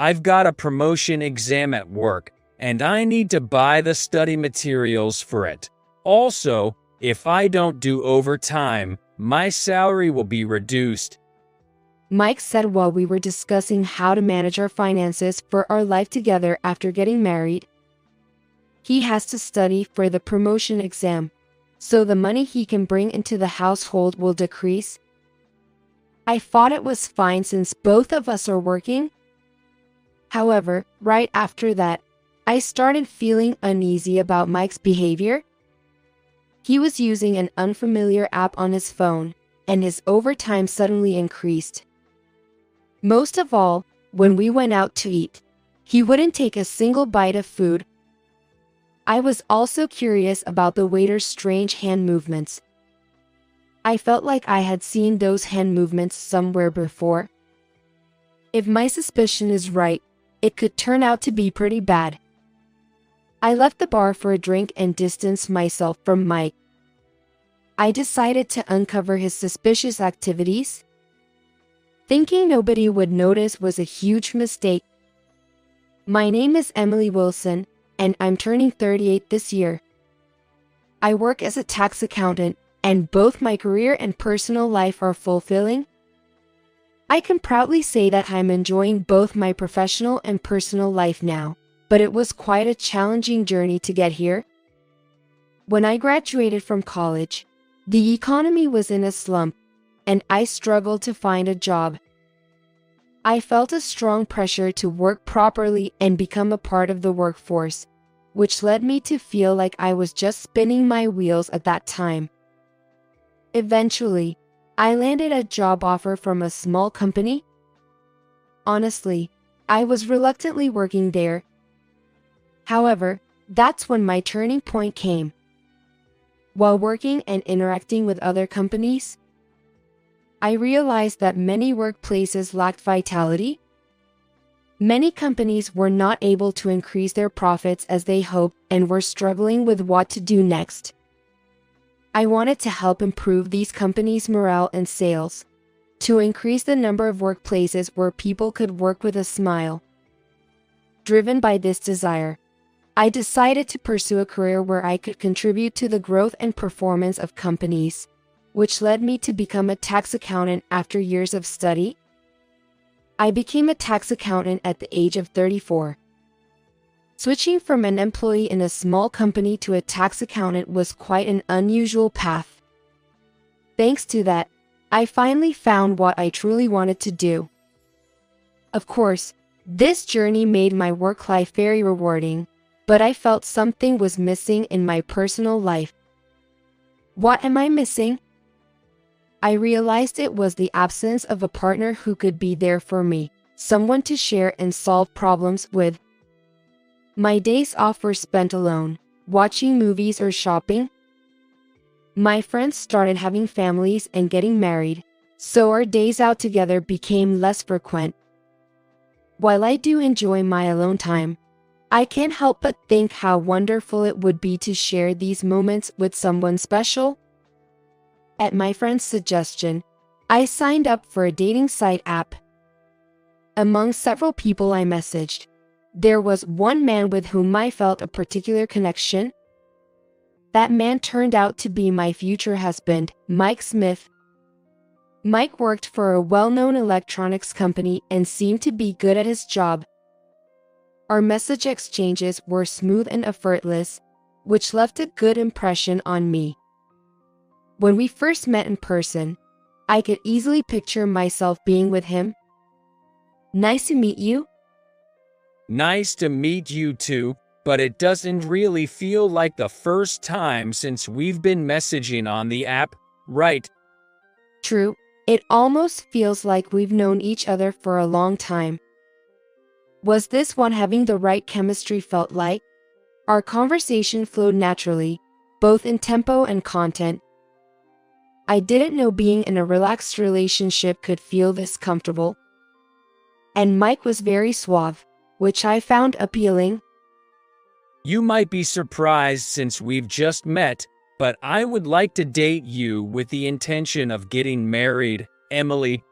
I've got a promotion exam at work, and I need to buy the study materials for it. Also, if I don't do overtime, my salary will be reduced. Mike said while we were discussing how to manage our finances for our life together after getting married. He has to study for the promotion exam, so the money he can bring into the household will decrease. I thought it was fine since both of us are working. However, right after that, I started feeling uneasy about Mike's behavior. He was using an unfamiliar app on his phone, and his overtime suddenly increased. Most of all, when we went out to eat, he wouldn't take a single bite of food. I was also curious about the waiter's strange hand movements. I felt like I had seen those hand movements somewhere before. If my suspicion is right, it could turn out to be pretty bad. I left the bar for a drink and distanced myself from Mike. I decided to uncover his suspicious activities. Thinking nobody would notice was a huge mistake. My name is Emily Wilson, and I'm turning 38 this year. I work as a tax accountant, and both my career and personal life are fulfilling. I can proudly say that I'm enjoying both my professional and personal life now, but it was quite a challenging journey to get here. When I graduated from college, the economy was in a slump, and I struggled to find a job. I felt a strong pressure to work properly and become a part of the workforce, which led me to feel like I was just spinning my wheels at that time. Eventually, I landed a job offer from a small company. Honestly, I was reluctantly working there. However, that's when my turning point came. While working and interacting with other companies, I realized that many workplaces lacked vitality. Many companies were not able to increase their profits as they hoped and were struggling with what to do next. I wanted to help improve these companies' morale and sales, to increase the number of workplaces where people could work with a smile. Driven by this desire, I decided to pursue a career where I could contribute to the growth and performance of companies, which led me to become a tax accountant after years of study. I became a tax accountant at the age of 34. Switching from an employee in a small company to a tax accountant was quite an unusual path. Thanks to that, I finally found what I truly wanted to do. Of course, this journey made my work life very rewarding, but I felt something was missing in my personal life. What am I missing? I realized it was the absence of a partner who could be there for me, someone to share and solve problems with. My days off were spent alone, watching movies or shopping. My friends started having families and getting married, so our days out together became less frequent. While I do enjoy my alone time, I can't help but think how wonderful it would be to share these moments with someone special. At my friend's suggestion, I signed up for a dating site app. Among several people I messaged, there was one man with whom I felt a particular connection. That man turned out to be my future husband, Mike Smith. Mike worked for a well-known electronics company and seemed to be good at his job. Our message exchanges were smooth and effortless, which left a good impression on me. When we first met in person, I could easily picture myself being with him. Nice to meet you. Nice to meet you too, but it doesn't really feel like the first time since we've been messaging on the app, right? True, it almost feels like we've known each other for a long time. Was this what having the right chemistry felt like? Our conversation flowed naturally, both in tempo and content. I didn't know being in a relaxed relationship could feel this comfortable. And Mike was very suave, which I found appealing. You might be surprised since we've just met, but I would like to date you with the intention of getting married, Emily.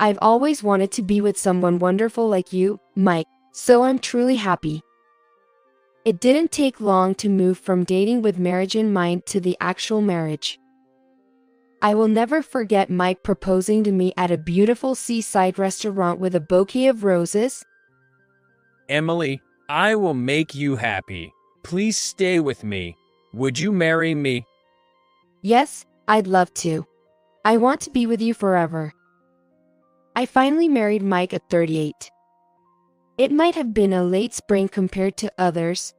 I've always wanted to be with someone wonderful like you, Mike, so I'm truly happy. It didn't take long to move from dating with marriage in mind to the actual marriage. I will never forget Mike proposing to me at a beautiful seaside restaurant with a bouquet of roses. Emily, I will make you happy. Please stay with me. Would you marry me? Yes, I'd love to. I want to be with you forever. I finally married Mike at 38. It might have been a late spring compared to others,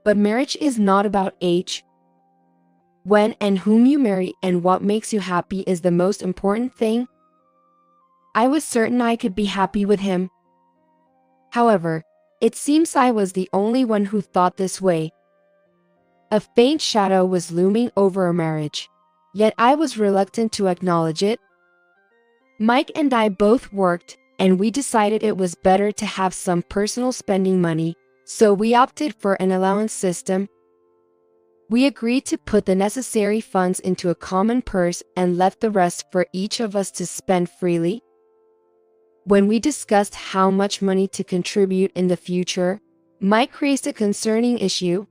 but marriage is not about age. When and whom you marry and what makes you happy is the most important thing. I was certain I could be happy with him. However, it seems I was the only one who thought this way. A faint shadow was looming over our marriage, yet I was reluctant to acknowledge it. Mike and I both worked, and we decided it was better to have some personal spending money, so we opted for an allowance system. We agreed to put the necessary funds into a common purse and left the rest for each of us to spend freely. When we discussed how much money to contribute in the future, Mike raised a concerning issue.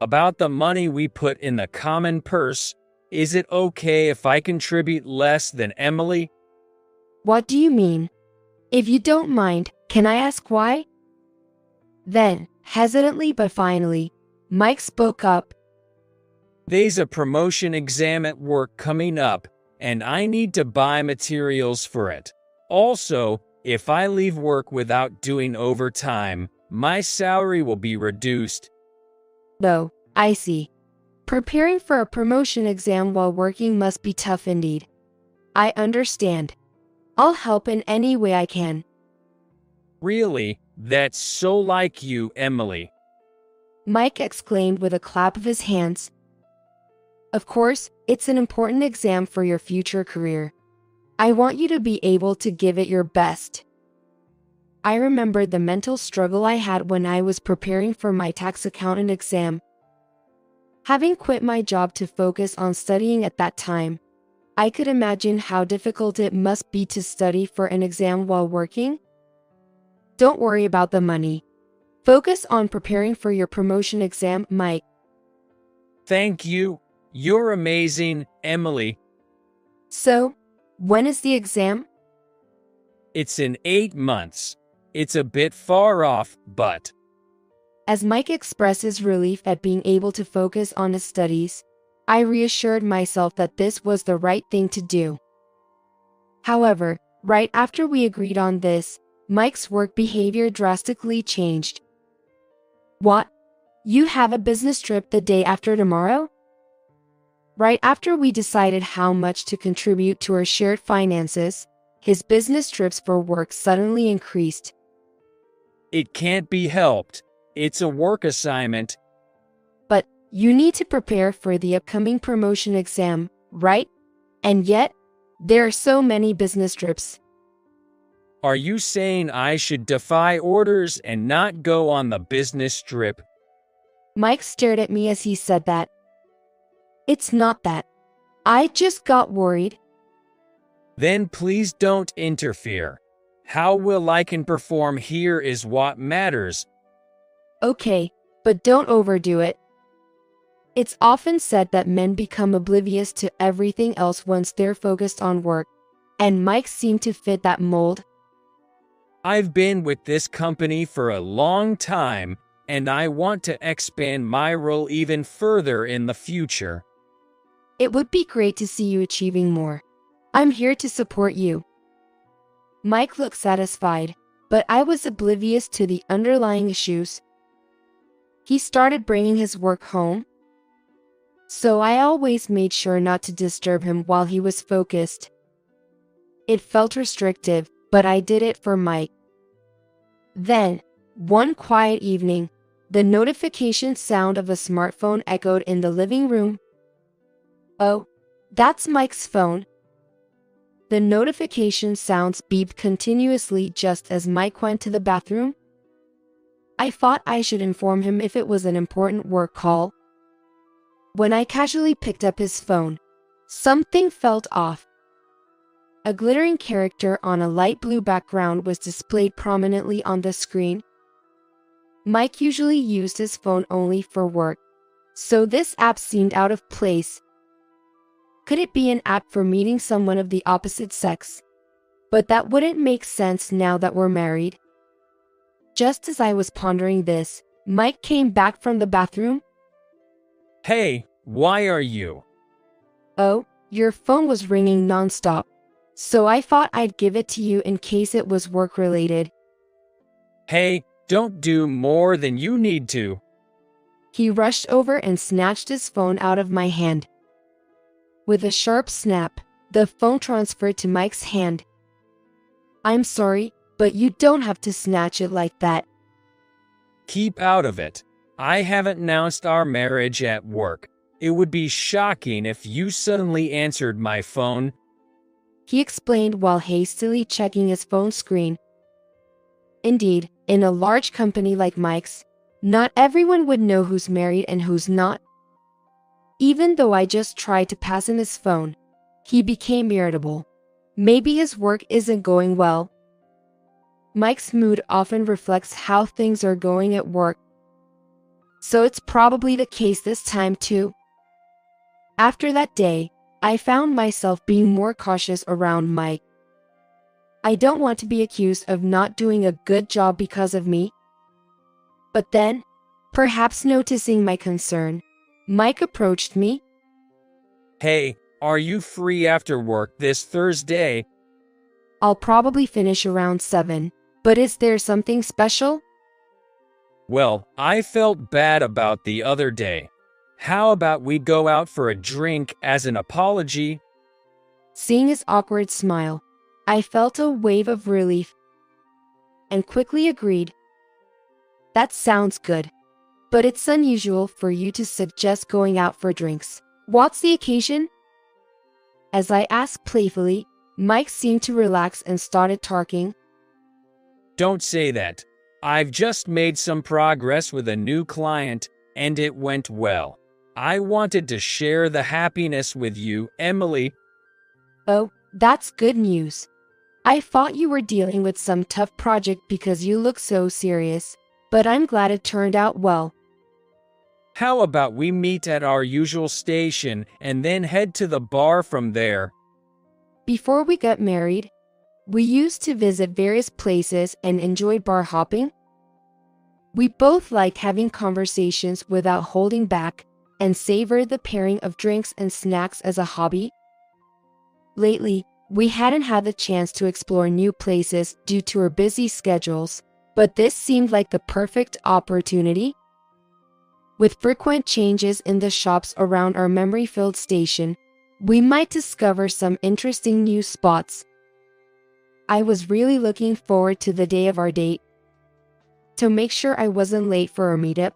About the money we put in the common purse, is it okay if I contribute less than Emily? What do you mean? If you don't mind, can I ask why? Then, hesitantly but finally, Mike spoke up. There's a promotion exam at work coming up, and I need to buy materials for it. Also, if I leave work without doing overtime, my salary will be reduced. Oh, I see. Preparing for a promotion exam while working must be tough indeed. I understand. I'll help in any way I can. Really? That's so like you, Emily. Mike exclaimed with a clap of his hands. Of course, it's an important exam for your future career. I want you to be able to give it your best. I remembered the mental struggle I had when I was preparing for my tax accountant exam. Having quit my job to focus on studying at that time, I could imagine how difficult it must be to study for an exam while working. Don't worry about the money. Focus on preparing for your promotion exam, Mike. Thank you. You're amazing, Emily. So, when is the exam? It's in 8 months. It's a bit far off, but... As Mike expressed his relief at being able to focus on his studies, I reassured myself that this was the right thing to do. However, right after we agreed on this, Mike's work behavior drastically changed. What? You have a business trip the day after tomorrow? Right after we decided how much to contribute to our shared finances, his business trips for work suddenly increased. It can't be helped. It's a work assignment. But you need to prepare for the upcoming promotion exam, right? And yet, there are so many business trips. Are you saying I should defy orders and not go on the business trip? Mike stared at me as he said that. It's not that. I just got worried. Then please don't interfere. How well I can perform here is what matters. Okay, but don't overdo it. It's often said that men become oblivious to everything else once they're focused on work, and Mike seemed to fit that mold. I've been with this company for a long time, and I want to expand my role even further in the future. It would be great to see you achieving more. I'm here to support you. Mike looked satisfied, but I was oblivious to the underlying issues. He started bringing his work home, so I always made sure not to disturb him while he was focused. It felt restrictive, but I did it for Mike. Then, one quiet evening, the notification sound of a smartphone echoed in the living room. Oh, that's Mike's phone. The notification sounds beeped continuously just as Mike went to the bathroom. I thought I should inform him if it was an important work call. When I casually picked up his phone, something felt off. A glittering character on a light blue background was displayed prominently on the screen. Mike usually used his phone only for work, so this app seemed out of place. Could it be an app for meeting someone of the opposite sex? But that wouldn't make sense now that we're married. Just as I was pondering this, Mike came back from the bathroom. Hey, why are you? Oh, your phone was ringing nonstop, so I thought I'd give it to you in case it was work-related. Hey, don't do more than you need to. He rushed over and snatched his phone out of my hand. With a sharp snap, the phone transferred to Mike's hand. I'm sorry, but you don't have to snatch it like that. Keep out of it. I haven't announced our marriage at work. It would be shocking if you suddenly answered my phone, He explained while hastily checking his phone screen. Indeed, in a large company like Mike's, not everyone would know who's married and who's not. Even though I just tried to pass him his phone, he became irritable. Maybe his work isn't going well. Mike's mood often reflects how things are going at work, so it's probably the case this time too. After that day, I found myself being more cautious around Mike. I don't want to be accused of not doing a good job because of me. But then, perhaps noticing my concern, Mike approached me. Hey, are you free after work this Thursday? I'll probably finish around 7, but is there something special? Well, I felt bad about the other day. How about we go out for a drink as an apology? Seeing his awkward smile, I felt a wave of relief and quickly agreed. That sounds good, but it's unusual for you to suggest going out for drinks. What's the occasion? As I asked playfully, Mike seemed to relax and started talking. Don't say that. I've just made some progress with a new client, and it went well. I wanted to share the happiness with you, Emily. Oh, that's good news. I thought you were dealing with some tough project because you look so serious, but I'm glad it turned out well. How about we meet at our usual station and then head to the bar from there? Before we got married, we used to visit various places and enjoyed bar hopping. We both liked having conversations without holding back and savored the pairing of drinks and snacks as a hobby. Lately, we hadn't had the chance to explore new places due to our busy schedules, but this seemed like the perfect opportunity. With frequent changes in the shops around our memory-filled station, we might discover some interesting new spots. I was really looking forward to the day of our date. To make sure I wasn't late for our meetup,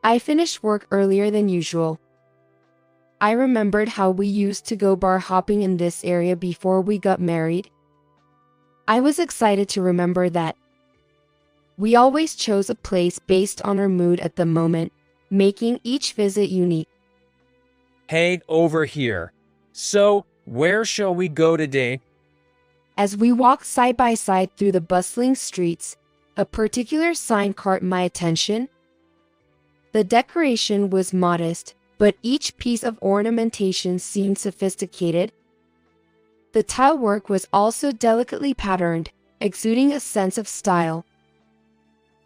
I finished work earlier than usual. I remembered how we used to go bar hopping in this area before we got married. I was excited to remember that. We always chose a place based on our mood at the moment, making each visit unique. Hey, over here. So, where shall we go today? As we walked side by side through the bustling streets, a particular sign caught my attention. The decoration was modest, but each piece of ornamentation seemed sophisticated. The tile work was also delicately patterned, exuding a sense of style.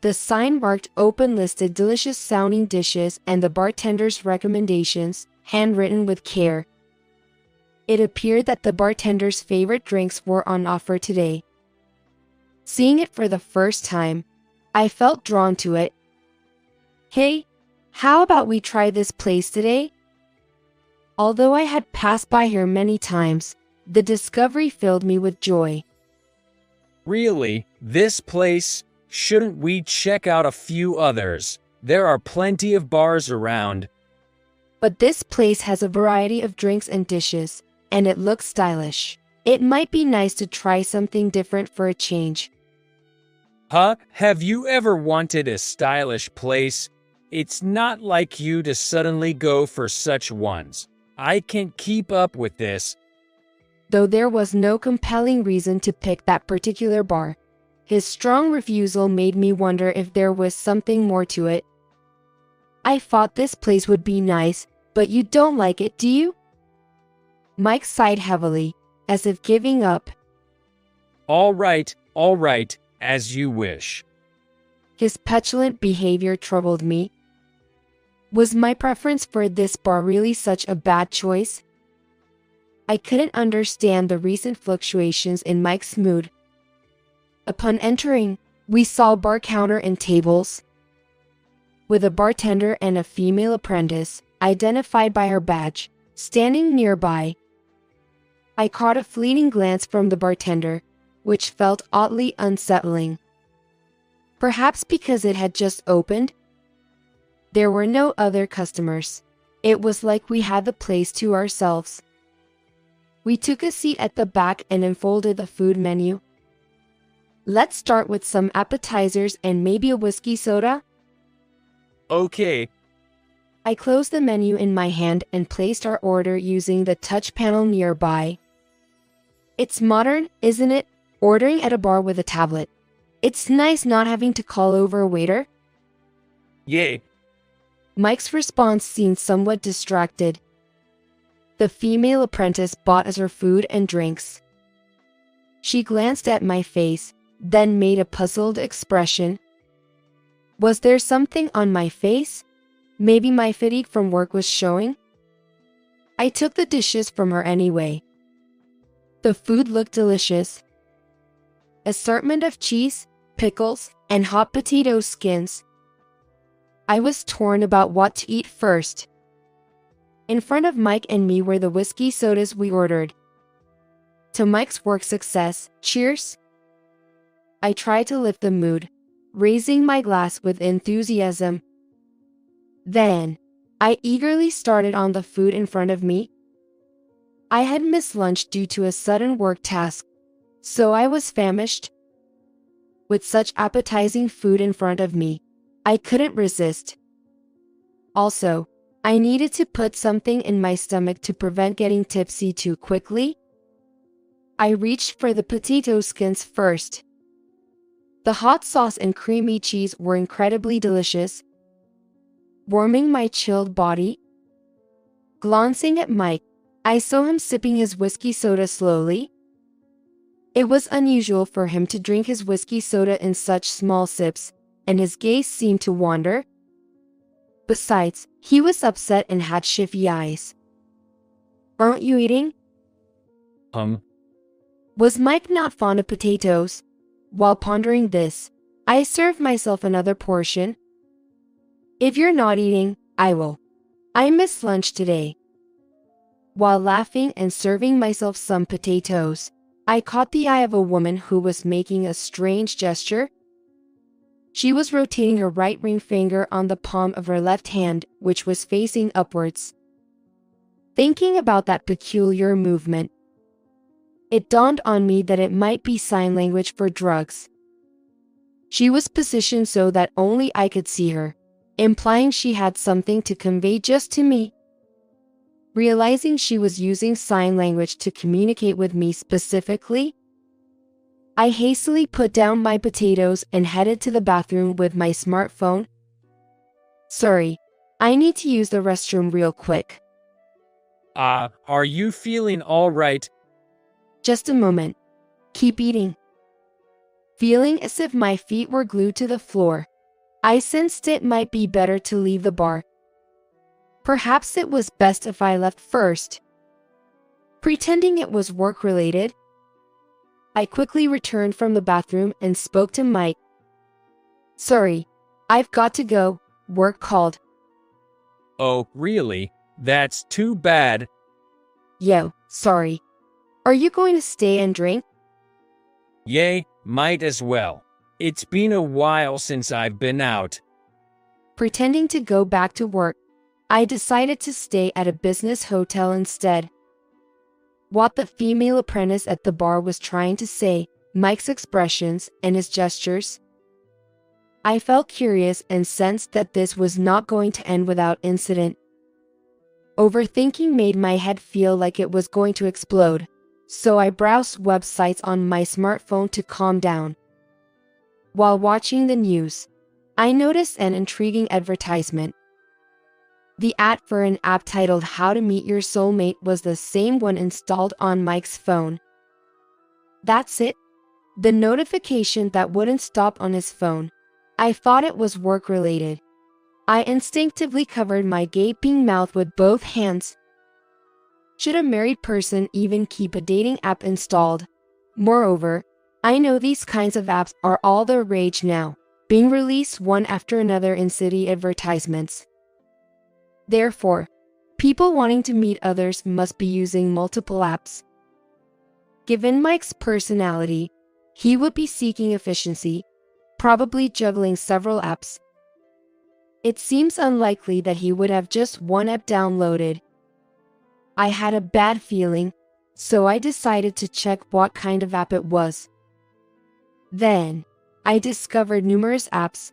The sign marked open-listed delicious-sounding dishes and the bartender's recommendations, handwritten with care. It appeared that the bartender's favorite drinks were on offer today. Seeing it for the first time, I felt drawn to it. Hey, how about we try this place today? Although I had passed by here many times, the discovery filled me with joy. Really? This place? Shouldn't we check out a few others? There are plenty of bars around. But this place has a variety of drinks and dishes, and it looks stylish. It might be nice to try something different for a change. Huh? Have you ever wanted a stylish place? It's not like you to suddenly go for such ones. I can't keep up with this. though there was no compelling reason to pick that particular bar. His strong refusal made me wonder if there was something more to it. I thought this place would be nice, but you don't like it, do you? Mike sighed heavily, as if giving up. All right, as you wish. His petulant behavior troubled me. Was my preference for this bar really such a bad choice? I couldn't understand the recent fluctuations in Mike's mood. Upon entering, we saw a bar counter and tables, with a bartender and a female apprentice, identified by her badge, standing nearby. I caught a fleeting glance from the bartender, which felt oddly unsettling. Perhaps because it had just opened? There were no other customers. It was like we had the place to ourselves. We took a seat at the back and unfolded the food menu. Let's start with some appetizers and maybe a whiskey soda. Okay. I closed the menu in my hand and placed our order using the touch panel nearby. It's modern, isn't it? Ordering at a bar with a tablet. It's nice not having to call over a waiter. Yay. Mike's response seemed somewhat distracted. The female apprentice bought us our food and drinks. She glanced at my face, then made a puzzled expression. Was there something on my face? Maybe my fatigue from work was showing? I took the dishes from her anyway. The food looked delicious. Assortment of cheese, pickles, and hot potato skins. I was torn about what to eat first. In front of Mike and me were the whiskey sodas we ordered. To Mike's work success, cheers! I tried to lift the mood, raising my glass with enthusiasm. Then, I eagerly started on the food in front of me. I had missed lunch due to a sudden work task, so I was famished. With such appetizing food in front of me, I couldn't resist. Also, I needed to put something in my stomach to prevent getting tipsy too quickly. I reached for the potato skins first. The hot sauce and creamy cheese were incredibly delicious, warming my chilled body. Glancing at Mike, I saw him sipping his whiskey soda slowly. It was unusual for him to drink his whiskey soda in such small sips, and his gaze seemed to wander. Besides, he was upset and had shifty eyes. Aren't you eating? Was Mike not fond of potatoes? While pondering this, I served myself another portion. If you're not eating, I will. I missed lunch today. While laughing and serving myself some potatoes, I caught the eye of a woman who was making a strange gesture. She was rotating her right ring finger on the palm of her left hand, which was facing upwards. Thinking about that peculiar movement, it dawned on me that it might be sign language for drugs. She was positioned so that only I could see her, implying she had something to convey just to me. Realizing she was using sign language to communicate with me specifically, I hastily put down my potatoes and headed to the bathroom with my smartphone. Sorry, I need to use the restroom real quick. Are you feeling all right? Just a moment. Keep eating. Feeling as if my feet were glued to the floor, I sensed it might be better to leave the bar. Perhaps it was best if I left first. Pretending it was work-related, I quickly returned from the bathroom and spoke to Mike. Sorry, I've got to go. Work called. Oh, really? That's too bad. Yo, sorry. Are you going to stay and drink? Yay, might as well. It's been a while since I've been out. Pretending to go back to work, I decided to stay at a business hotel instead. What the female apprentice at the bar was trying to say, Mike's expressions and his gestures, I felt curious and sensed that this was not going to end without incident. Overthinking made my head feel like it was going to explode. so I browsed websites on my smartphone to calm down. While watching the news, I noticed an intriguing advertisement. The ad for an app titled How to Meet Your Soulmate was the same one installed on Mike's phone. That's it. The notification that wouldn't stop on his phone. I thought it was work-related. I instinctively covered my gaping mouth with both hands. Should a married person even keep a dating app installed? Moreover, I know these kinds of apps are all the rage now, being released one after another in city advertisements. Therefore, people wanting to meet others must be using multiple apps. Given Mike's personality, he would be seeking efficiency, probably juggling several apps. It seems unlikely that he would have just one app downloaded. I had a bad feeling, so I decided to check what kind of app it was. Then, I discovered numerous apps.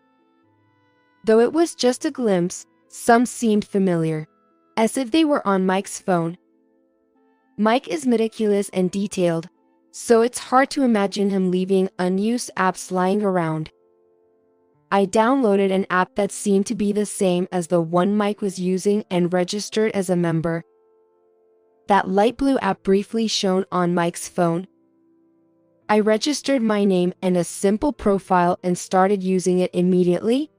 Though it was just a glimpse, some seemed familiar, as if they were on Mike's phone. Mike is meticulous and detailed, so it's hard to imagine him leaving unused apps lying around. I downloaded an app that seemed to be the same as the one Mike was using and registered as a member. That light blue app briefly shone on Mike's phone. I registered my name and a simple profile and started using it immediately.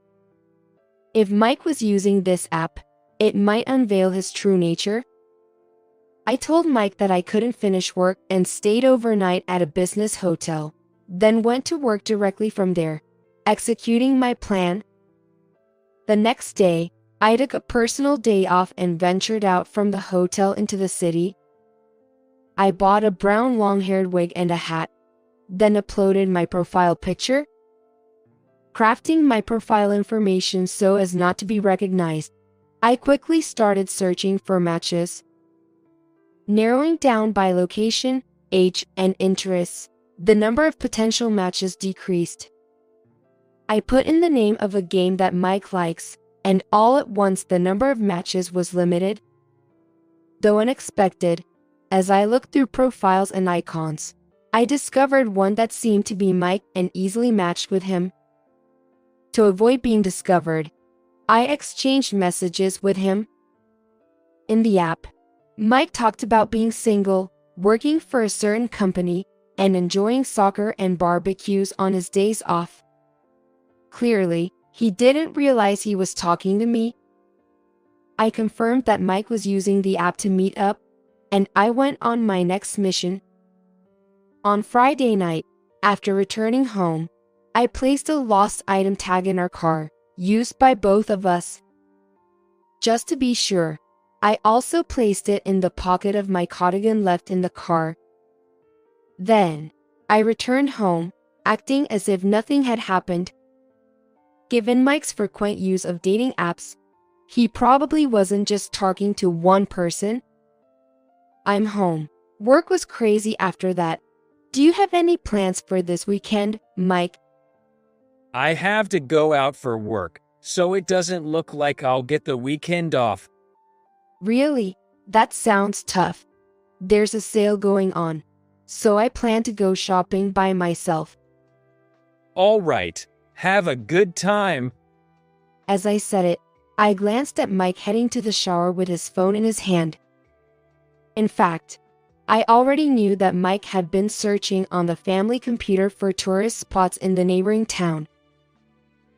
If Mike was using this app, it might unveil his true nature. I told Mike that I couldn't finish work and stayed overnight at a business hotel, then went to work directly from there, executing my plan. The next day, I took a personal day off and ventured out from the hotel into the city. I bought a brown long-haired wig and a hat, then uploaded my profile picture. Crafting my profile information so as not to be recognized, I quickly started searching for matches. Narrowing down by location, age, and interests, the number of potential matches decreased. I put in the name of a game that Mike likes, and all at once the number of matches was limited. Though unexpected, as I looked through profiles and icons, I discovered one that seemed to be Mike and easily matched with him. To avoid being discovered, I exchanged messages with him. In the app, Mike talked about being single, working for a certain company, and enjoying soccer and barbecues on his days off. Clearly, he didn't realize he was talking to me. I confirmed that Mike was using the app to meet up, and I went on my next mission. On Friday night, after returning home, I placed a lost item tag in our car, used by both of us. Just to be sure, I also placed it in the pocket of my cardigan left in the car. Then, I returned home, acting as if nothing had happened. Given Mike's frequent use of dating apps, he probably wasn't just talking to one person. I'm home. Work was crazy after that. Do you have any plans for this weekend, Mike? I have to go out for work, so it doesn't look like I'll get the weekend off. Really? That sounds tough. There's a sale going on, so I plan to go shopping by myself. All right, have a good time. As I said it, I glanced at Mike heading to the shower with his phone in his hand. In fact, I already knew that Mike had been searching on the family computer for tourist spots in the neighboring town.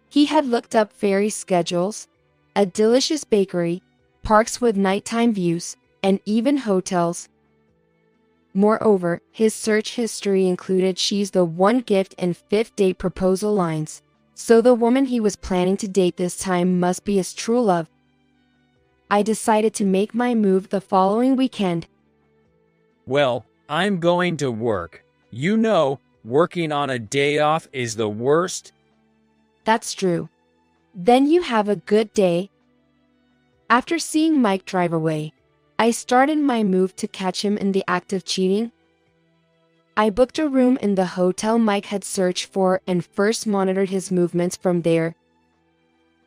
He had looked up ferry schedules, a delicious bakery, parks with nighttime views, and even hotels. Moreover, his search history included "she's the one" gift and fifth date proposal lines, so the woman he was planning to date this time must be his true love. I decided to make my move the following weekend. Well, I'm going to work. You know, working on a day off is the worst. That's true. Then you have a good day. After seeing Mike drive away, I started my move to catch him in the act of cheating. I booked a room in the hotel Mike had searched for and first monitored his movements from there.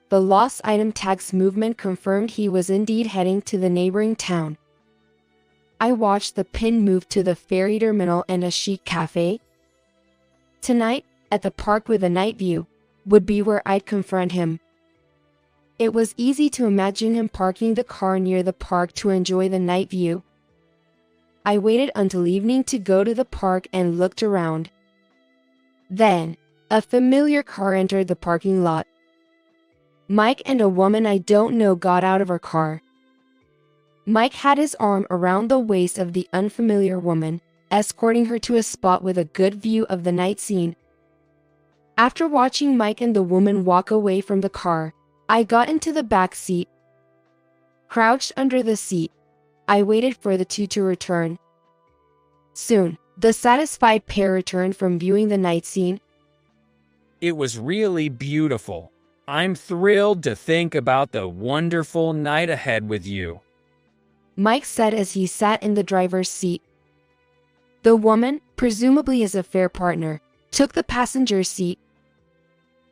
The lost item tag's movement confirmed he was indeed heading to the neighboring town. I watched the pin move to the ferry terminal and a chic cafe. Tonight, at the park with a night view, would be where I'd confront him. It was easy to imagine him parking the car near the park to enjoy the night view. I waited until evening to go to the park and looked around. Then, a familiar car entered the parking lot. Mike and a woman I don't know got out of her car. Mike had his arm around the waist of the unfamiliar woman, escorting her to a spot with a good view of the night scene. After watching Mike and the woman walk away from the car, I got into the back seat. Crouched under the seat, I waited for the two to return. Soon, the satisfied pair returned from viewing the night scene. It was really beautiful. I'm thrilled to think about the wonderful night ahead with you, Mike said as he sat in the driver's seat. The woman, presumably his affair partner, took the passenger seat.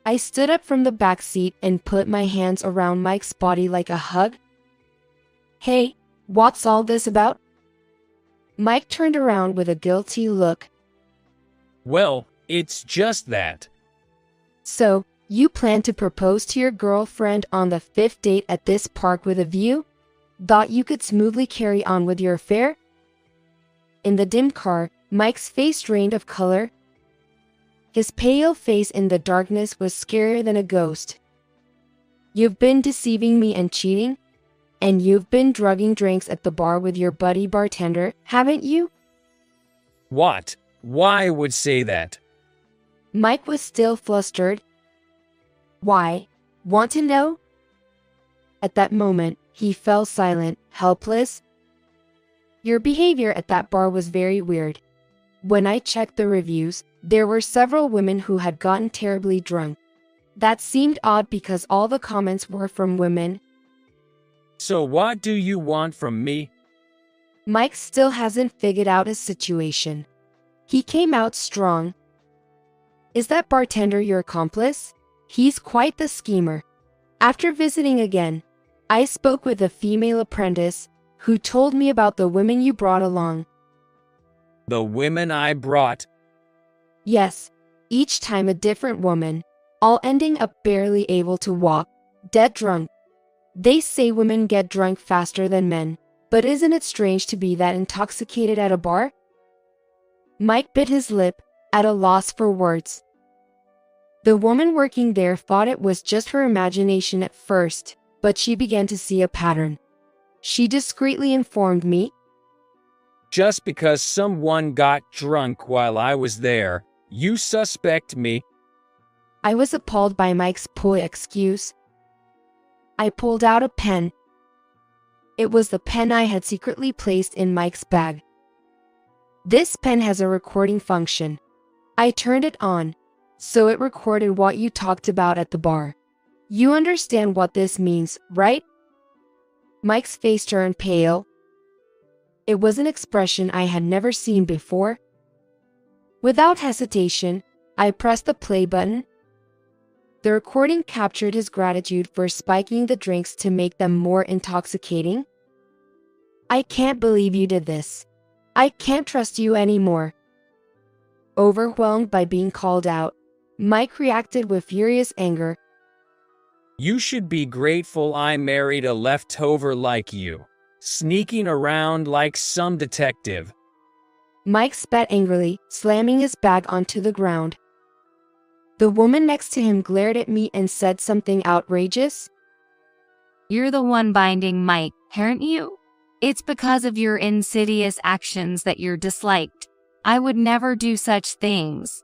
I stood up from the back seat and put my hands around Mike's body like a hug. Hey, what's all this about? Mike turned around with a guilty look. Well, it's just that. So, you plan to propose to your girlfriend on the 5th date at this park with a view? Thought you could smoothly carry on with your affair? In the dim car, Mike's face drained of color. His pale face in the darkness was scarier than a ghost. You've been deceiving me and cheating? And you've been drugging drinks at the bar with your buddy bartender, haven't you? What? Why would say that? Mike was still flustered. Why? Want to know? At that moment, he fell silent, helpless. Your behavior at that bar was very weird. When I checked the reviews, there were several women who had gotten terribly drunk. That seemed odd because all the comments were from women. So what do you want from me? Mike still hasn't figured out his situation. He came out strong. Is that bartender your accomplice? He's quite the schemer. After visiting again, I spoke with a female apprentice who told me about the women you brought along. The women I brought? Yes, each time a different woman, all ending up barely able to walk, dead drunk. They say women get drunk faster than men, but isn't it strange to be that intoxicated at a bar? Mike bit his lip, at a loss for words. The woman working there thought it was just her imagination at first, but she began to see a pattern. She discreetly informed me. Just because someone got drunk while I was there, you suspect me? I was appalled by Mike's poor excuse. I pulled out a pen. It was the pen I had secretly placed in Mike's bag. This pen has a recording function. I turned it on, so it recorded what you talked about at the bar. You understand what this means, right? Mike's face turned pale. It was an expression I had never seen before. Without hesitation, I pressed the play button. The recording captured his gratitude for spiking the drinks to make them more intoxicating. I can't believe you did this. I can't trust you anymore. Overwhelmed by being called out, Mike reacted with furious anger. You should be grateful I married a leftover like you, sneaking around like some detective. Mike spat angrily, slamming his bag onto the ground. The woman next to him glared at me and said something outrageous. You're the one binding Mike, aren't you? It's because of your insidious actions that you're disliked. I would never do such things.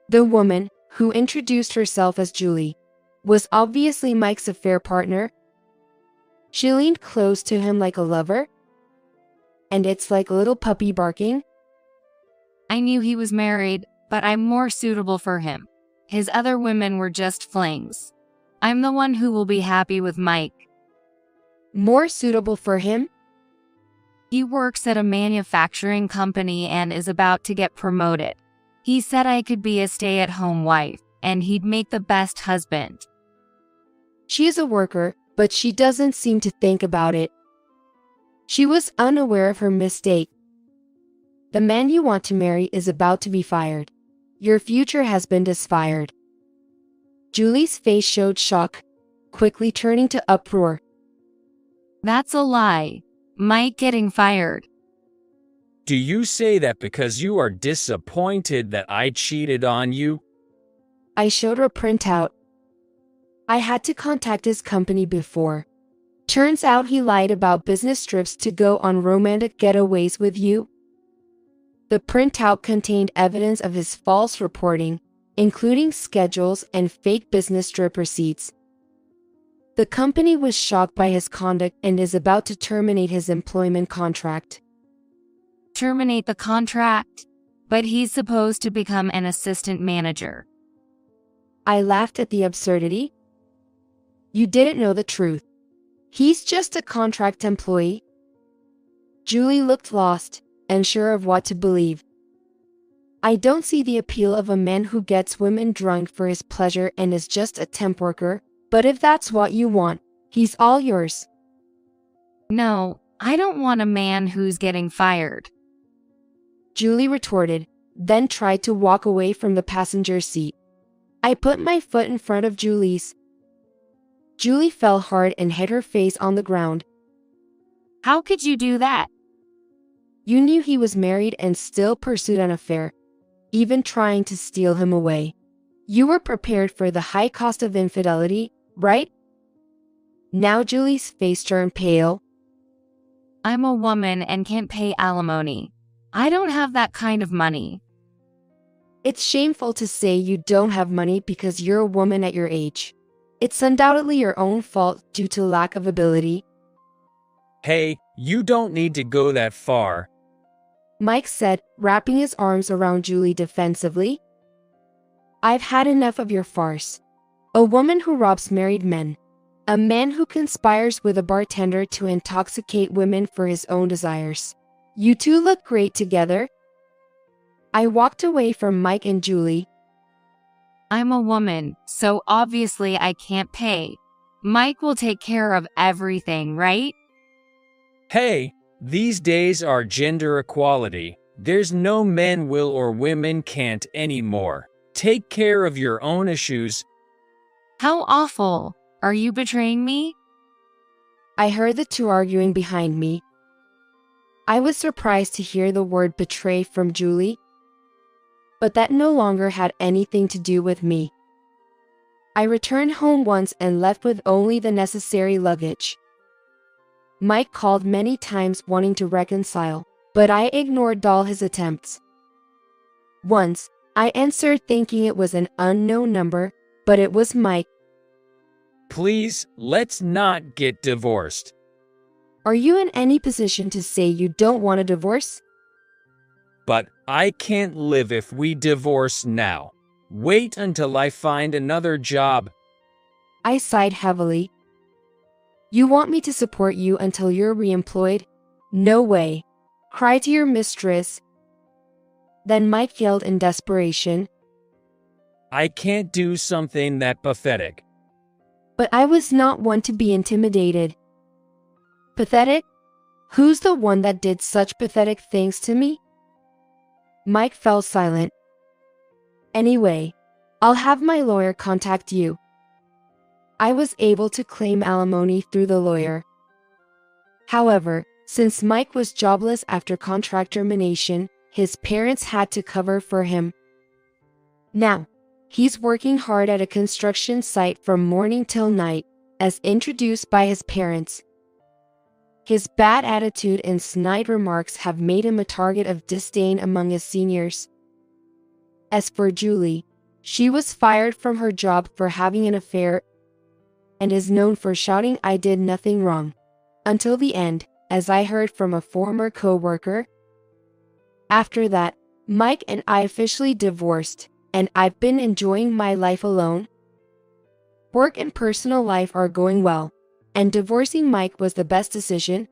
The woman, who introduced herself as Julie, was obviously Mike's affair partner. She leaned close to him like a lover. And it's like a little puppy barking. I knew he was married, but I'm more suitable for him. His other women were just flings. I'm the one who will be happy with Mike. More suitable for him? He works at a manufacturing company and is about to get promoted. He said I could be a stay-at-home wife, and he'd make the best husband. She is a worker, but she doesn't seem to think about it. She was unaware of her mistake. The man you want to marry is about to be fired. Your future has been disfired. Julie's face showed shock, quickly turning to uproar. That's a lie. Mike getting fired. Do you say that because you are disappointed that I cheated on you? I showed her a printout. I had to contact his company before. Turns out he lied about business trips to go on romantic getaways with you. The printout contained evidence of his false reporting, including schedules and fake business trip receipts. The company was shocked by his conduct and is about to terminate his employment contract. Terminate the contract? But he's supposed to become an assistant manager. I laughed at the absurdity. You didn't know the truth. He's just a contract employee. Julie looked lost, unsure of what to believe. I don't see the appeal of a man who gets women drunk for his pleasure and is just a temp worker, but if that's what you want, he's all yours. No, I don't want a man who's getting fired. Julie retorted, then tried to walk away from the passenger seat. I put my foot in front of Julie's. Julie fell hard and hit her face on the ground. How could you do that? You knew he was married and still pursued an affair, even trying to steal him away. You were prepared for the high cost of infidelity, right? Now Julie's face turned pale. I'm a woman and can't pay alimony. I don't have that kind of money. It's shameful to say you don't have money because you're a woman at your age. It's undoubtedly your own fault due to lack of ability. Hey, you don't need to go that far. Mike said, wrapping his arms around Julie defensively. I've had enough of your farce. A woman who robs married men. A man who conspires with a bartender to intoxicate women for his own desires. You two look great together. I walked away from Mike and Julie. I'm a woman, so obviously I can't pay. Mike will take care of everything, right? Hey, these days are gender equality. There's no men will or women can't anymore. Take care of your own issues. How awful. Are you betraying me? I heard the two arguing behind me. I was surprised to hear the word betray from Julie, but that no longer had anything to do with me. I returned home once and left with only the necessary luggage. Mike called many times wanting to reconcile, but I ignored all his attempts. Once, I answered thinking it was an unknown number, but it was Mike. Please, let's not get divorced. Are you in any position to say you don't want a divorce? But I can't live if we divorce now. Wait until I find another job. I sighed heavily. You want me to support you until you're reemployed? No way. Cry to your mistress. Then Mike yelled in desperation. I can't do something that pathetic. But I was not one to be intimidated. Pathetic? Who's the one that did such pathetic things to me? Mike fell silent. Anyway, I'll have my lawyer contact you. I was able to claim alimony through the lawyer. However, since Mike was jobless after contract termination, his parents had to cover for him. Now, he's working hard at a construction site from morning till night, as introduced by his parents. His bad attitude and snide remarks have made him a target of disdain among his seniors. As for Julie, she was fired from her job for having an affair and is known for shouting "I did nothing wrong" until the end, as I heard from a former co-worker. After that, Mike and I officially divorced, and I've been enjoying my life alone. Work and personal life are going well, and divorcing Mike was the best decision.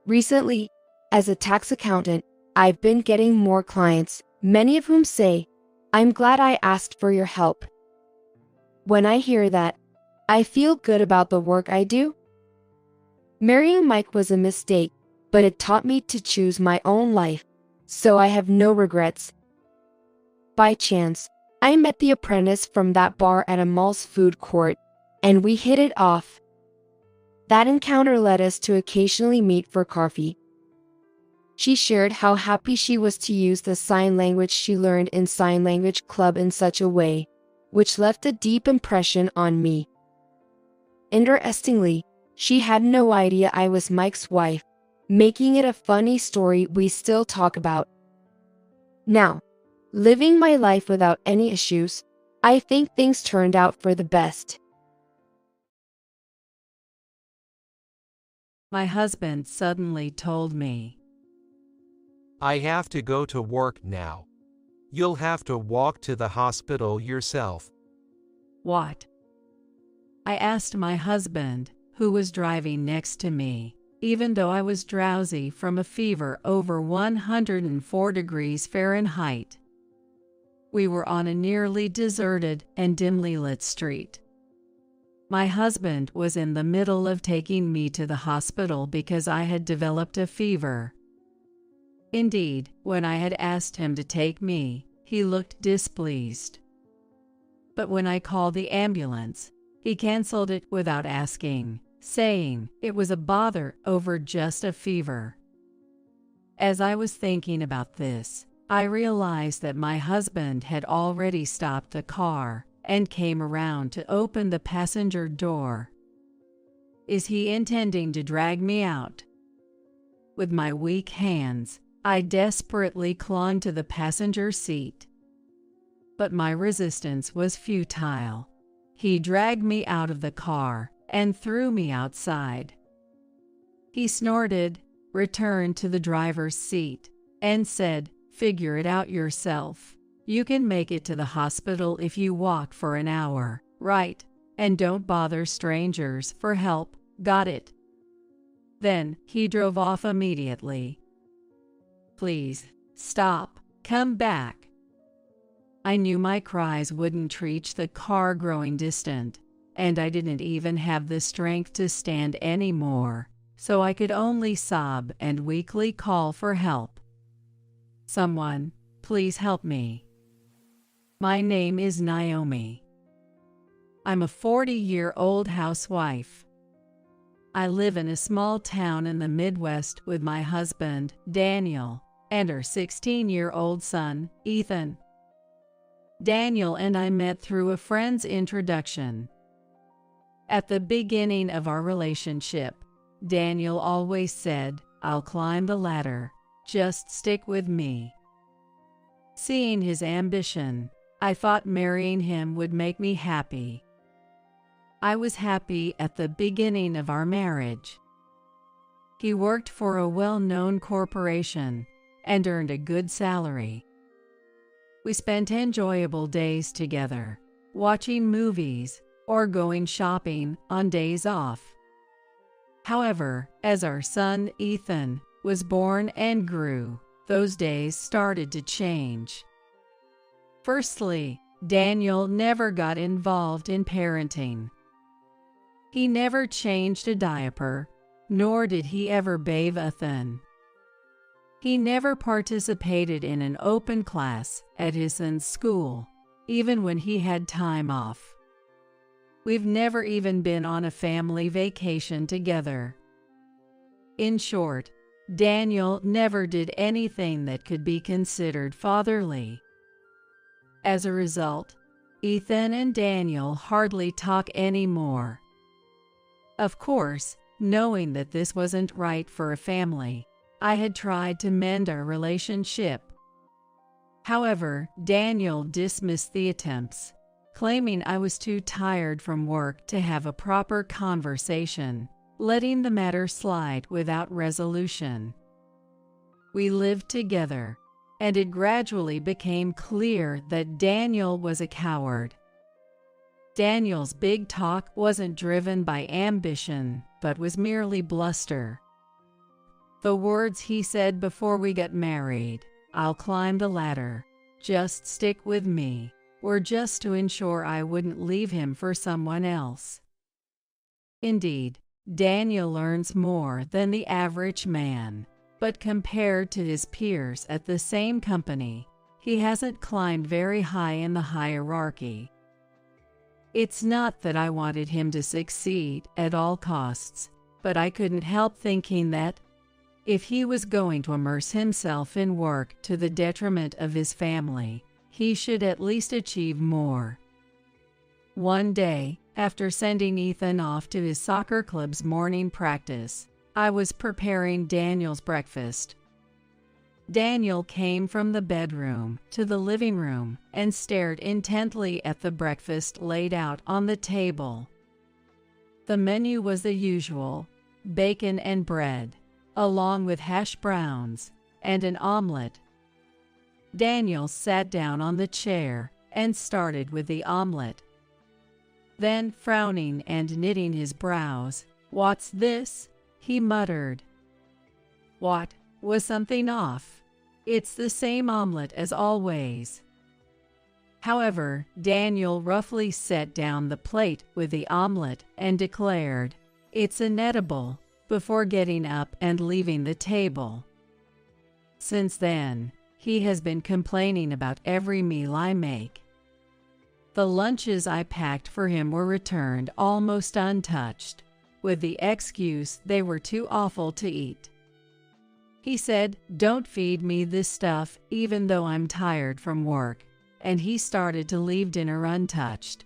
Recently, as a tax accountant, I've been getting more clients, many of whom say, "I'm glad I asked for your help." When I hear that, I feel good about the work I do. Marrying Mike was a mistake, but it taught me to choose my own life, so I have no regrets. By chance, I met the apprentice from that bar at a mall's food court, and we hit it off. That encounter led us to occasionally meet for coffee. She shared how happy she was to use the sign language she learned in Sign Language Club in such a way, which left a deep impression on me. Interestingly, she had no idea I was Mike's wife, making it a funny story we still talk about. Now, living my life without any issues, I think things turned out for the best. My husband suddenly told me, I have to go to work now. You'll have to walk to the hospital yourself. "What?" I asked my husband, who was driving next to me, even though I was drowsy from a fever over 104 degrees Fahrenheit. We were on a nearly deserted and dimly lit street. My husband was in the middle of taking me to the hospital because I had developed a fever. Indeed, when I had asked him to take me, he looked displeased. But when I called the ambulance, he canceled it without asking, saying it was a bother over just a fever. As I was thinking about this, I realized that my husband had already stopped the car and came around to open the passenger door. Is he intending to drag me out? With my weak hands, I desperately clung to the passenger seat. But my resistance was futile. He dragged me out of the car and threw me outside. He snorted, returned to the driver's seat, and said, "Figure it out yourself. You can make it to the hospital if you walk for an hour, right? And don't bother strangers for help, got it?" Then he drove off immediately. "Please, stop, come back." I knew my cries wouldn't reach the car growing distant, and I didn't even have the strength to stand anymore, so I could only sob and weakly call for help. "Someone, please help me. My name is Naomi. I'm a 40-year-old housewife. I live in a small town in the Midwest with my husband, Daniel, and our 16-year-old son, Ethan. Daniel and I met through a friend's introduction. At the beginning of our relationship, Daniel always said, "I'll climb the ladder, just stick with me." Seeing his ambition, I thought marrying him would make me happy. I was happy at the beginning of our marriage. He worked for a well-known corporation and earned a good salary. We spent enjoyable days together, watching movies or going shopping on days off. However, as our son Ethan was born and grew, those days started to change. Firstly, Daniel never got involved in parenting. He never changed a diaper, nor did he ever bathe Ethan. He never participated in an open class at his son's school, even when he had time off. We've never even been on a family vacation together. In short, Daniel never did anything that could be considered fatherly. As a result, Ethan and Daniel hardly talk anymore. Of course, knowing that this wasn't right for a family, I had tried to mend our relationship. However, Daniel dismissed the attempts, claiming I was too tired from work to have a proper conversation, letting the matter slide without resolution. We lived together, and it gradually became clear that Daniel was a coward. Daniel's big talk wasn't driven by ambition, but was merely bluster. The words he said before we got married, "I'll climb the ladder, just stick with me," were just to ensure I wouldn't leave him for someone else. Indeed, Daniel earns more than the average man, but compared to his peers at the same company, he hasn't climbed very high in the hierarchy. It's not that I wanted him to succeed at all costs, but I couldn't help thinking that, if he was going to immerse himself in work to the detriment of his family, he should at least achieve more. One day, after sending Ethan off to his soccer club's morning practice, I was preparing Daniel's breakfast. Daniel came from the bedroom to the living room and stared intently at the breakfast laid out on the table. The menu was the usual: bacon and bread, along with hash browns and an omelet. Daniel sat down on the chair and started with the omelet. Then, frowning and knitting his brows, "What's this?" he muttered. What? Was something off? It's the same omelet as always. However, Daniel roughly set down the plate with the omelet and declared, "It's inedible," before getting up and leaving the table. Since then, he has been complaining about every meal I make. The lunches I packed for him were returned almost untouched, with the excuse they were too awful to eat. He said, "Don't feed me this stuff even though I'm tired from work," and he started to leave dinner untouched.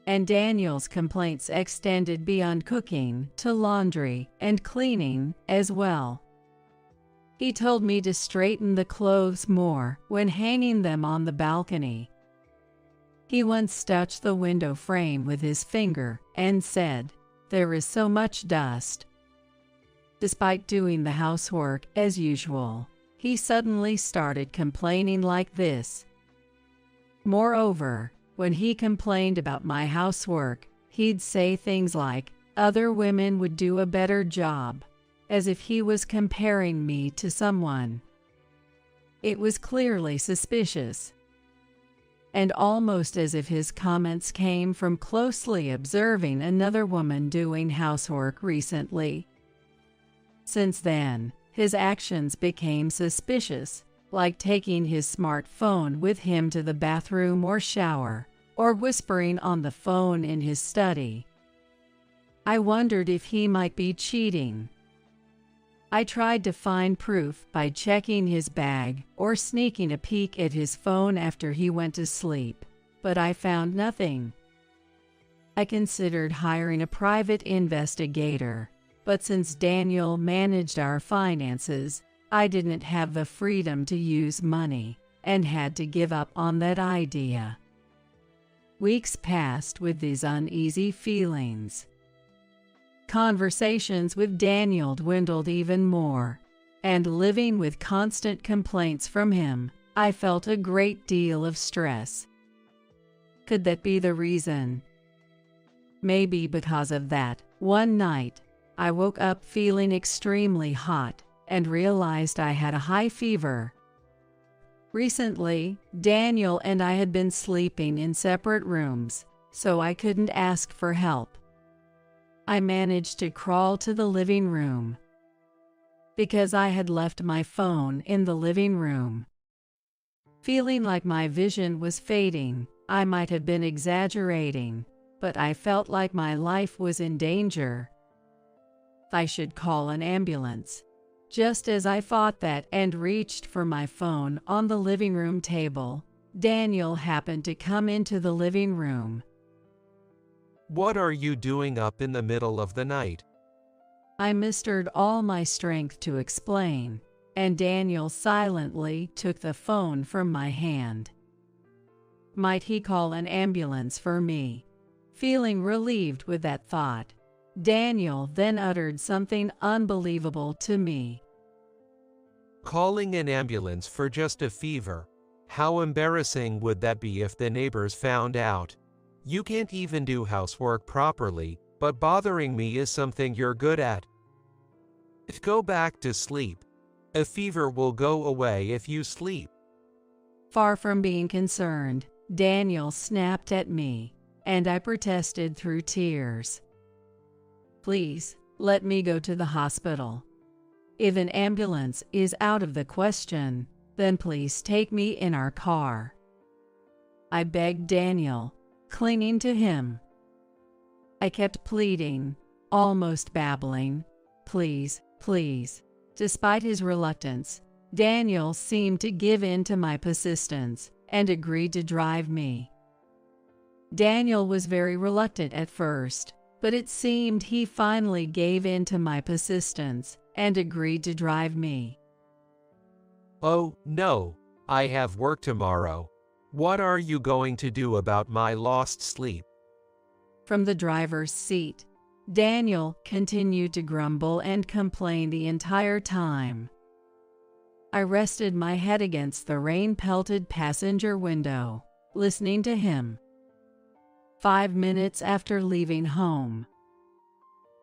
And Daniel's complaints extended beyond cooking to laundry and cleaning as well. He told me to straighten the clothes more when hanging them on the balcony. He once touched the window frame with his finger and said, "There is so much dust." Despite doing the housework as usual, he suddenly started complaining like this. Moreover, when he complained about my housework, he'd say things like, "Other women would do a better job," as if he was comparing me to someone. It was clearly suspicious, and almost as if his comments came from closely observing another woman doing housework recently. Since then, his actions became suspicious, like taking his smartphone with him to the bathroom or shower, or whispering on the phone in his study. I wondered if he might be cheating. I tried to find proof by checking his bag or sneaking a peek at his phone after he went to sleep, but I found nothing. I considered hiring a private investigator, but since Daniel managed our finances, I didn't have the freedom to use money and had to give up on that idea. Weeks passed with these uneasy feelings. Conversations with Daniel dwindled even more, and living with constant complaints from him, I felt a great deal of stress. Could that be the reason? Maybe because of that, one night, I woke up feeling extremely hot and realized I had a high fever. Recently, Daniel and I had been sleeping in separate rooms, so I couldn't ask for help. I managed to crawl to the living room because I had left my phone in the living room. Feeling like my vision was fading, I might have been exaggerating, but I felt like my life was in danger. I should call an ambulance. Just as I thought that and reached for my phone on the living room table, Daniel happened to come into the living room. What are you doing up in the middle of the night? I mustered all my strength to explain, and Daniel silently took the phone from my hand. Might he call an ambulance for me? Feeling relieved with that thought, Daniel then uttered something unbelievable to me. Calling an ambulance for just a fever? How embarrassing would that be if the neighbors found out? You can't even do housework properly, but bothering me is something you're good at. Go back to sleep. A fever will go away if you sleep. Far from being concerned, Daniel snapped at me, and I protested through tears. Please, let me go to the hospital. If an ambulance is out of the question, then please take me in our car. I begged Daniel, clinging to him. I kept pleading, almost babbling, please, please. Despite his reluctance, Daniel seemed to give in to my persistence and agreed to drive me. Daniel was very reluctant at first, but it seemed he finally gave in to my persistence and agreed to drive me. Oh, no, I have work tomorrow. What are you going to do about my lost sleep? From the driver's seat, Daniel continued to grumble and complain the entire time. I rested my head against the rain-pelted passenger window, listening to him. 5 minutes after leaving home,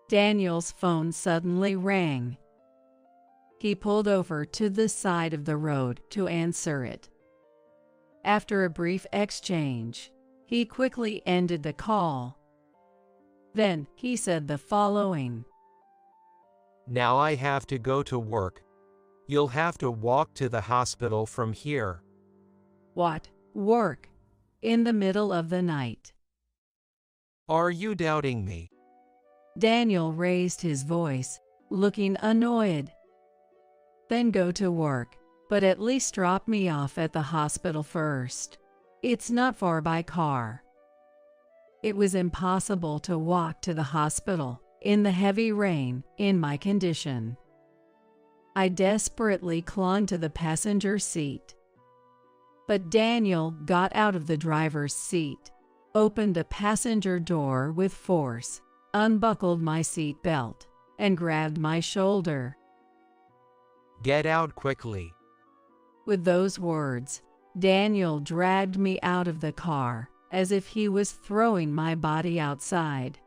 Daniel's phone suddenly rang. He pulled over to the side of the road to answer it. After a brief exchange, he quickly ended the call. Then he said the following. Now I have to go to work. You'll have to walk to the hospital from here. What? Work? In the middle of the night? Are you doubting me? Daniel raised his voice, looking annoyed. Then go to work, but at least drop me off at the hospital first. It's not far by car. It was impossible to walk to the hospital in the heavy rain in my condition. I desperately clung to the passenger seat. But Daniel got out of the driver's seat, opened the passenger door with force, unbuckled my seat belt, and grabbed my shoulder. Get out quickly. With those words, Daniel dragged me out of the car as if he was throwing my body outside.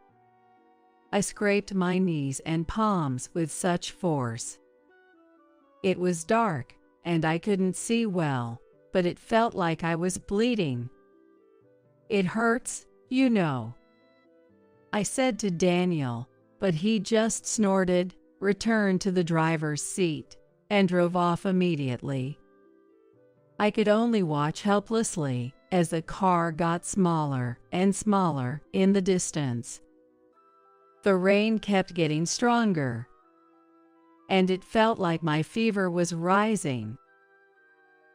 I scraped my knees and palms with such force. It was dark, and I couldn't see well, but it felt like I was bleeding. It hurts, you know, I said to Daniel, but he just snorted, returned to the driver's seat, and drove off immediately. I could only watch helplessly as the car got smaller and smaller in the distance. The rain kept getting stronger, and it felt like my fever was rising.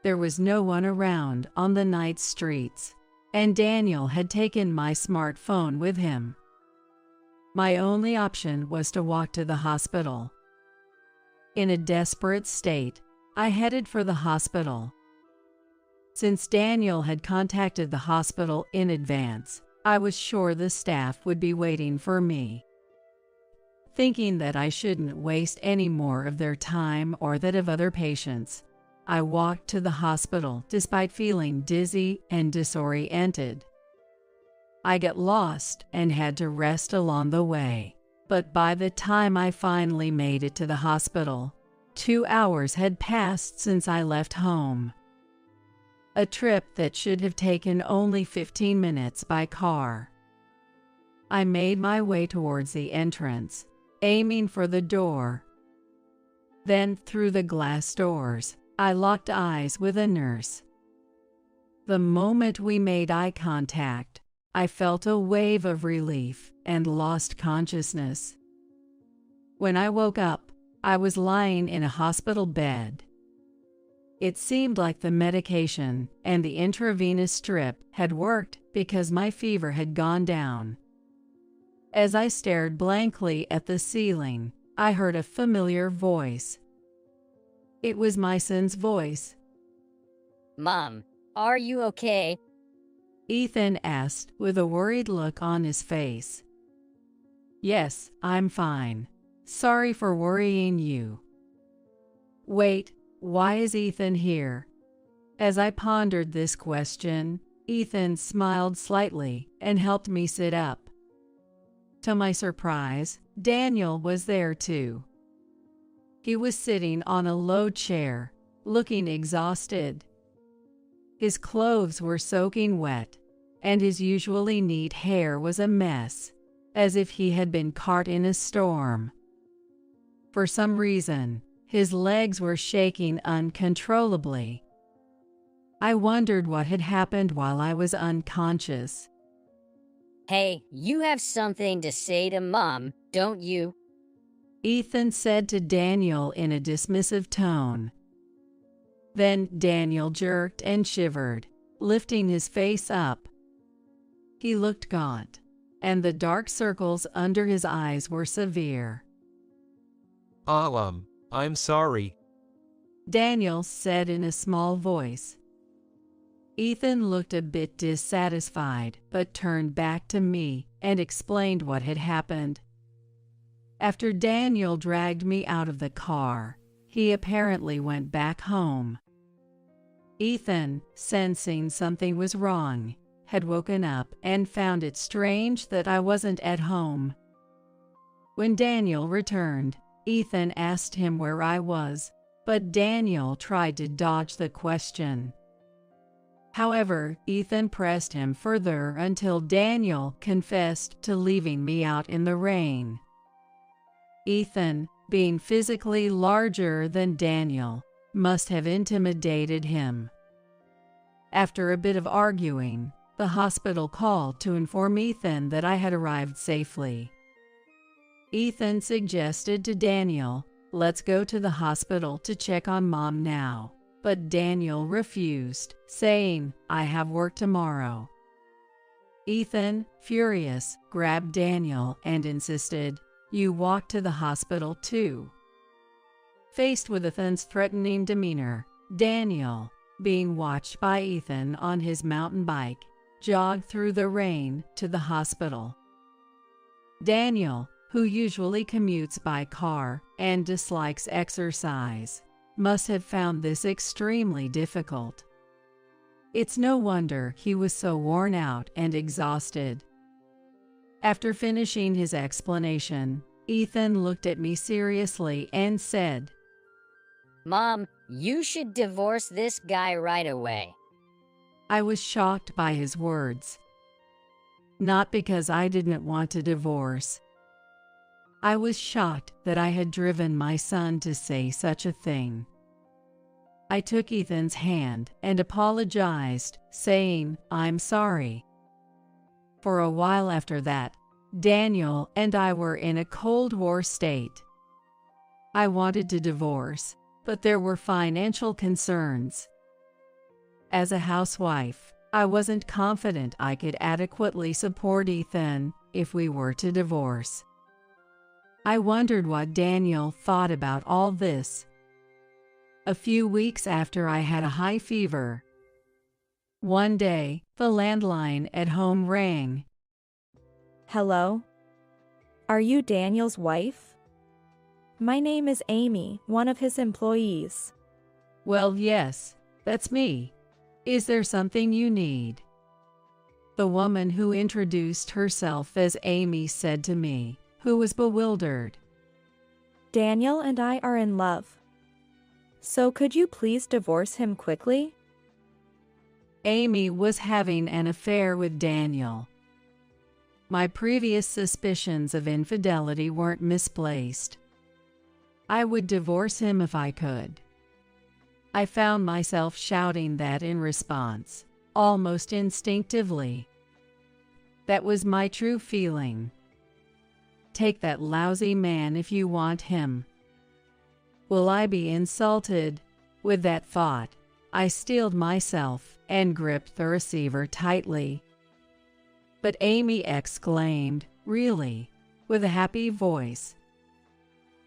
There was no one around on the night streets, and Daniel had taken my smartphone with him. My only option was to walk to the hospital. In a desperate state, I headed for the hospital. Since Daniel had contacted the hospital in advance, I was sure the staff would be waiting for me. Thinking that I shouldn't waste any more of their time or that of other patients, I walked to the hospital despite feeling dizzy and disoriented. I got lost and had to rest along the way, but by the time I finally made it to the hospital, 2 hours had passed since I left home. A trip that should have taken only 15 minutes by car. I made my way towards the entrance, aiming for the door. Then, through the glass doors, I locked eyes with a nurse. The moment we made eye contact, I felt a wave of relief and lost consciousness. When I woke up, I was lying in a hospital bed. It seemed like the medication and the intravenous strip had worked because my fever had gone down. As I stared blankly at the ceiling, I heard a familiar voice. It was my son's voice. Mom, are you okay? Ethan asked with a worried look on his face. Yes, I'm fine. Sorry for worrying you. Wait, why is Ethan here? As I pondered this question, Ethan smiled slightly and helped me sit up. To my surprise, Daniel was there too. He was sitting on a low chair, looking exhausted. His clothes were soaking wet, and his usually neat hair was a mess. as if he had been caught in a storm. For some reason, his legs were shaking uncontrollably. I wondered what had happened while I was unconscious. Hey, you have something to say to Mom, don't you? Ethan said to Daniel in a dismissive tone. Then Daniel jerked and shivered, lifting his face up. He looked gaunt, and the dark circles under his eyes were severe. I'm sorry. Daniel said in a small voice. Ethan looked a bit dissatisfied, but turned back to me and explained what had happened. After Daniel dragged me out of the car, he apparently went back home. Ethan, sensing something was wrong, had woken up and found it strange that I wasn't at home. When Daniel returned, Ethan asked him where I was, but Daniel tried to dodge the question. However, Ethan pressed him further until Daniel confessed to leaving me out in the rain. Ethan, being physically larger than Daniel, must have intimidated him. After a bit of arguing, the hospital called to inform Ethan that I had arrived safely. Ethan suggested to Daniel, "Let's go to the hospital to check on Mom now." But Daniel refused, saying, "I have work tomorrow." Ethan, furious, grabbed Daniel and insisted, "You walk to the hospital too." Faced with Ethan's threatening demeanor, Daniel, being watched by Ethan on his mountain bike, jogged through the rain to the hospital. Daniel, who usually commutes by car and dislikes exercise, must have found this extremely difficult. It's no wonder he was so worn out and exhausted. After finishing his explanation, Ethan looked at me seriously and said, Mom, you should divorce this guy right away. I was shocked by his words. Not because I didn't want to divorce. I was shocked that I had driven my son to say such a thing. I took Ethan's hand and apologized, saying, "I'm sorry." For a while after that, Daniel and I were in a Cold War state. I wanted to divorce, but there were financial concerns. As a housewife, I wasn't confident I could adequately support Ethan if we were to divorce. I wondered what Daniel thought about all this. A few weeks after I had a high fever. One day, the landline at home rang. Hello? Are you Daniel's wife? My name is Amy, one of his employees. Well, yes, that's me. Is there something you need? The woman who introduced herself as Amy said to me, who was bewildered. Daniel and I are in love. So could you please divorce him quickly? Amy was having an affair with Daniel. My previous suspicions of infidelity weren't misplaced. I would divorce him if I could. I found myself shouting that in response, almost instinctively. That was my true feeling. Take that lousy man if you want him. Will I be insulted? With that thought, I steeled myself and gripped the receiver tightly. But Amy exclaimed, "Really?" with a happy voice.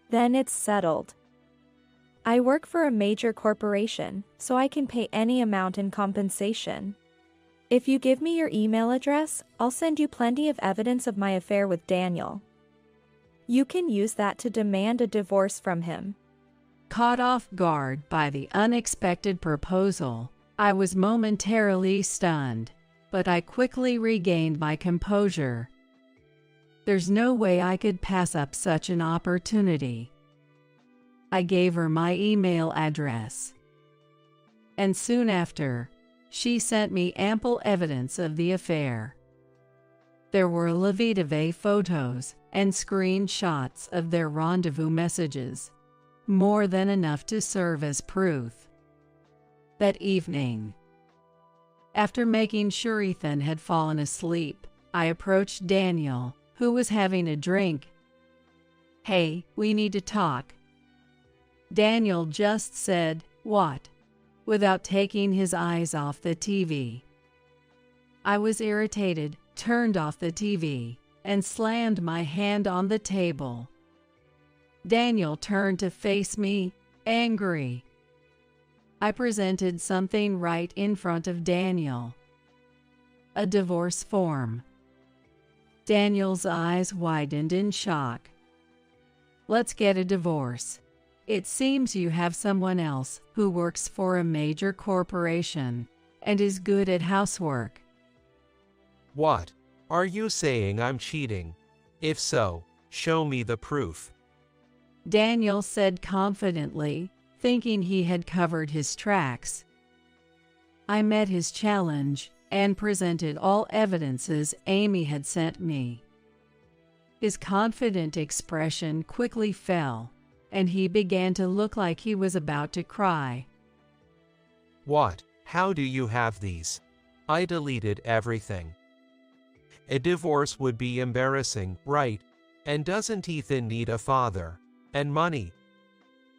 Then it's settled. I work for a major corporation, so I can pay any amount in compensation. If you give me your email address, I'll send you plenty of evidence of my affair with Daniel. You can use that to demand a divorce from him. Caught off guard by the unexpected proposal, I was momentarily stunned, but I quickly regained my composure. There's no way I could pass up such an opportunity. I gave her my email address. And soon after, she sent me ample evidence of the affair. There were la vie de vie photos and screenshots of their rendezvous messages, more than enough to serve as proof. That evening, after making sure Ethan had fallen asleep, I approached Daniel, who was having a drink. "Hey, we need to talk." Daniel just said, "What?" without taking his eyes off the TV. I was irritated, turned off the TV, and slammed my hand on the table. Daniel turned to face me, angry. I presented something right in front of Daniel. A divorce form. Daniel's eyes widened in shock. "Let's get a divorce. It seems you have someone else who works for a major corporation and is good at housework." What? Are you saying I'm cheating? If so, show me the proof. Daniel said confidently, thinking he had covered his tracks. I met his challenge and presented all evidences Amy had sent me. His confident expression quickly fell, and he began to look like he was about to cry. What? How do you have these? I deleted everything. A divorce would be embarrassing, right? And doesn't Ethan need a father? And money?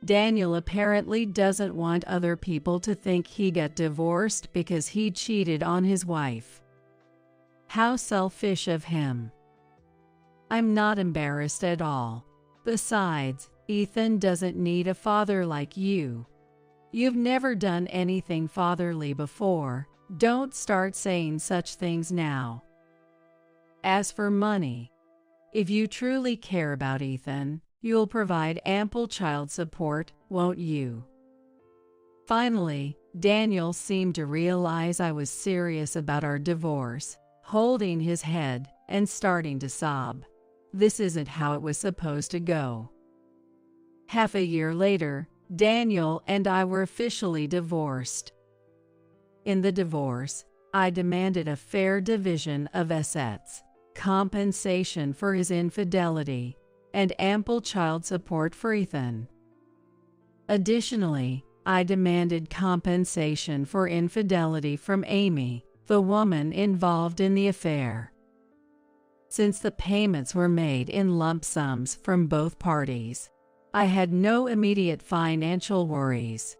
Daniel apparently doesn't want other people to think he got divorced because he cheated on his wife. How selfish of him. I'm not embarrassed at all. Besides, Ethan doesn't need a father like you. You've never done anything fatherly before. Don't start saying such things now. As for money, if you truly care about Ethan, you'll provide ample child support, won't you? Finally, Daniel seemed to realize I was serious about our divorce, holding his head and starting to sob. This isn't how it was supposed to go. Half a year later, Daniel and I were officially divorced. In the divorce, I demanded a fair division of assets, compensation for his infidelity, and ample child support for Ethan. Additionally, I demanded compensation for infidelity from Amy, the woman involved in the affair. Since the payments were made in lump sums from both parties, I had no immediate financial worries.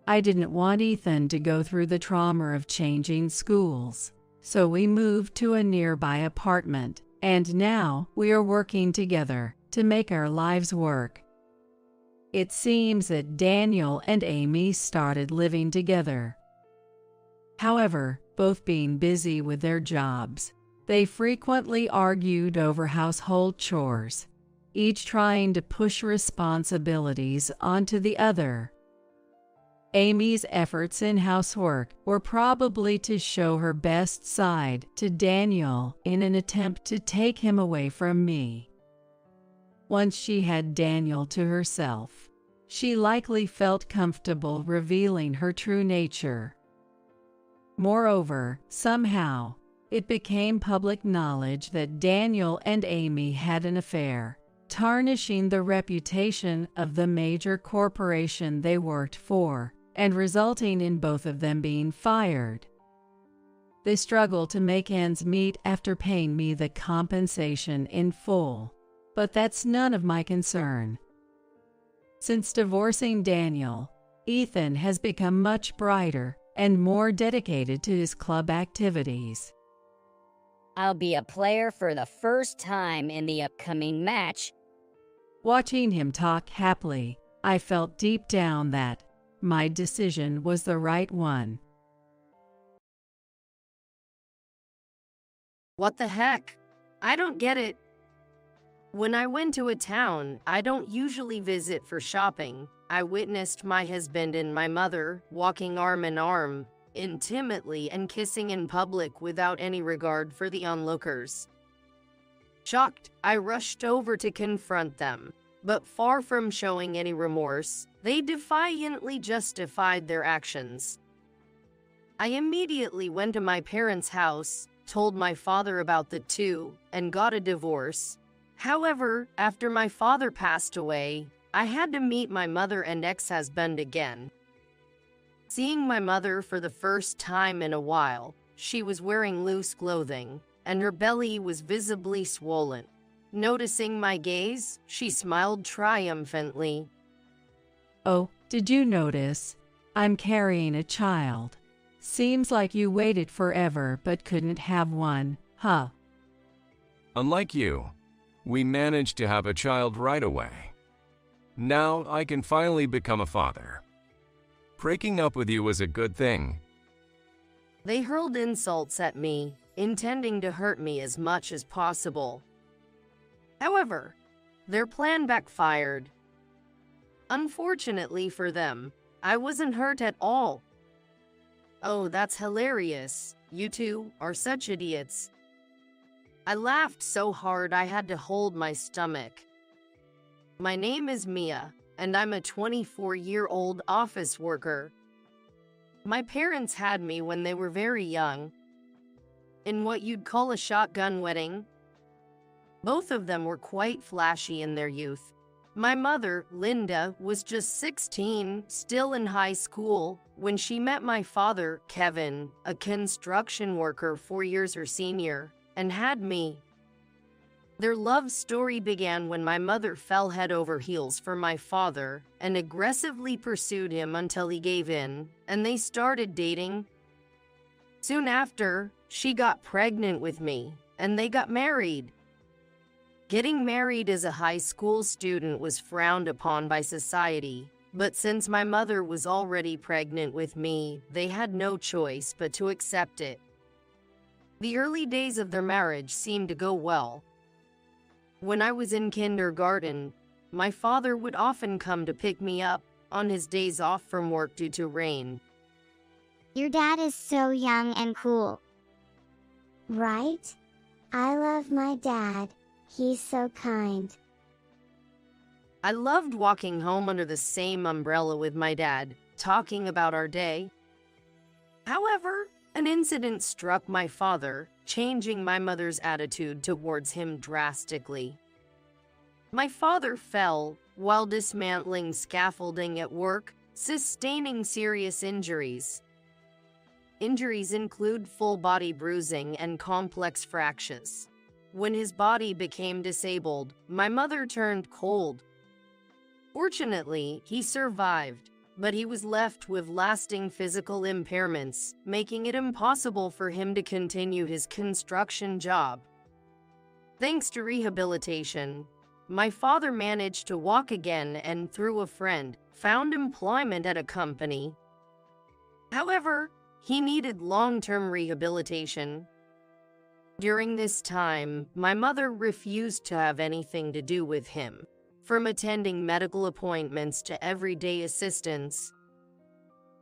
I didn't want Ethan to go through the trauma of changing schools, so we moved to a nearby apartment, and now we are working together to make our lives work. It seems that Daniel and Amy started living together. However, both being busy with their jobs, they frequently argued over household chores, each trying to push responsibilities onto the other. Amy's efforts in housework were probably to show her best side to Daniel in an attempt to take him away from me. Once she had Daniel to herself, she likely felt comfortable revealing her true nature. Moreover, somehow, it became public knowledge that Daniel and Amy had an affair, tarnishing the reputation of the major corporation they worked for, and resulting in both of them being fired. They struggled to make ends meet after paying me the compensation in full, but that's none of my concern. Since divorcing Daniel, Ethan has become much brighter and more dedicated to his club activities. I'll be a player for the first time in the upcoming match. Watching him talk happily, I felt deep down that my decision was the right one. What the heck? I don't get it. When I went to a town I don't usually visit for shopping, I witnessed my husband and my mother walking arm in arm, intimately and kissing in public without any regard for the onlookers. Shocked, I rushed over to confront them, but far from showing any remorse, they defiantly justified their actions. I immediately went to my parents' house, told my father about the two, and got a divorce. However, after my father passed away, I had to meet my mother and ex-husband again. Seeing my mother for the first time in a while, she was wearing loose clothing, and her belly was visibly swollen. Noticing my gaze, she smiled triumphantly. Oh, did you notice? I'm carrying a child. Seems like you waited forever but couldn't have one, huh? Unlike you, we managed to have a child right away. Now I can finally become a father. Breaking up with you was a good thing. They hurled insults at me, intending to hurt me as much as possible. However, their plan backfired. Unfortunately for them, I wasn't hurt at all. Oh, that's hilarious. You two are such idiots. I laughed so hard I had to hold my stomach. My name is Mia, and I'm a 24-year-old office worker. My parents had me when they were very young, in what you'd call a shotgun wedding. Both of them were quite flashy in their youth. My mother, Linda, was just 16, still in high school, when she met my father, Kevin, a construction worker 4 years her senior, and had me. Their love story began when my mother fell head over heels for my father and aggressively pursued him until he gave in, and they started dating. Soon after, she got pregnant with me, and they got married. Getting married as a high school student was frowned upon by society, but since my mother was already pregnant with me, they had no choice but to accept it. The early days of their marriage seemed to go well. When I was in kindergarten, my father would often come to pick me up on his days off from work due to rain. Your dad is so young and cool. Right? I love my dad. He's so kind. I loved walking home under the same umbrella with my dad, talking about our day. However, an incident struck my father, changing my mother's attitude towards him drastically. My father fell while dismantling scaffolding at work, sustaining serious injuries. Injuries include full body bruising and complex fractures. When his body became disabled, my mother turned cold. Fortunately, he survived, but he was left with lasting physical impairments, making it impossible for him to continue his construction job. Thanks to rehabilitation, my father managed to walk again and, through a friend, found employment at a company. However, he needed long-term rehabilitation. During this time, my mother refused to have anything to do with him, from attending medical appointments to everyday assistance.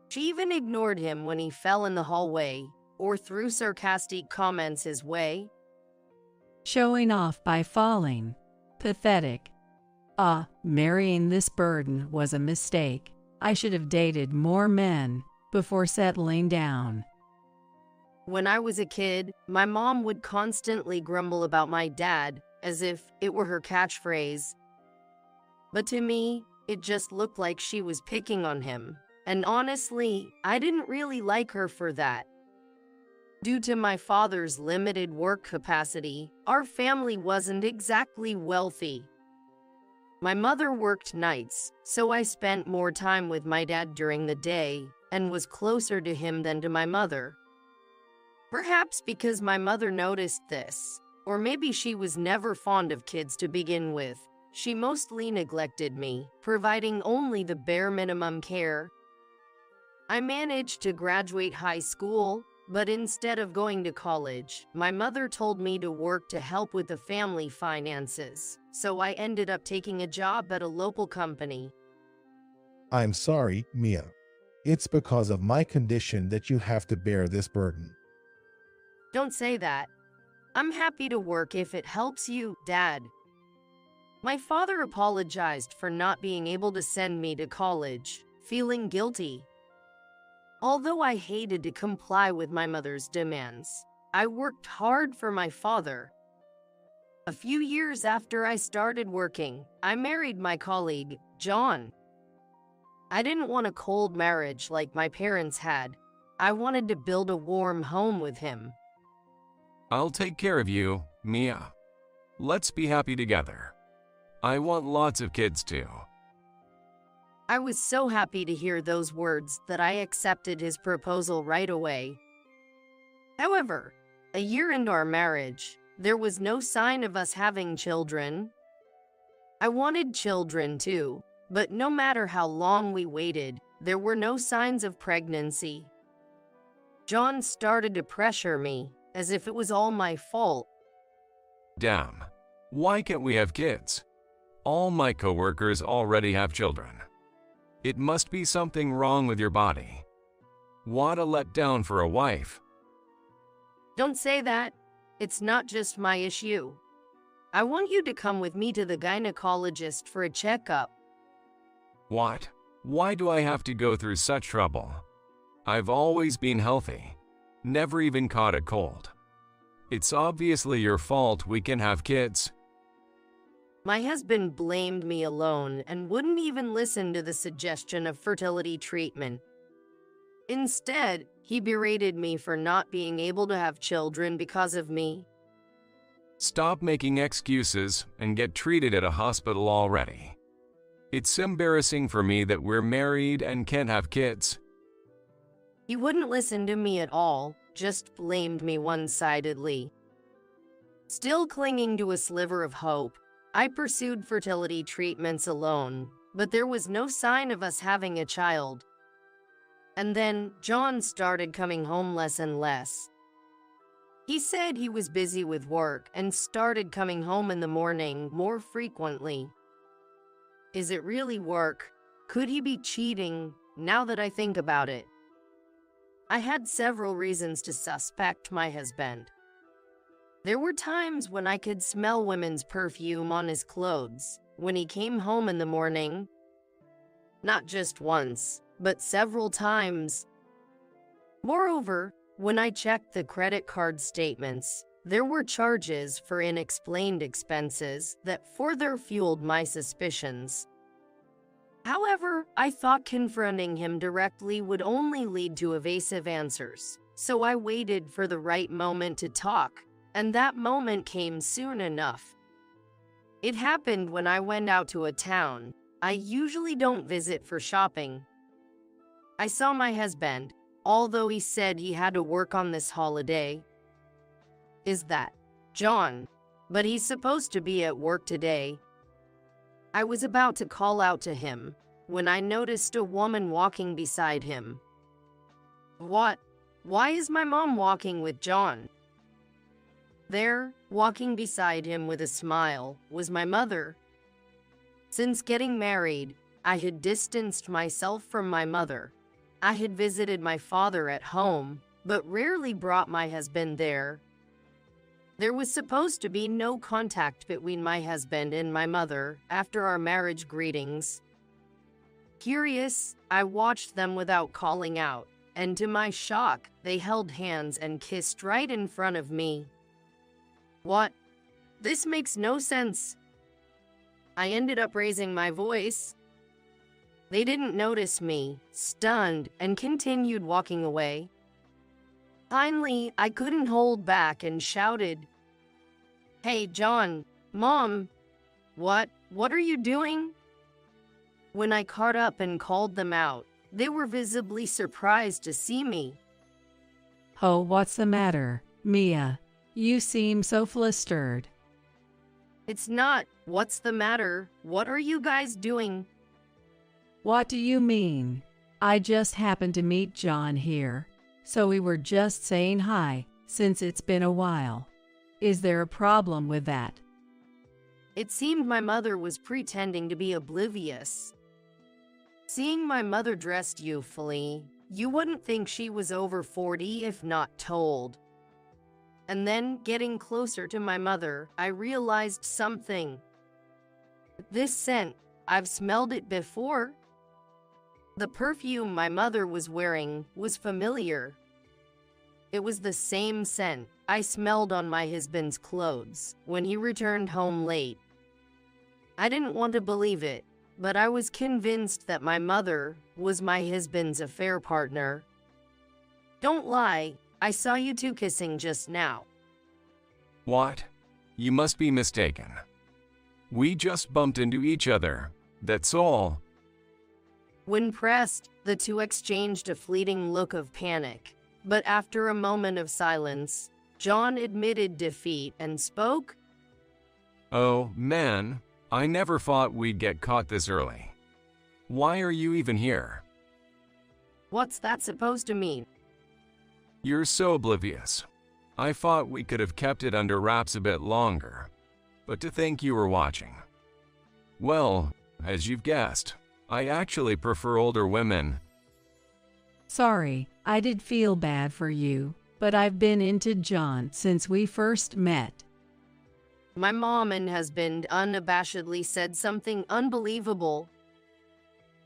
She even ignored him when he fell in the hallway or threw sarcastic comments his way. Showing off by falling. Pathetic. Marrying this burden was a mistake. I should have dated more men before settling down. When I was a kid, my mom would constantly grumble about my dad, as if it were her catchphrase. But to me, it just looked like she was picking on him, and honestly, I didn't really like her for that. Due to my father's limited work capacity, our family wasn't exactly wealthy. My mother worked nights, so I spent more time with my dad during the day and was closer to him than to my mother. Perhaps because my mother noticed this, or maybe she was never fond of kids to begin with, she mostly neglected me, providing only the bare minimum care. I managed to graduate high school, but instead of going to college, my mother told me to work to help with the family finances, so I ended up taking a job at a local company. I'm sorry, Mia. It's because of my condition that you have to bear this burden. Don't say that. I'm happy to work if it helps you, Dad. My father apologized for not being able to send me to college, feeling guilty. Although I hated to comply with my mother's demands, I worked hard for my father. A few years after I started working, I married my colleague, John. I didn't want a cold marriage like my parents had. I wanted to build a warm home with him. I'll take care of you, Mia. Let's be happy together. I want lots of kids too. I was so happy to hear those words that I accepted his proposal right away. However, a year into our marriage, there was no sign of us having children. I wanted children too, but no matter how long we waited, there were no signs of pregnancy. John started to pressure me, as if it was all my fault. Damn. Why can't we have kids? All my coworkers already have children. It must be something wrong with your body. What a letdown for a wife. Don't say that. It's not just my issue. I want you to come with me to the gynecologist for a checkup. What? Why do I have to go through such trouble? I've always been healthy. Never even caught a cold. It's obviously your fault we can have kids. My husband blamed me alone and wouldn't even listen to the suggestion of fertility treatment. Instead, he berated me for not being able to have children because of me. Stop making excuses and get treated at a hospital already. It's embarrassing for me that we're married and can't have kids. He wouldn't listen to me at all, just blamed me one-sidedly. Still clinging to a sliver of hope, I pursued fertility treatments alone, but there was no sign of us having a child. And then John started coming home less and less. He said he was busy with work and started coming home in the morning more frequently. Is it really work? Could he be cheating, now that I think about it? I had several reasons to suspect my husband. There were times when I could smell women's perfume on his clothes when he came home in the morning. Not just once, but several times. Moreover, when I checked the credit card statements, there were charges for unexplained expenses that further fueled my suspicions. However, I thought confronting him directly would only lead to evasive answers, so I waited for the right moment to talk, and that moment came soon enough. It happened when I went out to a town. I usually don't visit for shopping. I saw my husband, although he said he had to work on this holiday. Is that John? But he's supposed to be at work today. I was about to call out to him when I noticed a woman walking beside him. What? Why is my mom walking with John? There, walking beside him with a smile, was my mother. Since getting married, I had distanced myself from my mother. I had visited my father at home, but rarely brought my husband there. There was supposed to be no contact between my husband and my mother after our marriage greetings. Curious, I watched them without calling out, and to my shock, they held hands and kissed right in front of me. What? This makes no sense. I ended up raising my voice. They didn't notice me, stunned, and continued walking away. Finally, I couldn't hold back and shouted, "Hey, John, Mom, what are you doing?" When I caught up and called them out, they were visibly surprised to see me. Oh, what's the matter, Mia? You seem so flustered. It's not, what's the matter? What are you guys doing? What do you mean? I just happened to meet John here, so we were just saying hi, since it's been a while. Is there a problem with that? It seemed my mother was pretending to be oblivious. Seeing my mother dressed youthfully, you wouldn't think she was over 40 if not told. And then, getting closer to my mother, I realized something. This scent, I've smelled it before. The perfume my mother was wearing was familiar. It was the same scent I smelled on my husband's clothes when he returned home late. I didn't want to believe it, but I was convinced that my mother was my husband's affair partner. Don't lie, I saw you two kissing just now. What? You must be mistaken. We just bumped into each other, that's all. When pressed, the two exchanged a fleeting look of panic, but after a moment of silence, John admitted defeat and spoke. Oh, man, I never thought we'd get caught this early. Why are you even here? What's that supposed to mean? You're so oblivious. I thought we could have kept it under wraps a bit longer, but to think you were watching. Well, as you've guessed, I actually prefer older women. Sorry, I did feel bad for you, but I've been into John since we first met. My mom and husband unabashedly said something unbelievable.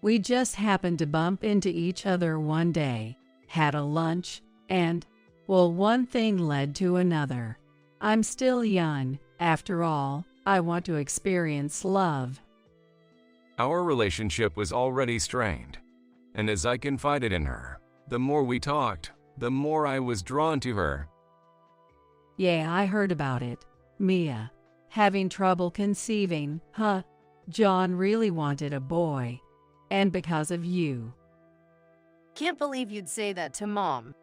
We just happened to bump into each other one day, had a lunch, and, well, one thing led to another. I'm still young, after all, I want to experience love. Our relationship was already strained, and as I confided in her, the more we talked, the more I was drawn to her. Yeah, I heard about it. Mia. Having trouble conceiving, huh? John really wanted a boy. And because of you. Can't believe you'd say that to Mom.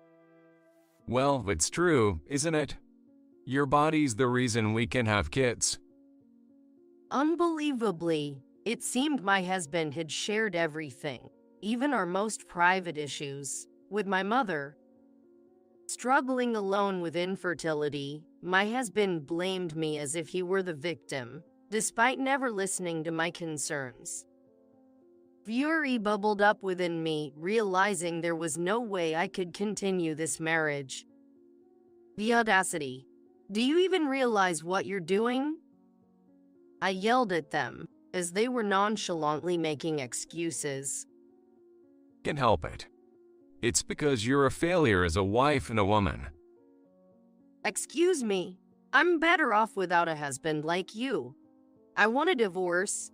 Well, it's true, isn't it? Your body's the reason we can have kids. Unbelievably, it seemed my husband had shared everything, even our most private issues, with my mother. Struggling alone with infertility, my husband blamed me as if he were the victim, despite never listening to my concerns. Fury bubbled up within me, realizing there was no way I could continue this marriage. The audacity. Do you even realize what you're doing? I yelled at them, as they were nonchalantly making excuses. Can't help it. It's because you're a failure as a wife and a woman. Excuse me, I'm better off without a husband like you. I want a divorce.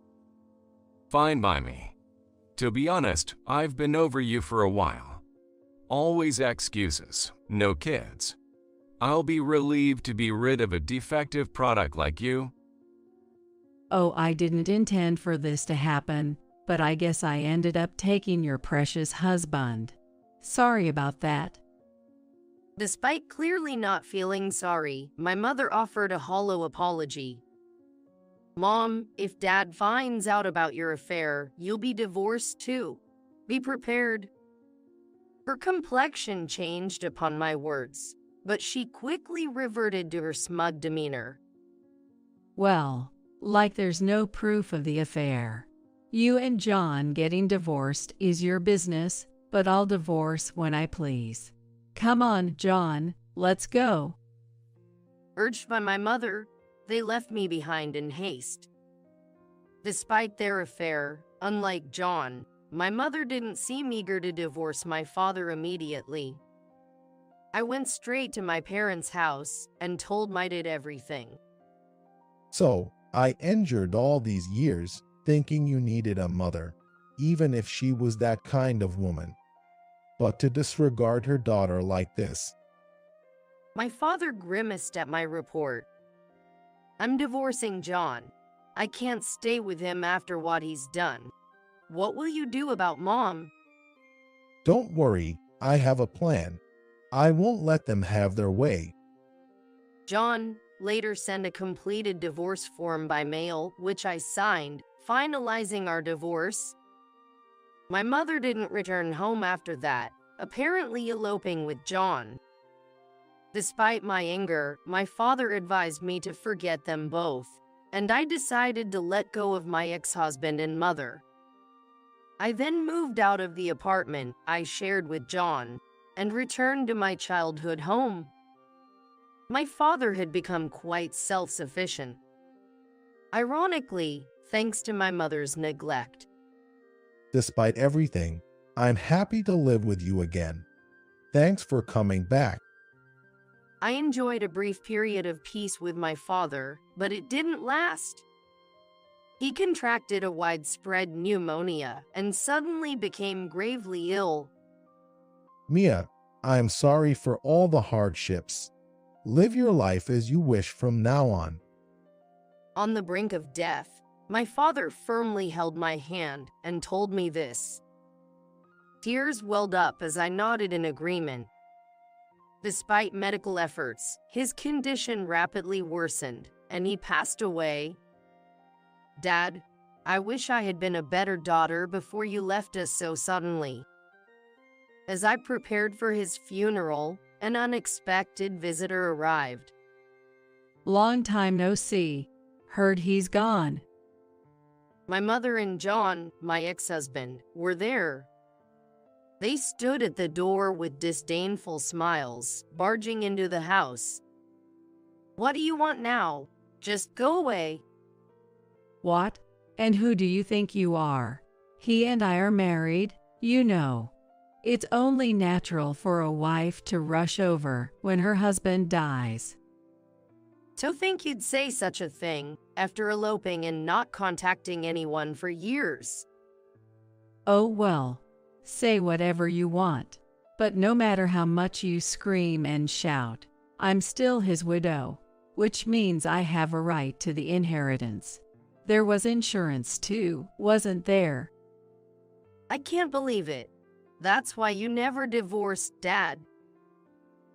Fine by me. To be honest, I've been over you for a while. Always excuses, no kids. I'll be relieved to be rid of a defective product like you. Oh, I didn't intend for this to happen, but I guess I ended up taking your precious husband. Sorry about that. Despite clearly not feeling sorry, my mother offered a hollow apology. Mom, if Dad finds out about your affair, you'll be divorced too. Be prepared. Her complexion changed upon my words, but she quickly reverted to her smug demeanor. Well, like there's no proof of the affair. You and John getting divorced is your business, but I'll divorce when I please. Come on, John, let's go. Urged by my mother, they left me behind in haste. Despite their affair, unlike John, my mother didn't seem eager to divorce my father immediately. I went straight to my parents' house and told my dad everything. So, I endured all these years thinking you needed a mother, even if she was that kind of woman. But to disregard her daughter like this. My father grimaced at my report. I'm divorcing John. I can't stay with him after what he's done. What will you do about Mom? Don't worry, I have a plan. I won't let them have their way. John later sent a completed divorce form by mail, which I signed, finalizing our divorce. My mother didn't return home after that, apparently eloping with John. Despite my anger, my father advised me to forget them both, and I decided to let go of my ex-husband and mother. I then moved out of the apartment I shared with John and returned to my childhood home. My father had become quite self-sufficient. Ironically, thanks to my mother's neglect. Despite everything, I'm happy to live with you again. Thanks for coming back. I enjoyed a brief period of peace with my father, but it didn't last. He contracted a widespread pneumonia and suddenly became gravely ill. Mia, I am sorry for all the hardships. Live your life as you wish from now on. On the brink of death, my father firmly held my hand and told me this. Tears welled up as I nodded in agreement. Despite medical efforts, his condition rapidly worsened, and he passed away. Dad, I wish I had been a better daughter before you left us so suddenly. As I prepared for his funeral, an unexpected visitor arrived. Long time no see. Heard he's gone. My mother and John, my ex-husband, were there. They stood at the door with disdainful smiles, barging into the house. What do you want now? Just go away. What? And who do you think you are? He and I are married, you know. It's only natural for a wife to rush over when her husband dies. To think you'd say such a thing after eloping and not contacting anyone for years. Oh well, say whatever you want. But no matter how much you scream and shout, I'm still his widow, which means I have a right to the inheritance. There was insurance too, wasn't there? I can't believe it. That's why you never divorced, Dad.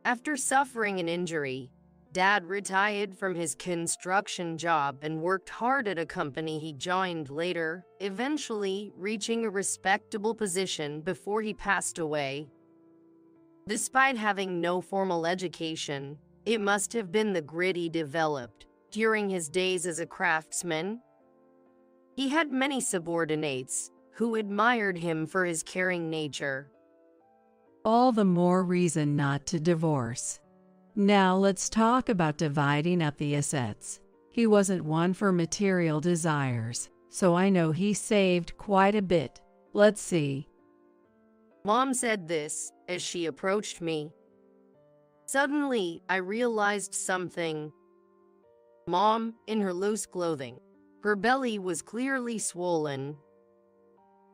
After suffering an injury, Dad retired from his construction job and worked hard at a company he joined later, eventually reaching a respectable position before he passed away. Despite having no formal education, it must have been the grit he developed during his days as a craftsman. He had many subordinates who admired him for his caring nature. All the more reason not to divorce. Now let's talk about dividing up the assets. He wasn't one for material desires, so I know he saved quite a bit. Let's see. Mom said this as she approached me. Suddenly, I realized something. Mom, in her loose clothing, her belly was clearly swollen.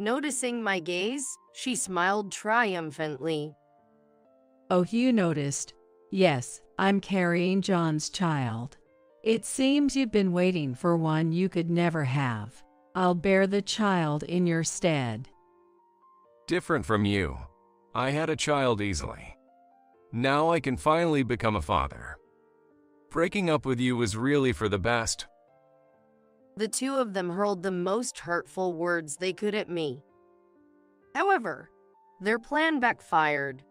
Noticing my gaze, she smiled triumphantly. Oh, you noticed. Yes, I'm carrying John's child. It seems you've been waiting for one you could never have. I'll bear the child in your stead. Different from you. I had a child easily. Now I can finally become a father. Breaking up with you was really for the best. The two of them hurled the most hurtful words they could at me. However, their plan backfired.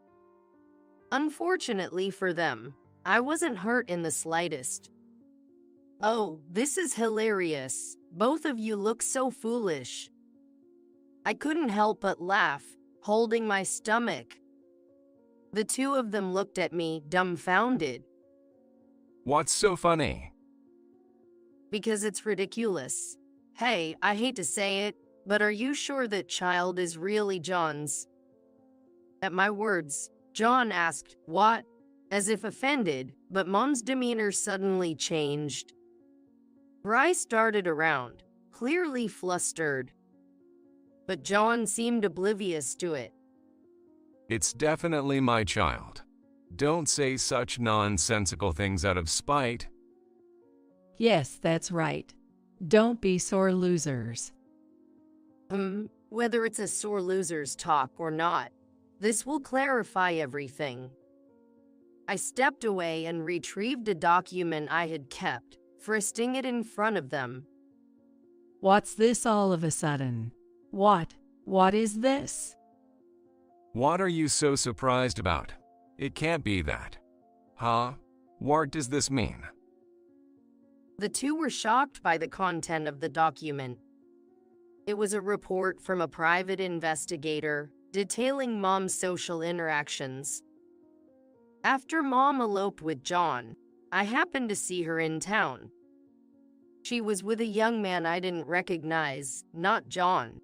Unfortunately for them, I wasn't hurt in the slightest. Oh, this is hilarious. Both of you look so foolish. I couldn't help but laugh, holding my stomach. The two of them looked at me, dumbfounded. What's so funny? Because it's ridiculous. Hey, I hate to say it, but are you sure that child is really John's? At my words, John asked, "What?" as if offended, but Mom's demeanor suddenly changed. Her eyes darted around, clearly flustered. But John seemed oblivious to it. It's definitely my child. Don't say such nonsensical things out of spite. Yes, that's right. Don't be sore losers. Whether it's a sore loser's talk or not, this will clarify everything. I stepped away and retrieved a document I had kept, thrusting it in front of them. What's this all of a sudden? What is this? What are you so surprised about? It can't be that. Huh? What does this mean? The two were shocked by the content of the document. It was a report from a private investigator detailing Mom's social interactions. After Mom eloped with John, I happened to see her in town. She was with a young man I didn't recognize, not John.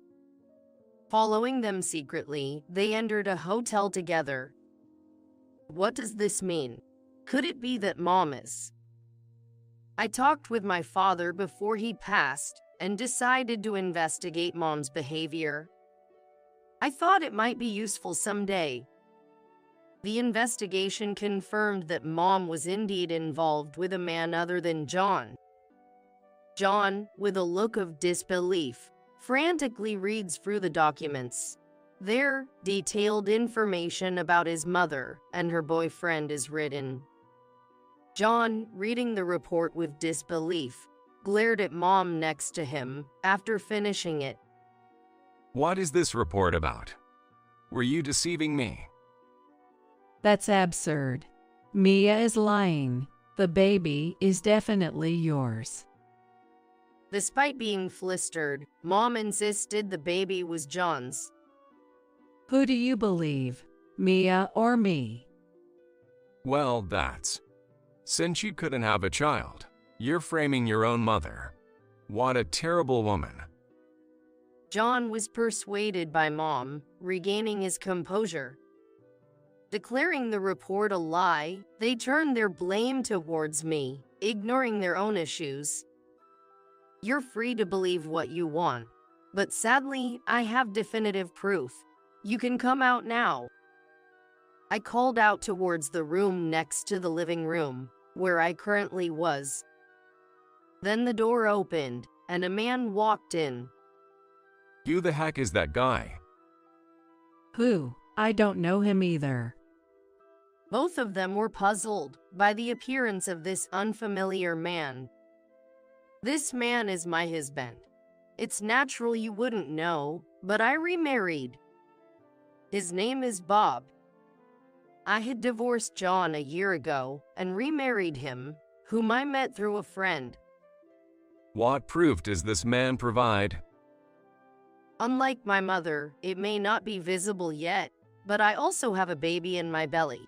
Following them secretly, they entered a hotel together. What does this mean? Could it be that Mom is? I talked with my father before he passed and decided to investigate Mom's behavior. I thought it might be useful someday. The investigation confirmed that Mom was indeed involved with a man other than John. John, with a look of disbelief, frantically reads through the documents. There, detailed information about his mother and her boyfriend is written. John, reading the report with disbelief, glared at Mom next to him after finishing it. What is this report about? Were you deceiving me? That's absurd. Mia is lying. The baby is definitely yours. Despite being flustered, Mom insisted the baby was John's. Who do you believe, Mia or me? Well, that's... Since you couldn't have a child, you're framing your own mother. What a terrible woman. John was persuaded by Mom, regaining his composure. Declaring the report a lie, they turned their blame towards me, ignoring their own issues. You're free to believe what you want, but sadly, I have definitive proof. You can come out now. I called out towards the room next to the living room, where I currently was. Then the door opened, and a man walked in. Who the heck is that guy? Who? I don't know him either. Both of them were puzzled by the appearance of this unfamiliar man. This man is my husband. It's natural you wouldn't know, but I remarried. His name is Bob. I had divorced John a year ago and remarried him, whom I met through a friend. What proof does this man provide? Unlike my mother, it may not be visible yet, but I also have a baby in my belly.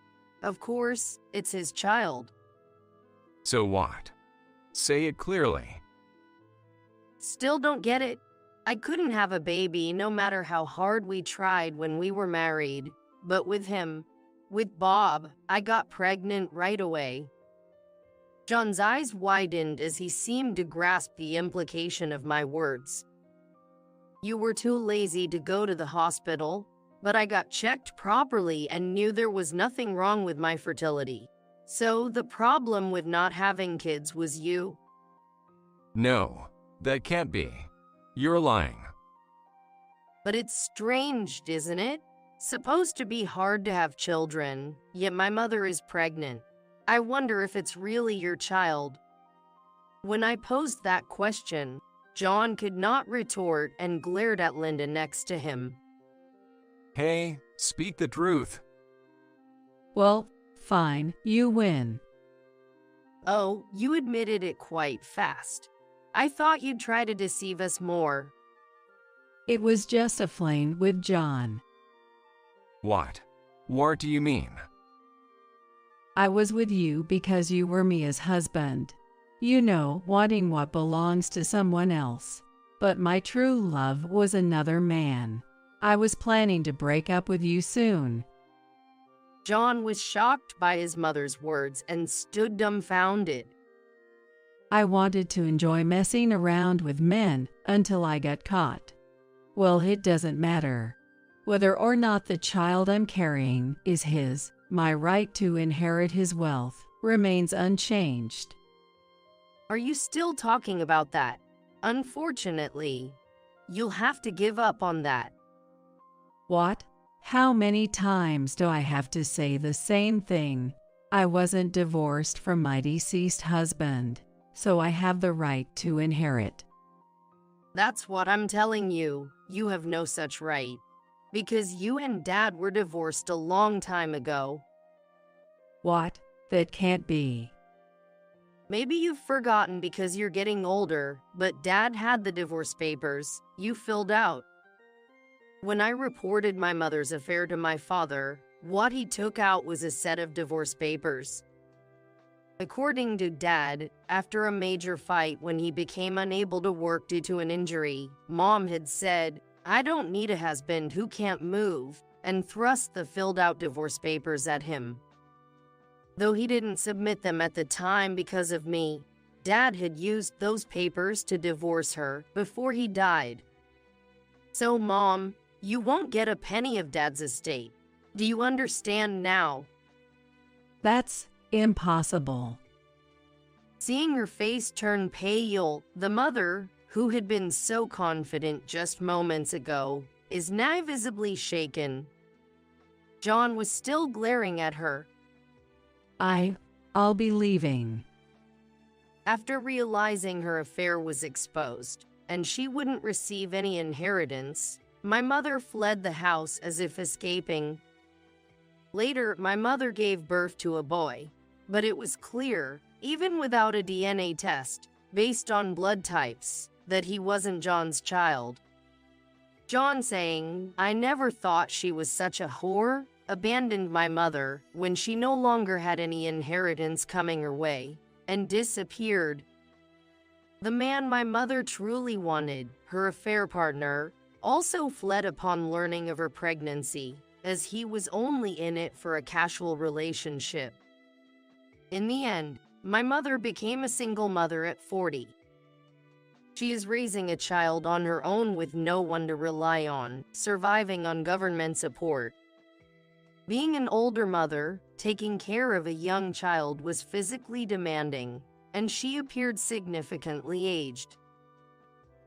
Of course, it's his child. So what? Say it clearly. Still don't get it? I couldn't have a baby no matter how hard we tried when we were married, but with him, with Bob, I got pregnant right away. John's eyes widened as he seemed to grasp the implication of my words. You were too lazy to go to the hospital, but I got checked properly and knew there was nothing wrong with my fertility. So the problem with not having kids was you. No, that can't be. You're lying. But it's strange, isn't it? Supposed to be hard to have children, yet my mother is pregnant. I wonder if it's really your child. When I posed that question, John could not retort and glared at Linda next to him. Hey, speak the truth. Well, fine, you win. Oh, you admitted it quite fast. I thought you'd try to deceive us more. It was just a fling with John. What? What do you mean? I was with you because you were Mia's husband. You know, wanting what belongs to someone else. But my true love was another man. I was planning to break up with you soon. John was shocked by his mother's words and stood dumbfounded. I wanted to enjoy messing around with men until I got caught. Well, it doesn't matter. Whether or not the child I'm carrying is his, my right to inherit his wealth remains unchanged. Are you still talking about that? Unfortunately, you'll have to give up on that. What? How many times do I have to say the same thing? I wasn't divorced from my deceased husband, so I have the right to inherit. That's what I'm telling you. You have no such right. Because you and Dad were divorced a long time ago. What? That can't be. Maybe you've forgotten because you're getting older, but Dad had the divorce papers you filled out. When I reported my mother's affair to my father, what he took out was a set of divorce papers. According to Dad, after a major fight when he became unable to work due to an injury, Mom had said, "I don't need a husband who can't move," and thrust the filled-out divorce papers at him. Though he didn't submit them at the time because of me, Dad had used those papers to divorce her before he died. So, Mom, you won't get a penny of Dad's estate. Do you understand now? That's impossible. Seeing her face turn pale, the mother, who had been so confident just moments ago, is now visibly shaken. John was still glaring at her. I'll be leaving. After realizing her affair was exposed, and she wouldn't receive any inheritance, my mother fled the house as if escaping. Later, my mother gave birth to a boy, but it was clear, even without a DNA test, based on blood types, that he wasn't John's child. John saying, "I never thought she was such a whore," abandoned my mother when she no longer had any inheritance coming her way, and disappeared. The man my mother truly wanted, her affair partner, also fled upon learning of her pregnancy, as he was only in it for a casual relationship. In the end, my mother became a single mother at 40. She is raising a child on her own with no one to rely on, surviving on government support. Being an older mother, taking care of a young child was physically demanding, and she appeared significantly aged.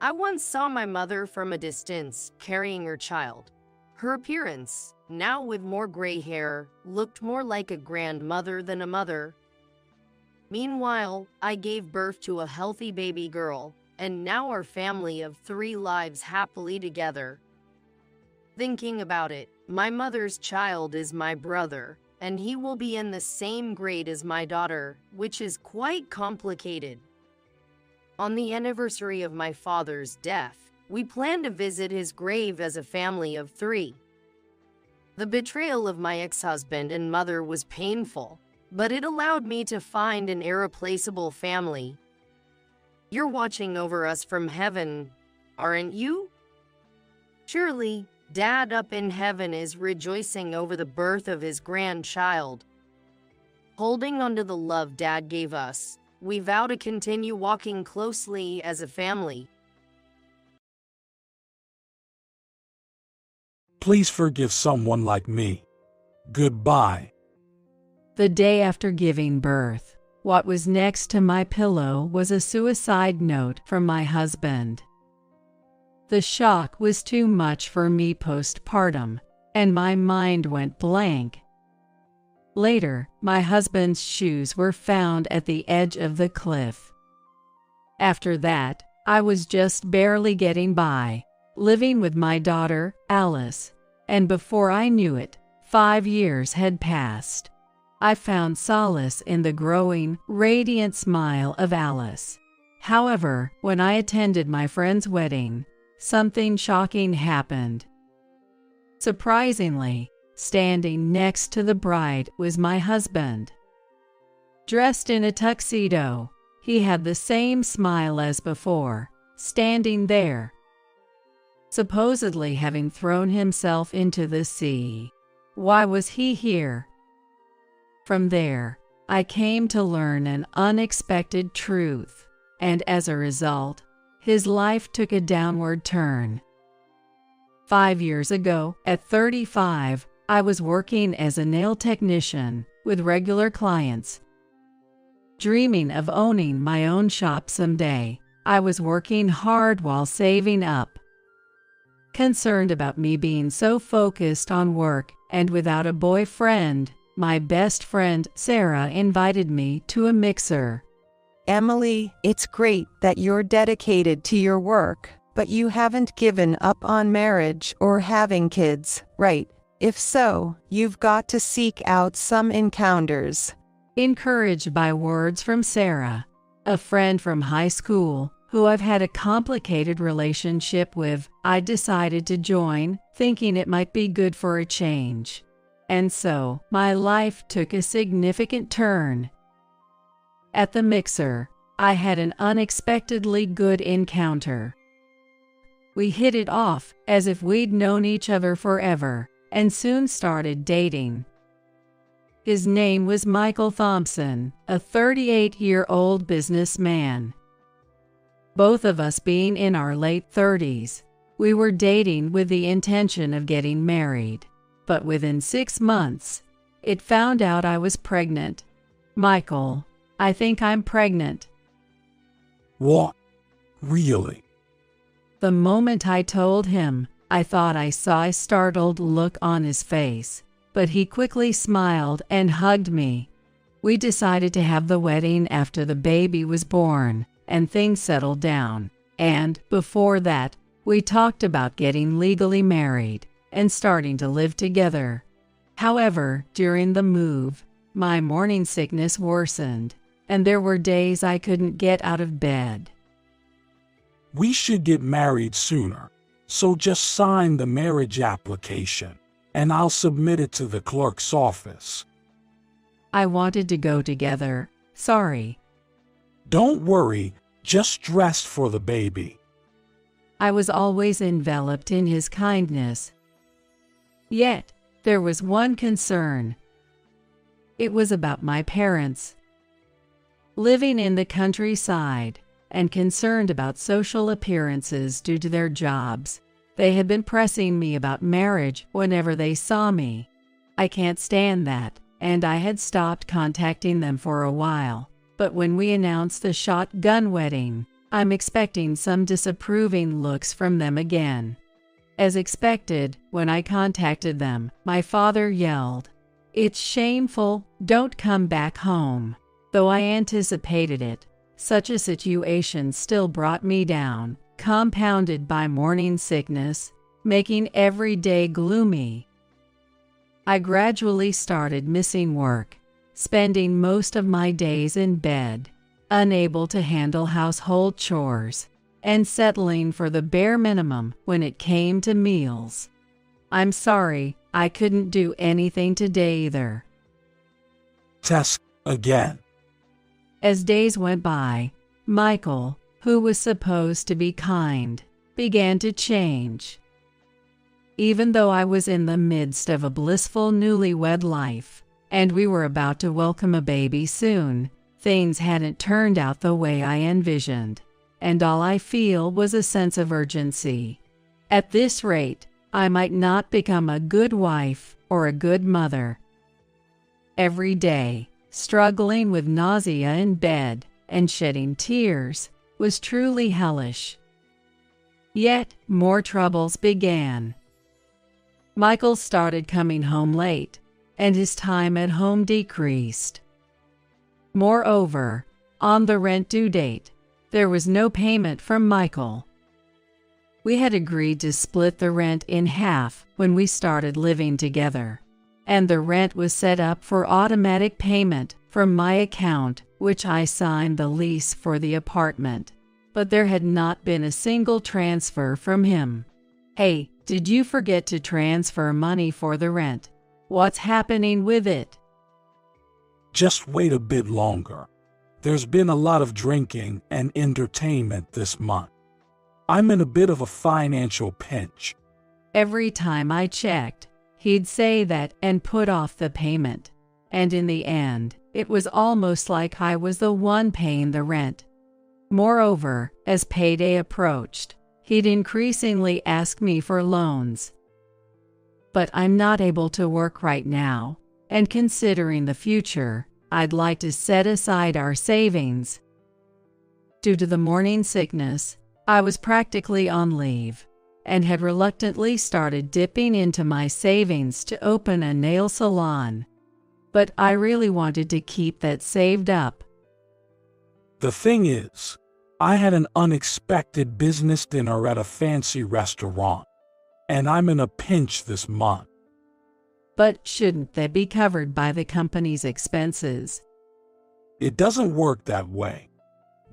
I once saw my mother from a distance, carrying her child. Her appearance, now with more gray hair, looked more like a grandmother than a mother. Meanwhile, I gave birth to a healthy baby girl, and now our family of 3 lives happily together. Thinking about it, my mother's child is my brother, and he will be in the same grade as my daughter, which is quite complicated. On the anniversary of my father's death, we plan to visit his grave as a family of 3. The betrayal of my ex-husband and mother was painful, but it allowed me to find an irreplaceable family. You're watching over us from heaven, aren't you? Surely, Dad up in heaven is rejoicing over the birth of his grandchild. Holding on to the love Dad gave us, we vow to continue walking closely as a family. Please forgive someone like me. Goodbye. The day after giving birth, what was next to my pillow was a suicide note from my husband. The shock was too much for me postpartum, and my mind went blank. Later, my husband's shoes were found at the edge of the cliff. After that, I was just barely getting by, living with my daughter, Alice, and before I knew it, 5 years had passed. I found solace in the growing, radiant smile of Alice. However, when I attended my friend's wedding, something shocking happened. Surprisingly, standing next to the bride was my husband. Dressed in a tuxedo, he had the same smile as before, standing there, supposedly having thrown himself into the sea. Why was he here? From there, I came to learn an unexpected truth, and as a result, his life took a downward turn. 5 years ago, at 35, I was working as a nail technician with regular clients. Dreaming of owning my own shop someday, I was working hard while saving up. Concerned about me being so focused on work and without a boyfriend, my best friend Sarah invited me to a mixer. Emily, it's great that you're dedicated to your work, but you haven't given up on marriage or having kids, right? If so, you've got to seek out some encounters. Encouraged by words from Sarah, a friend from high school who I've had a complicated relationship with, I decided to join, thinking it might be good for a change. And so, my life took a significant turn. At the mixer, I had an unexpectedly good encounter. We hit it off as if we'd known each other forever, and soon started dating. His name was Michael Thompson, a 38-year-old businessman. Both of us being in our late 30s, we were dating with the intention of getting married. But within 6 months, it found out I was pregnant. Michael, I think I'm pregnant. What? Really? The moment I told him, I thought I saw a startled look on his face, but he quickly smiled and hugged me. We decided to have the wedding after the baby was born and things settled down, and before that, we talked about getting legally married and starting to live together. However, during the move, my morning sickness worsened, and there were days I couldn't get out of bed. We should get married sooner, so just sign the marriage application, and I'll submit it to the clerk's office. I wanted to go together. Sorry. Don't worry, just dress for the baby. I was always enveloped in his kindness. Yet, there was one concern. It was about my parents. Living in the countryside and concerned about social appearances due to their jobs, they had been pressing me about marriage whenever they saw me. I can't stand that, and I had stopped contacting them for a while. But when we announced the shotgun wedding, I'm expecting some disapproving looks from them again. As expected, when I contacted them, my father yelled, "It's shameful, don't come back home." Though I anticipated it, such a situation still brought me down, compounded by morning sickness, making every day gloomy. I gradually started missing work, spending most of my days in bed, unable to handle household chores, and settling for the bare minimum when it came to meals. I'm sorry, I couldn't do anything today either. Test again. As days went by, Michael, who was supposed to be kind, began to change. Even though I was in the midst of a blissful newlywed life, and we were about to welcome a baby soon, things hadn't turned out the way I envisioned, and all I feel was a sense of urgency. At this rate, I might not become a good wife or a good mother. Every day, struggling with nausea in bed and shedding tears was truly hellish. Yet, more troubles began. Michael started coming home late, and his time at home decreased. Moreover, on the rent due date, there was no payment from Michael. We had agreed to split the rent in half when we started living together, and the rent was set up for automatic payment from my account, which I signed the lease for the apartment. But there had not been a single transfer from him. Hey, did you forget to transfer money for the rent? What's happening with it? Just wait a bit longer. There's been a lot of drinking and entertainment this month. I'm in a bit of a financial pinch. Every time I checked, he'd say that and put off the payment. And in the end, it was almost like I was the one paying the rent. Moreover, as payday approached, he'd increasingly ask me for loans. But I'm not able to work right now, and considering the future, I'd like to set aside our savings. Due to the morning sickness, I was practically on leave, and had reluctantly started dipping into my savings to open a nail salon. But I really wanted to keep that saved up. The thing is, I had an unexpected business dinner at a fancy restaurant, and I'm in a pinch this month. But shouldn't that be covered by the company's expenses? It doesn't work that way.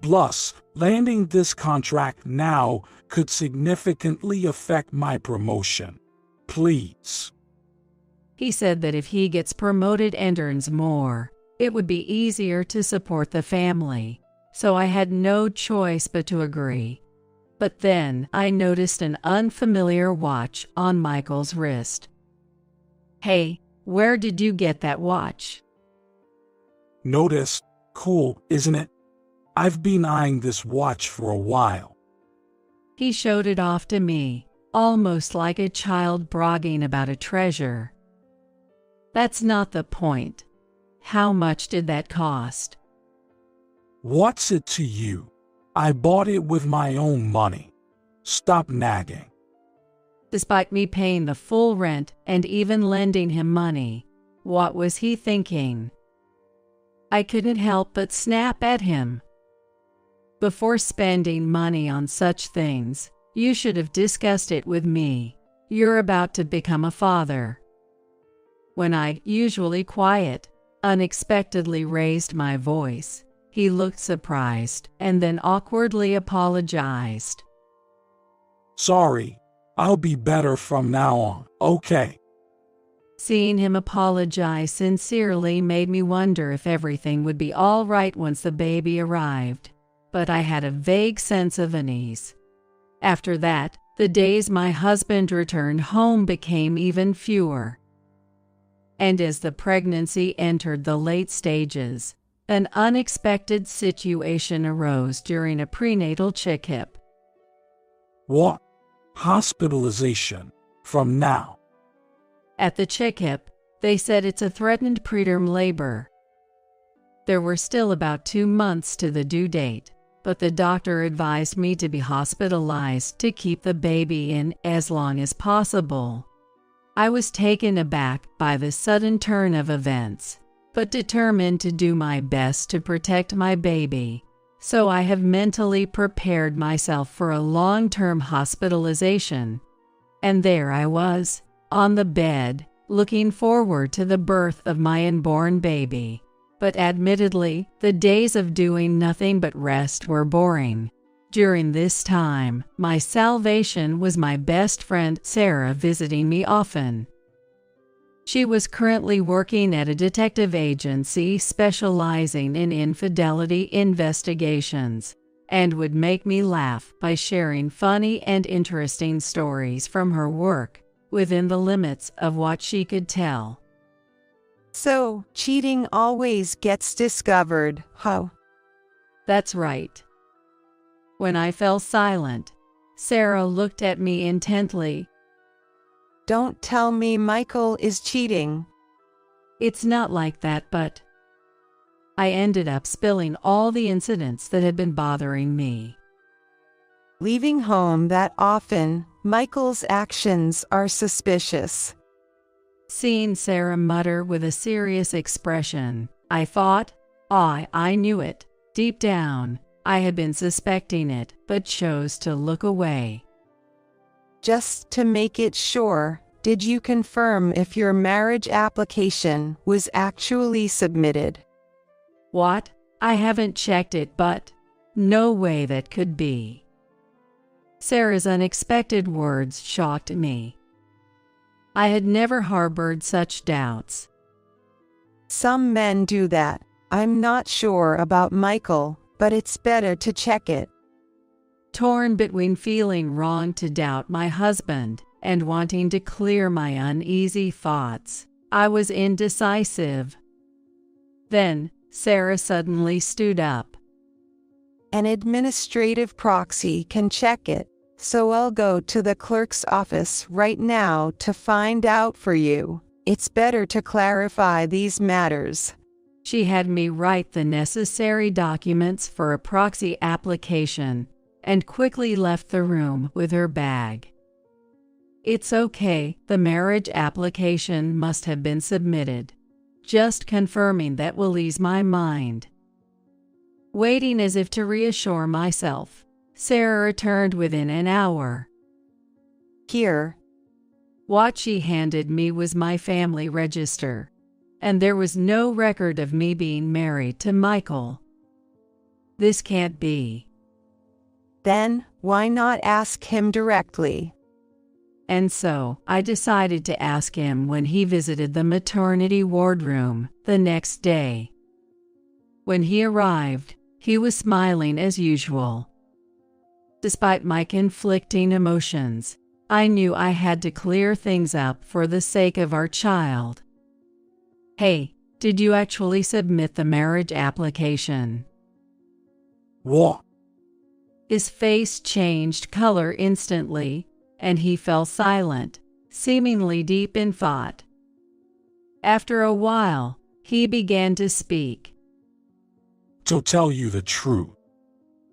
Plus, landing this contract now could significantly affect my promotion. Please. He said that if he gets promoted and earns more, it would be easier to support the family, so I had no choice but to agree. But then I noticed an unfamiliar watch on Michael's wrist. Hey, where did you get that watch? Notice, cool, isn't it? I've been eyeing this watch for a while. He showed it off to me, almost like a child bragging about a treasure. That's not the point. How much did that cost? What's it to you? I bought it with my own money. Stop nagging. Despite me paying the full rent and even lending him money, what was he thinking? I couldn't help but snap at him. Before spending money on such things, you should have discussed it with me. You're about to become a father. When I, usually quiet, unexpectedly raised my voice, he looked surprised and then awkwardly apologized. Sorry, I'll be better from now on, okay? Seeing him apologize sincerely made me wonder if everything would be all right once the baby arrived, but I had a vague sense of unease. After that, the days my husband returned home became even fewer. And as the pregnancy entered the late stages, an unexpected situation arose during a prenatal checkup. What? Hospitalization? From now? At the checkup, they said it's a threatened preterm labor. There were still about 2 months to the due date, but the doctor advised me to be hospitalized to keep the baby in as long as possible. I was taken aback by the sudden turn of events, but determined to do my best to protect my baby, so I have mentally prepared myself for a long-term hospitalization. And there I was, on the bed, looking forward to the birth of my unborn baby. But admittedly, the days of doing nothing but rest were boring. During this time, my salvation was my best friend Sarah visiting me often. She was currently working at a detective agency specializing in infidelity investigations, and would make me laugh by sharing funny and interesting stories from her work, within the limits of what she could tell. So, cheating always gets discovered, huh? That's right. When I fell silent, Sarah looked at me intently. Don't tell me Michael is cheating. It's not like that, but I ended up spilling all the incidents that had been bothering me. Leaving home that often, Michael's actions are suspicious. Seeing Sarah mutter with a serious expression, I thought, I knew it. Deep down, I had been suspecting it, but chose to look away. Just to make it sure, did you confirm if your marriage application was actually submitted? What? I haven't checked it, but no way that could be. Sarah's unexpected words shocked me. I had never harbored such doubts. Some men do that. I'm not sure about Michael, but it's better to check it. Torn between feeling wrong to doubt my husband and wanting to clear my uneasy thoughts, I was indecisive. Then, Sarah suddenly stood up. An administrative proxy can check it, so I'll go to the clerk's office right now to find out for you. It's better to clarify these matters. She had me write the necessary documents for a proxy application and quickly left the room with her bag. It's okay, the marriage application must have been submitted. Just confirming that will ease my mind. Waiting as if to reassure myself, Sarah returned within an hour. Here. What she handed me was my family register, and there was no record of me being married to Michael. This can't be. Then, why not ask him directly? And so, I decided to ask him when he visited the maternity wardroom the next day. When he arrived, he was smiling as usual. Despite my conflicting emotions, I knew I had to clear things up for the sake of our child. Hey, Did you actually submit the marriage application? What? His face changed color instantly, and he fell silent, seemingly deep in thought. After a while, he began to speak. To tell you the truth,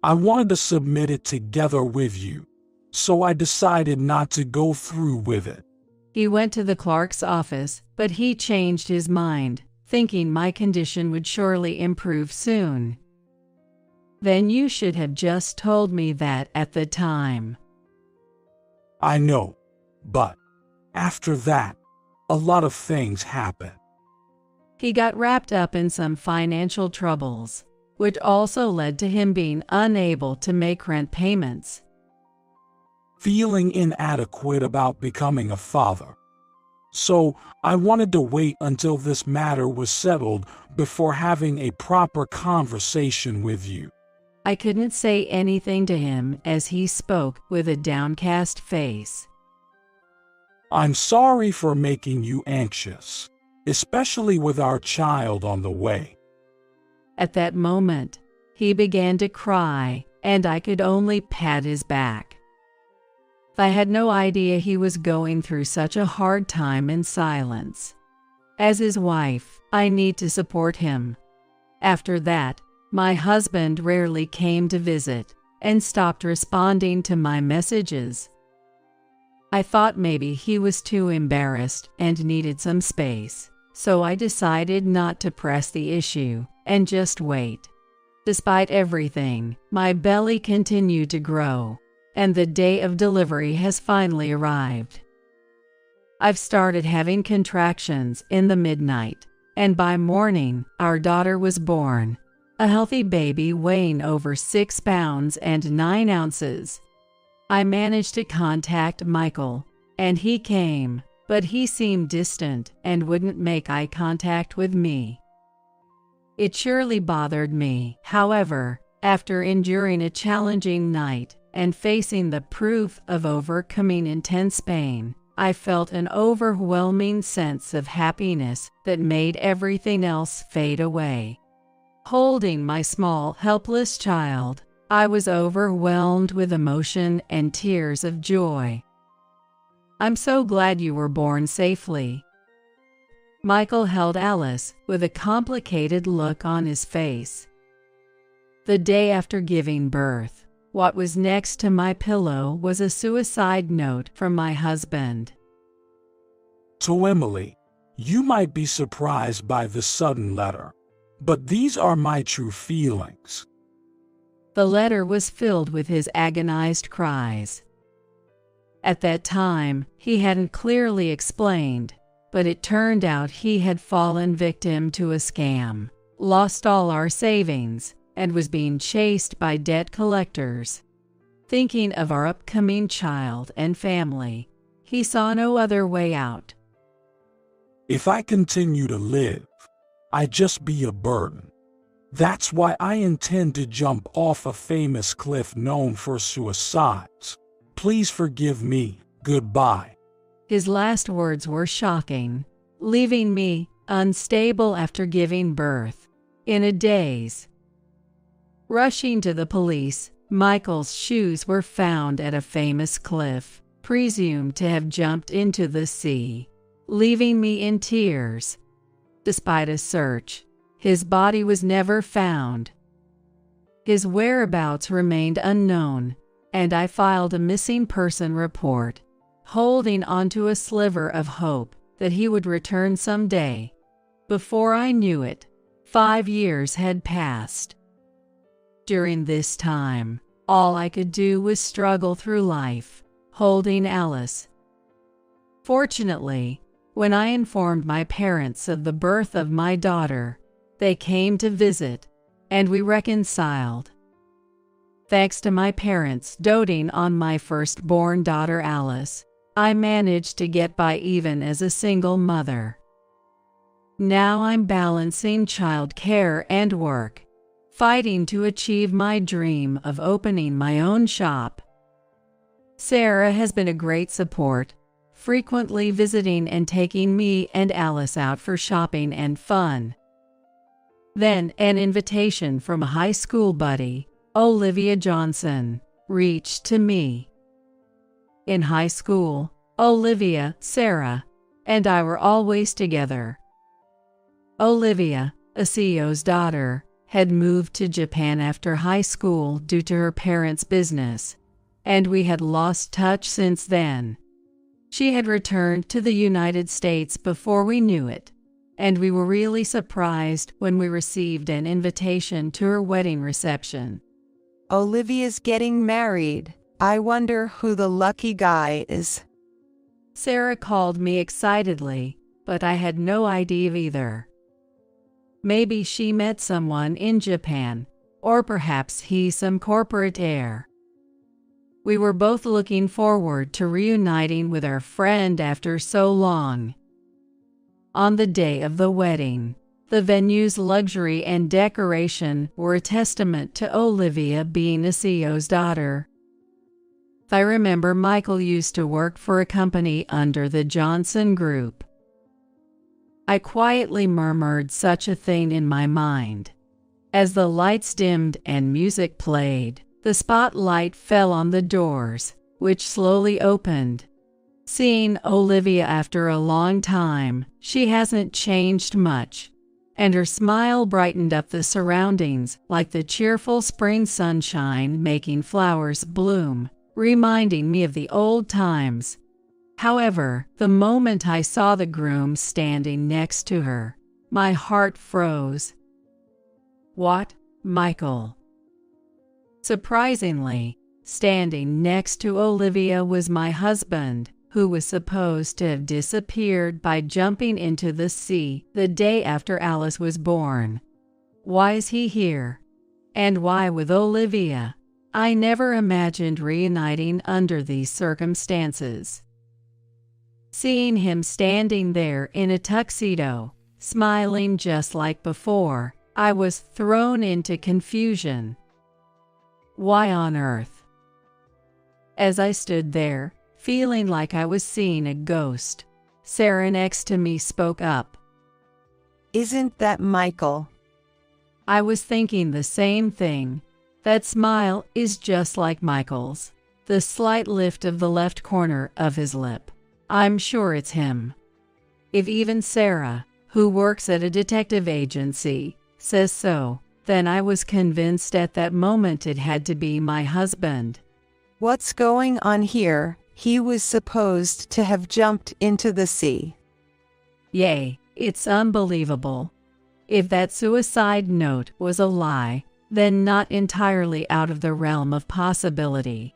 I wanted to submit it together with you, so I decided not to go through with it. He went to the clerk's office, but he changed his mind, thinking my condition would surely improve soon. Then you should have just told me that at the time. I know, but after that, a lot of things happened. He got wrapped up in some financial troubles, which also led to him being unable to make rent payments. Feeling inadequate about becoming a father. So I wanted to wait until this matter was settled before having a proper conversation with you. I couldn't say anything to him as he spoke with a downcast face. I'm sorry for making you anxious, especially with our child on the way. At that moment, he began to cry, and I could only pat his back. I had no idea he was going through such a hard time in silence. As his wife, I need to support him. After that, my husband rarely came to visit and stopped responding to my messages. I thought maybe he was too embarrassed and needed some space, so I decided not to press the issue and just wait. Despite everything, my belly continued to grow, and the day of delivery has finally arrived. I've started having contractions in the midnight, and by morning, our daughter was born, a healthy baby weighing over 6 pounds and 9 ounces. I managed to contact Michael, and he came, but he seemed distant and wouldn't make eye contact with me. It surely bothered me, however, after enduring a challenging night and facing the proof of overcoming intense pain, I felt an overwhelming sense of happiness that made everything else fade away. Holding my small, helpless child, I was overwhelmed with emotion and tears of joy. I'm so glad you were born safely. Michael held Alice with a complicated look on his face. The day after giving birth, what was next to my pillow was a suicide note from my husband. To Emily, you might be surprised by the sudden letter, but these are my true feelings. The letter was filled with his agonized cries. At that time, he hadn't clearly explained, but it turned out he had fallen victim to a scam, lost all our savings, and was being chased by debt collectors. Thinking of our upcoming child and family, he saw no other way out. If I continue to live, I'd just be a burden. That's why I intend to jump off a famous cliff known for suicides. Please forgive me. Goodbye. His last words were shocking, leaving me unstable after giving birth, in a daze. Rushing to the police, Michael's shoes were found at a famous cliff, presumed to have jumped into the sea, leaving me in tears. Despite a search, his body was never found. His whereabouts remained unknown, and I filed a missing person report, holding onto a sliver of hope that he would return someday. Before I knew it, 5 years had passed. During this time, all I could do was struggle through life, holding Alice. Fortunately, when I informed my parents of the birth of my daughter, they came to visit, and we reconciled. Thanks to my parents doting on my firstborn daughter Alice, I managed to get by even as a single mother. Now I'm balancing childcare and work, fighting to achieve my dream of opening my own shop. Sarah has been a great support, frequently visiting and taking me and Alice out for shopping and fun, Then an invitation from a high school buddy, Olivia Johnson, reached to me. In high school, Olivia, Sarah, and I were always together. Olivia, a CEO's daughter, had moved to Japan after high school due to her parents' business, and we had lost touch since then. She had returned to the United States before we knew it, and we were really surprised when we received an invitation to her wedding reception. Olivia's getting married. I wonder who the lucky guy is. Sarah called me excitedly, but I had no idea either. Maybe she met someone in Japan, or perhaps he's some corporate heir. We were both looking forward to reuniting with our friend after so long. On the day of the wedding, the venue's luxury and decoration were a testament to Olivia being a CEO's daughter. I remember Michael used to work for a company under the Johnson Group. I quietly murmured such a thing in my mind. As the lights dimmed and music played, the spotlight fell on the doors, which slowly opened. Seeing Olivia after a long time, she hasn't changed much, and her smile brightened up the surroundings like the cheerful spring sunshine making flowers bloom, reminding me of the old times. However, the moment I saw the groom standing next to her, my heart froze. What, Michael? Surprisingly, standing next to Olivia was my husband, who was supposed to have disappeared by jumping into the sea the day after Alice was born. Why is he here? And why with Olivia? I never imagined reuniting under these circumstances. Seeing him standing there in a tuxedo, smiling just like before, I was thrown into confusion. Why on earth? As I stood there, feeling like I was seeing a ghost, Sarah next to me spoke up. Isn't that Michael? I was thinking the same thing. That smile is just like Michael's. The slight lift of the left corner of his lip. I'm sure it's him. If even Sarah, who works at a detective agency, says so, then I was convinced at that moment it had to be my husband. What's going on here? He was supposed to have jumped into the sea. Yay, it's unbelievable. If that suicide note was a lie, then not entirely out of the realm of possibility.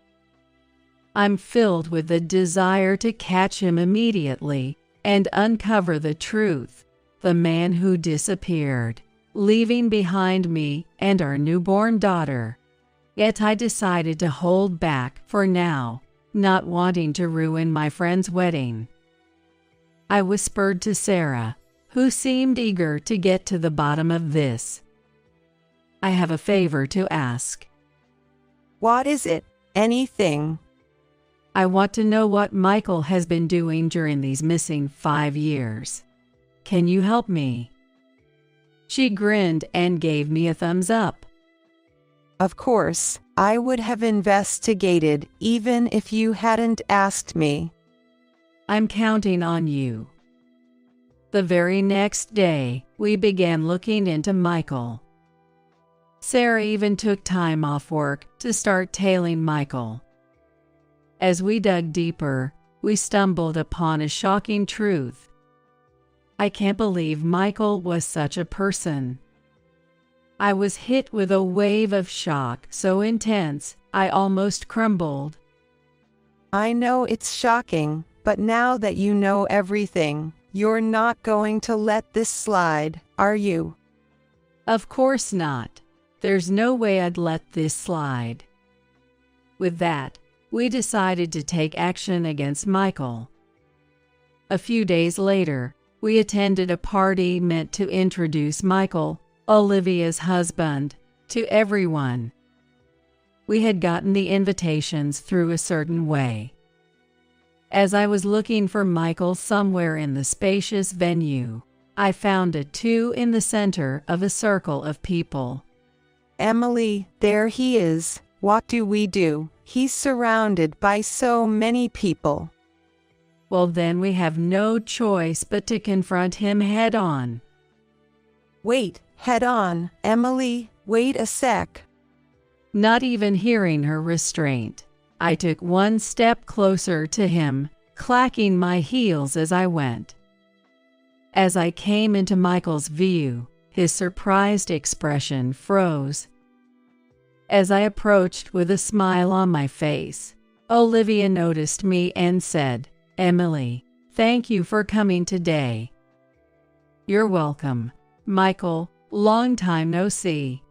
I'm filled with the desire to catch him immediately and uncover the truth, the man who disappeared, leaving behind me and our newborn daughter. Yet I decided to hold back for now, not wanting to ruin my friend's wedding. I whispered to Sarah, who seemed eager to get to the bottom of this. I have a favor to ask. What is it? Anything? I want to know what Michael has been doing during these missing 5 years. Can you help me? She grinned and gave me a thumbs up. Of course, I would have investigated even if you hadn't asked me. I'm counting on you. The very next day, we began looking into Michael. Sarah even took time off work to start tailing Michael. As we dug deeper, we stumbled upon a shocking truth. I can't believe Michael was such a person. I was hit with a wave of shock so intense, I almost crumbled. I know it's shocking, but now that you know everything, you're not going to let this slide, are you? Of course not. There's no way I'd let this slide. With that, we decided to take action against Michael. A few days later, we attended a party meant to introduce Michael, Olivia's husband, to everyone. We had gotten the invitations through a certain way. As I was looking for Michael somewhere in the spacious venue, I found a 2 in the center of a circle of people. Emily, there he is. What do we do? He's surrounded by so many people. Well, then we have no choice but to confront him head on. Wait, head on, Emily, wait a sec. Not even hearing her restraint, I took one step closer to him, clacking my heels as I went. As I came into Michael's view, his surprised expression froze. As I approached with a smile on my face, Olivia noticed me and said, "Emily, thank you for coming today." "You're welcome, Michael, long time no see."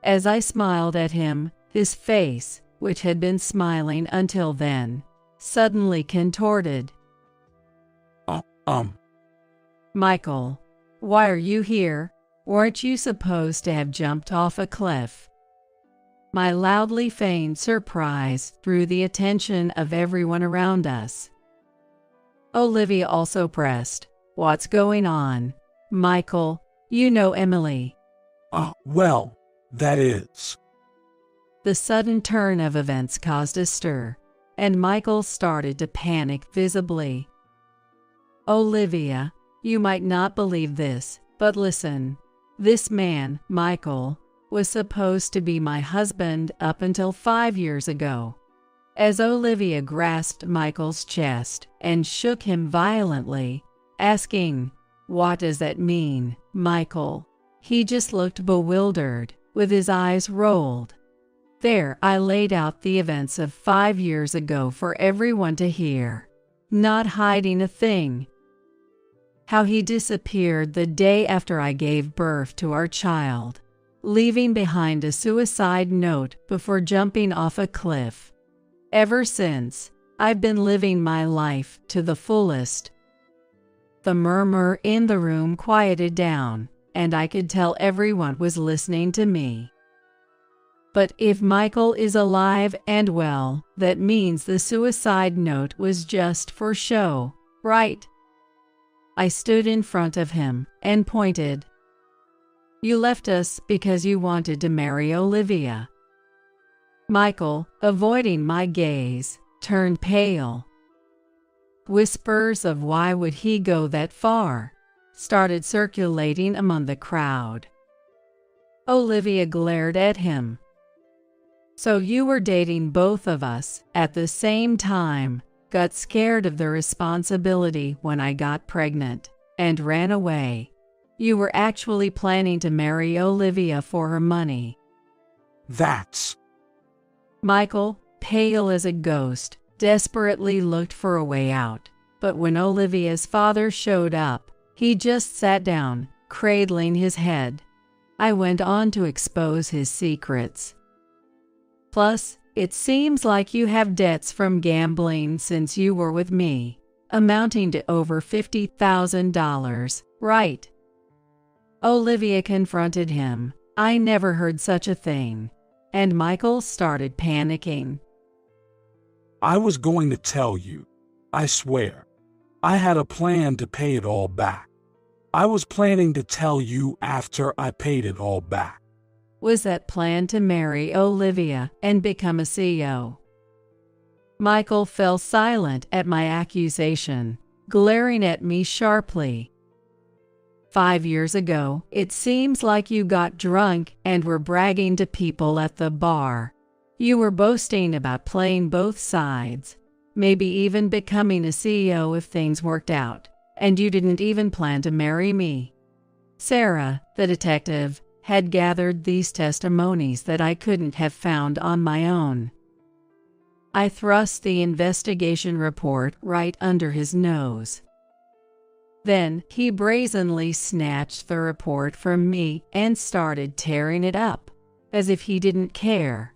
As I smiled at him, his face, which had been smiling until then, suddenly contorted. "Michael, why are you here? Weren't you supposed to have jumped off a cliff?" My loudly feigned surprise drew the attention of everyone around us. Olivia also pressed, "What's going on? Michael, you know Emily." Well, that is." The sudden turn of events caused a stir, and Michael started to panic visibly. "Olivia, you might not believe this, but listen. This man, Michael, was supposed to be my husband up until 5 years ago." As Olivia grasped Michael's chest and shook him violently, asking, "What does that mean, Michael?" He just looked bewildered, with his eyes rolled. There, I laid out the events of 5 years ago for everyone to hear, not hiding a thing. How he disappeared the day after I gave birth to our child, leaving behind a suicide note before jumping off a cliff. Ever since, I've been living my life to the fullest. The murmur in the room quieted down, and I could tell everyone was listening to me. But if Michael is alive and well, that means the suicide note was just for show, right? I stood in front of him and pointed. "You left us because you wanted to marry Olivia." Michael, avoiding my gaze, turned pale. Whispers of "why would he go that far?" started circulating among the crowd. Olivia glared at him. "So you were dating both of us at the same time, got scared of the responsibility when I got pregnant, and ran away. You were actually planning to marry Olivia for her money." That's... Michael, pale as a ghost, desperately looked for a way out, but when Olivia's father showed up, he just sat down, cradling his head. I went on to expose his secrets. "Plus, it seems like you have debts from gambling since you were with me, amounting to over $50,000, right?" Olivia confronted him. I never heard such a thing. And Michael started panicking. "I was going to tell you. I swear. I had a plan to pay it all back. I was planning to tell you after I paid it all back." Was that plan to marry Olivia and become a CEO? Michael fell silent at my accusation, glaring at me sharply. 5 years ago, it seems like you got drunk and were bragging to people at the bar. You were boasting about playing both sides, maybe even becoming a CEO if things worked out, and you didn't even plan to marry me. Sarah, the detective, had gathered these testimonies that I couldn't have found on my own. I thrust the investigation report right under his nose. Then he brazenly snatched the report from me and started tearing it up, as if he didn't care.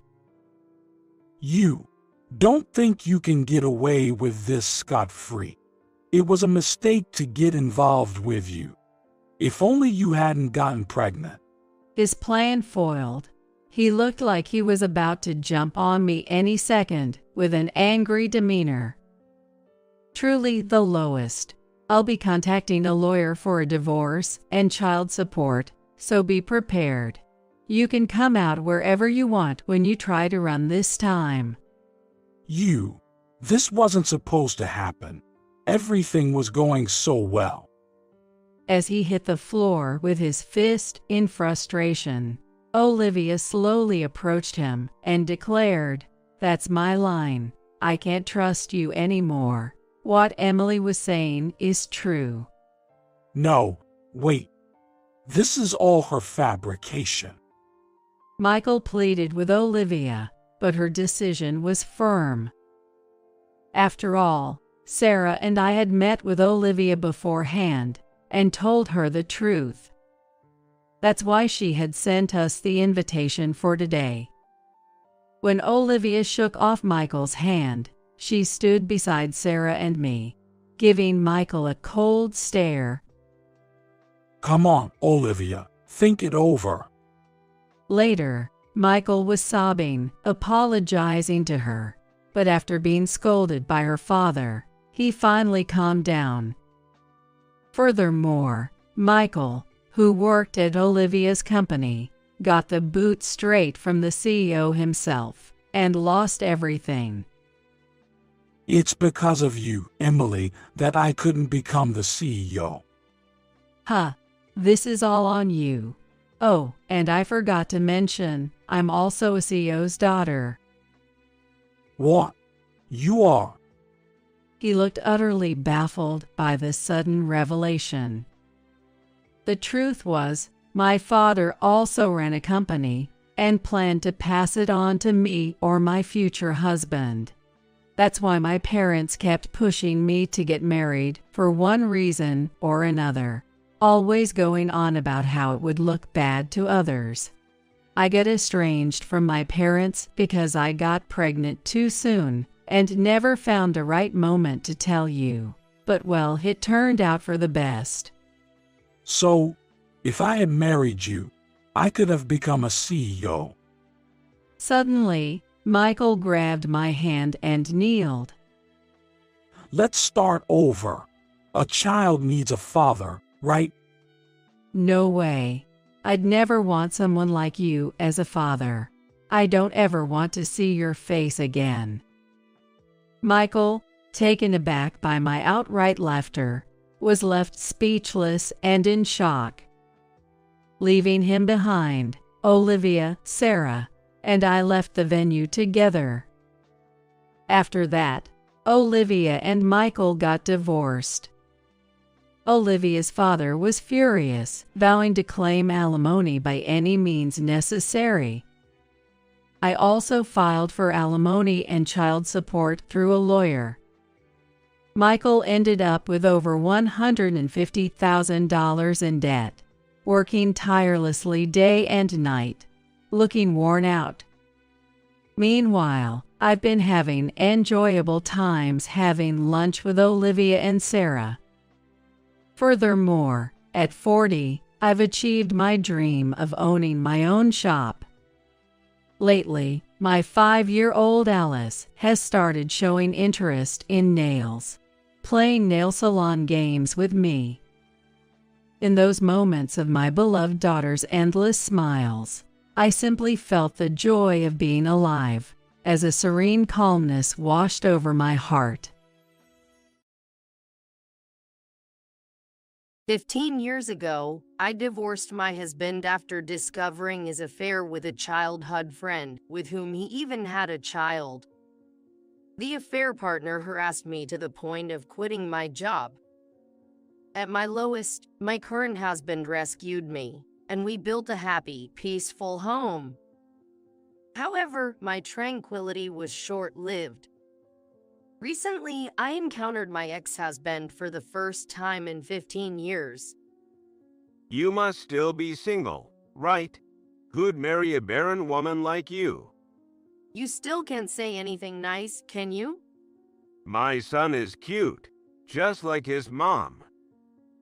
"You don't think you can get away with this scot-free. It was a mistake to get involved with you. If only you hadn't gotten pregnant." His plan foiled. He looked like he was about to jump on me any second with an angry demeanor. Truly the lowest, I'll be contacting a lawyer for a divorce and child support, so be prepared. You can come out wherever you want when you try to run this time. This wasn't supposed to happen. Everything was going so well. As he hit the floor with his fist in frustration, Olivia slowly approached him and declared, "That's my line. I can't trust you anymore. What Emily was saying is true." No, wait. This is all her fabrication. Michael pleaded with Olivia, but her decision was firm. After all, Sarah and I had met with Olivia beforehand and told her the truth. That's why she had sent us the invitation for today. When Olivia shook off Michael's hand, she stood beside Sarah and me, giving Michael a cold stare. Come on, Olivia, think it over. Later, Michael was sobbing, apologizing to her, but after being scolded by her father, he finally calmed down. Furthermore, Michael, who worked at Olivia's company, got the boot straight from the CEO himself and lost everything. It's because of you, Emily, that I couldn't become the CEO. Huh, this is all on you. Oh, and I forgot to mention, I'm also a CEO's daughter. What? You are? He looked utterly baffled by this sudden revelation. The truth was, my father also ran a company and planned to pass it on to me or my future husband. That's why my parents kept pushing me to get married for one reason or another, always going on about how it would look bad to others. I got estranged from my parents because I got pregnant too soon and never found the right moment to tell you. But well, it turned out for the best. So, if I had married you, I could have become a CEO. Suddenly, Michael grabbed my hand and kneeled. Let's start over. A child needs a father, right? No way. I'd never want someone like you as a father. I don't ever want to see your face again. Michael, taken aback by my outright laughter, was left speechless and in shock. Leaving him behind, Olivia, Sarah, and I left the venue together. After that, Olivia and Michael got divorced. Olivia's father was furious, vowing to claim alimony by any means necessary. I also filed for alimony and child support through a lawyer. Michael ended up with over $150,000 in debt, working tirelessly day and night, looking worn out. Meanwhile, I've been having enjoyable times having lunch with Olivia and Sarah. Furthermore, at 40, I've achieved my dream of owning my own shop. Lately, my 5-year-old Alice has started showing interest in nails, playing nail salon games with me. In those moments of my beloved daughter's endless smiles, I simply felt the joy of being alive, as a serene calmness washed over my heart. 15 years ago, I divorced my husband after discovering his affair with a childhood friend, with whom he even had a child. The affair partner harassed me to the point of quitting my job. At my lowest, my current husband rescued me, and we built a happy, peaceful home. However, my tranquility was short-lived. Recently, I encountered my ex-husband for the first time in 15 years. You must still be single, right? Who'd marry a barren woman like you? You still can't say anything nice, can you? My son is cute, just like his mom.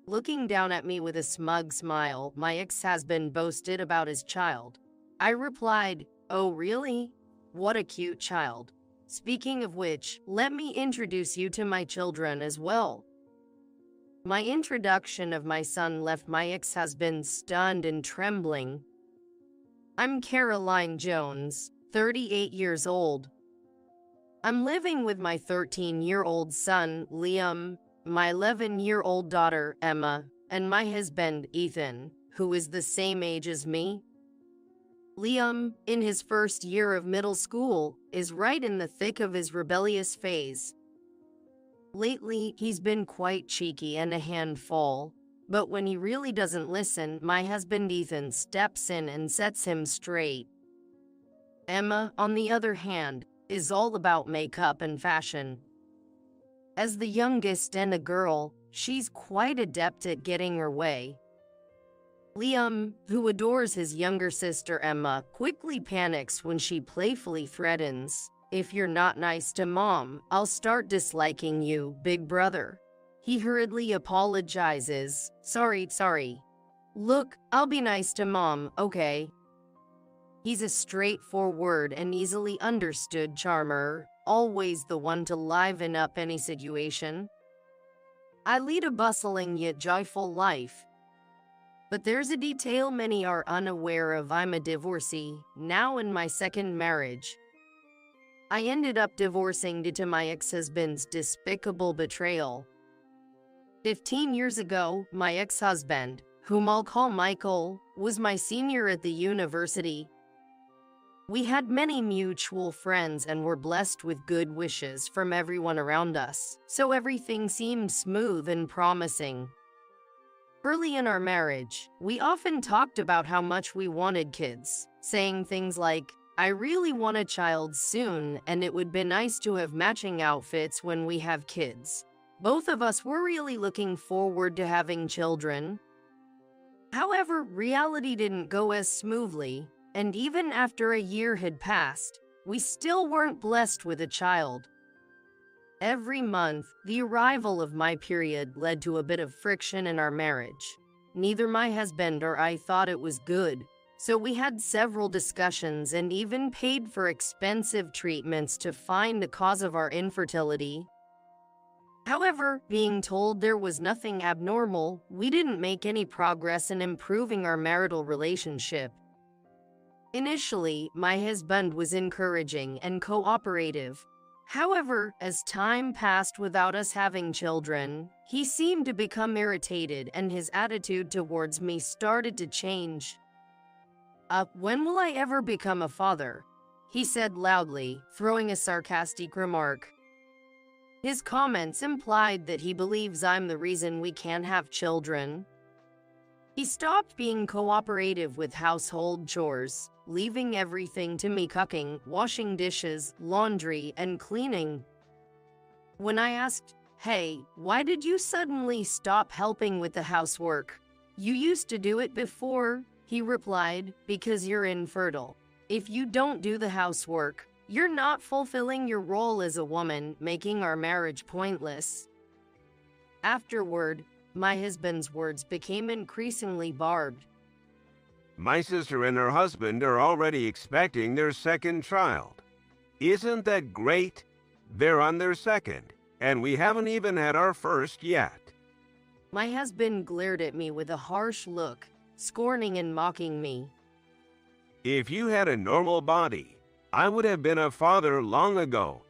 Looking down at me with a smug smile, my ex-husband boasted about his child. I replied, "Oh really? What a cute child. Speaking of which, let me introduce you to my children as well." My introduction of my son left my ex-husband stunned and trembling. I'm Caroline Jones, 38 years old. I'm living with my 13-year-old son, Liam, my 11-year-old daughter, Emma, and my husband, Ethan, who is the same age as me. Liam, in his first year of middle school, is right in the thick of his rebellious phase. Lately, he's been quite cheeky and a handful, but when he really doesn't listen, my husband Ethan steps in and sets him straight. Emma, on the other hand, is all about makeup and fashion. As the youngest and a girl, she's quite adept at getting her way. Liam, who adores his younger sister Emma, quickly panics when she playfully threatens, "If you're not nice to Mom, I'll start disliking you, big brother." He hurriedly apologizes, Sorry. Look, I'll be nice to Mom, okay?" He's a straightforward and easily understood charmer, always the one to liven up any situation. I lead a bustling yet joyful life. But there's a detail many are unaware of. I'm a divorcee, now in my second marriage. I ended up divorcing due to my ex-husband's despicable betrayal. 15 years ago, my ex-husband, whom I'll call Michael, was my senior at the university. We had many mutual friends and were blessed with good wishes from everyone around us, so everything seemed smooth and promising. Early in our marriage, we often talked about how much we wanted kids, saying things like, "I really want a child soon, and it would be nice to have matching outfits when we have kids." Both of us were really looking forward to having children. However, reality didn't go as smoothly, and even after a year had passed, we still weren't blessed with a child. Every month, the arrival of my period led to a bit of friction in our marriage. Neither my husband or I thought it was good, so we had several discussions and even paid for expensive treatments to find the cause of our infertility. However, being told there was nothing abnormal, we didn't make any progress in improving our marital relationship. Initially, my husband was encouraging and cooperative. However, as time passed without us having children, he seemed to become irritated and his attitude towards me started to change. When will I ever become a father?" he said loudly, throwing a sarcastic remark. His comments implied that he believes I'm the reason we can't have children. He stopped being cooperative with household chores, leaving everything to me: cooking, washing dishes, laundry, and cleaning. When I asked, "Hey, why did you suddenly stop helping with the housework? You used to do it before," he replied, "Because you're infertile. If you don't do the housework, you're not fulfilling your role as a woman, making our marriage pointless." Afterward, my husband's words became increasingly barbed. My sister and her husband are already expecting their second child. Isn't that great? They're on their second, and we haven't even had our first yet. My husband glared at me with a harsh look, scorning and mocking me. If you had a normal body, I would have been a father long ago.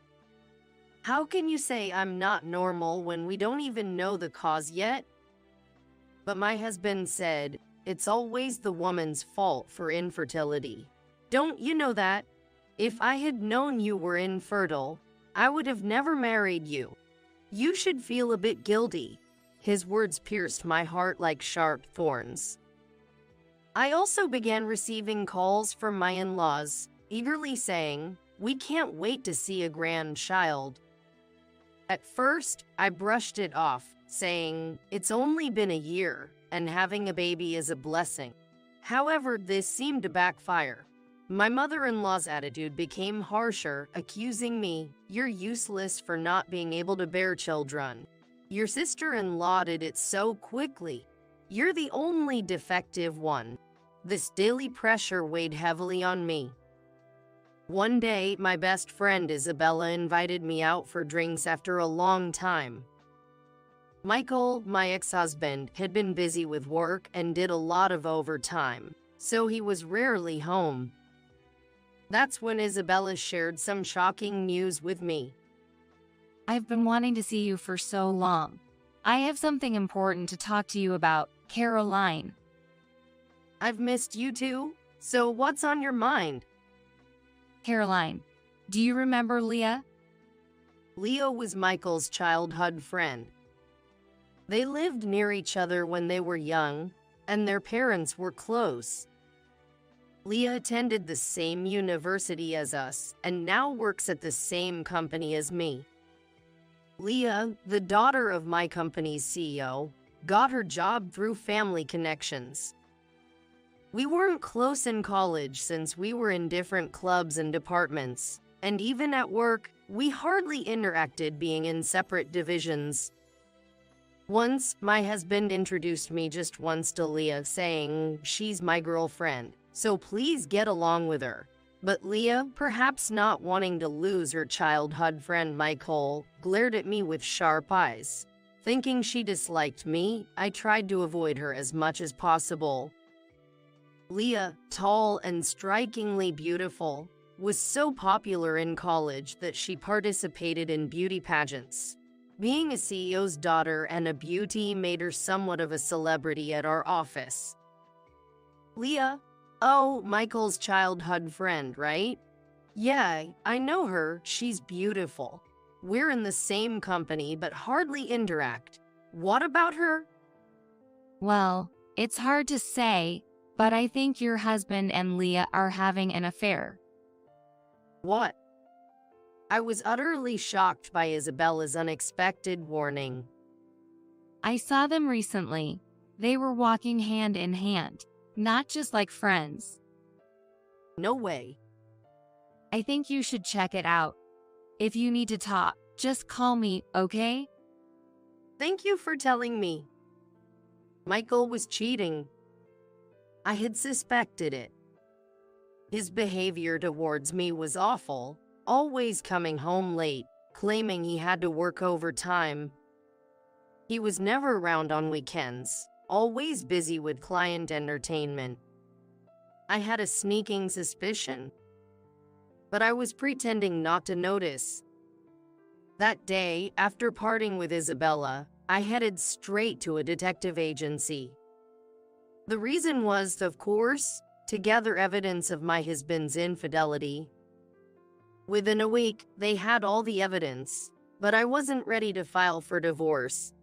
How can you say I'm not normal when we don't even know the cause yet? But my husband said, "It's always the woman's fault for infertility. Don't you know that? If I had known you were infertile, I would have never married you. You should feel a bit guilty." His words pierced my heart like sharp thorns. I also began receiving calls from my in-laws, eagerly saying, "We can't wait to see a grandchild." At first, I brushed it off, saying, "It's only been a year, and having a baby is a blessing." However, this seemed to backfire. My mother-in-law's attitude became harsher, accusing me, "You're useless for not being able to bear children. Your sister-in-law did it so quickly. You're the only defective one." This daily pressure weighed heavily on me. One day, my best friend Isabella invited me out for drinks after a long time. Michael, my ex-husband, had been busy with work and did a lot of overtime, so he was rarely home. That's when Isabella shared some shocking news with me. I've been wanting to see you for so long. I have something important to talk to you about, Caroline. I've missed you too, so what's on your mind? Caroline, do you remember Leah? Leah was Michael's childhood friend. They lived near each other when they were young, and their parents were close. Leah attended the same university as us and now works at the same company as me. Leah, the daughter of my company's CEO, got her job through family connections. We weren't close in college since we were in different clubs and departments, and even at work, we hardly interacted being in separate divisions. Once, my husband introduced me just once to Leah, saying, "She's my girlfriend, so please get along with her." But Leah, perhaps not wanting to lose her childhood friend Michael, glared at me with sharp eyes. Thinking she disliked me, I tried to avoid her as much as possible. Leah, tall and strikingly beautiful, was so popular in college that she participated in beauty pageants. Being a CEO's daughter and a beauty made her somewhat of a celebrity at our office. Leah, oh, Michael's childhood friend, right? Yeah, I know her. She's beautiful. We're in the same company but hardly interact. What about her? Well, it's hard to say, but I think your husband and Leah are having an affair. What? I was utterly shocked by Isabella's unexpected warning. I saw them recently. They were walking hand in hand, not just like friends. No way. I think you should check it out. If you need to talk, just call me, okay? Thank you for telling me. Michael was cheating. I had suspected it. His behavior towards me was awful, always coming home late, claiming he had to work overtime. He was never around on weekends, always busy with client entertainment. I had a sneaking suspicion, but I was pretending not to notice. That day, after parting with Isabella, I headed straight to a detective agency. The reason was, of course, to gather evidence of my husband's infidelity. Within a week, they had all the evidence, but I wasn't ready to file for divorce.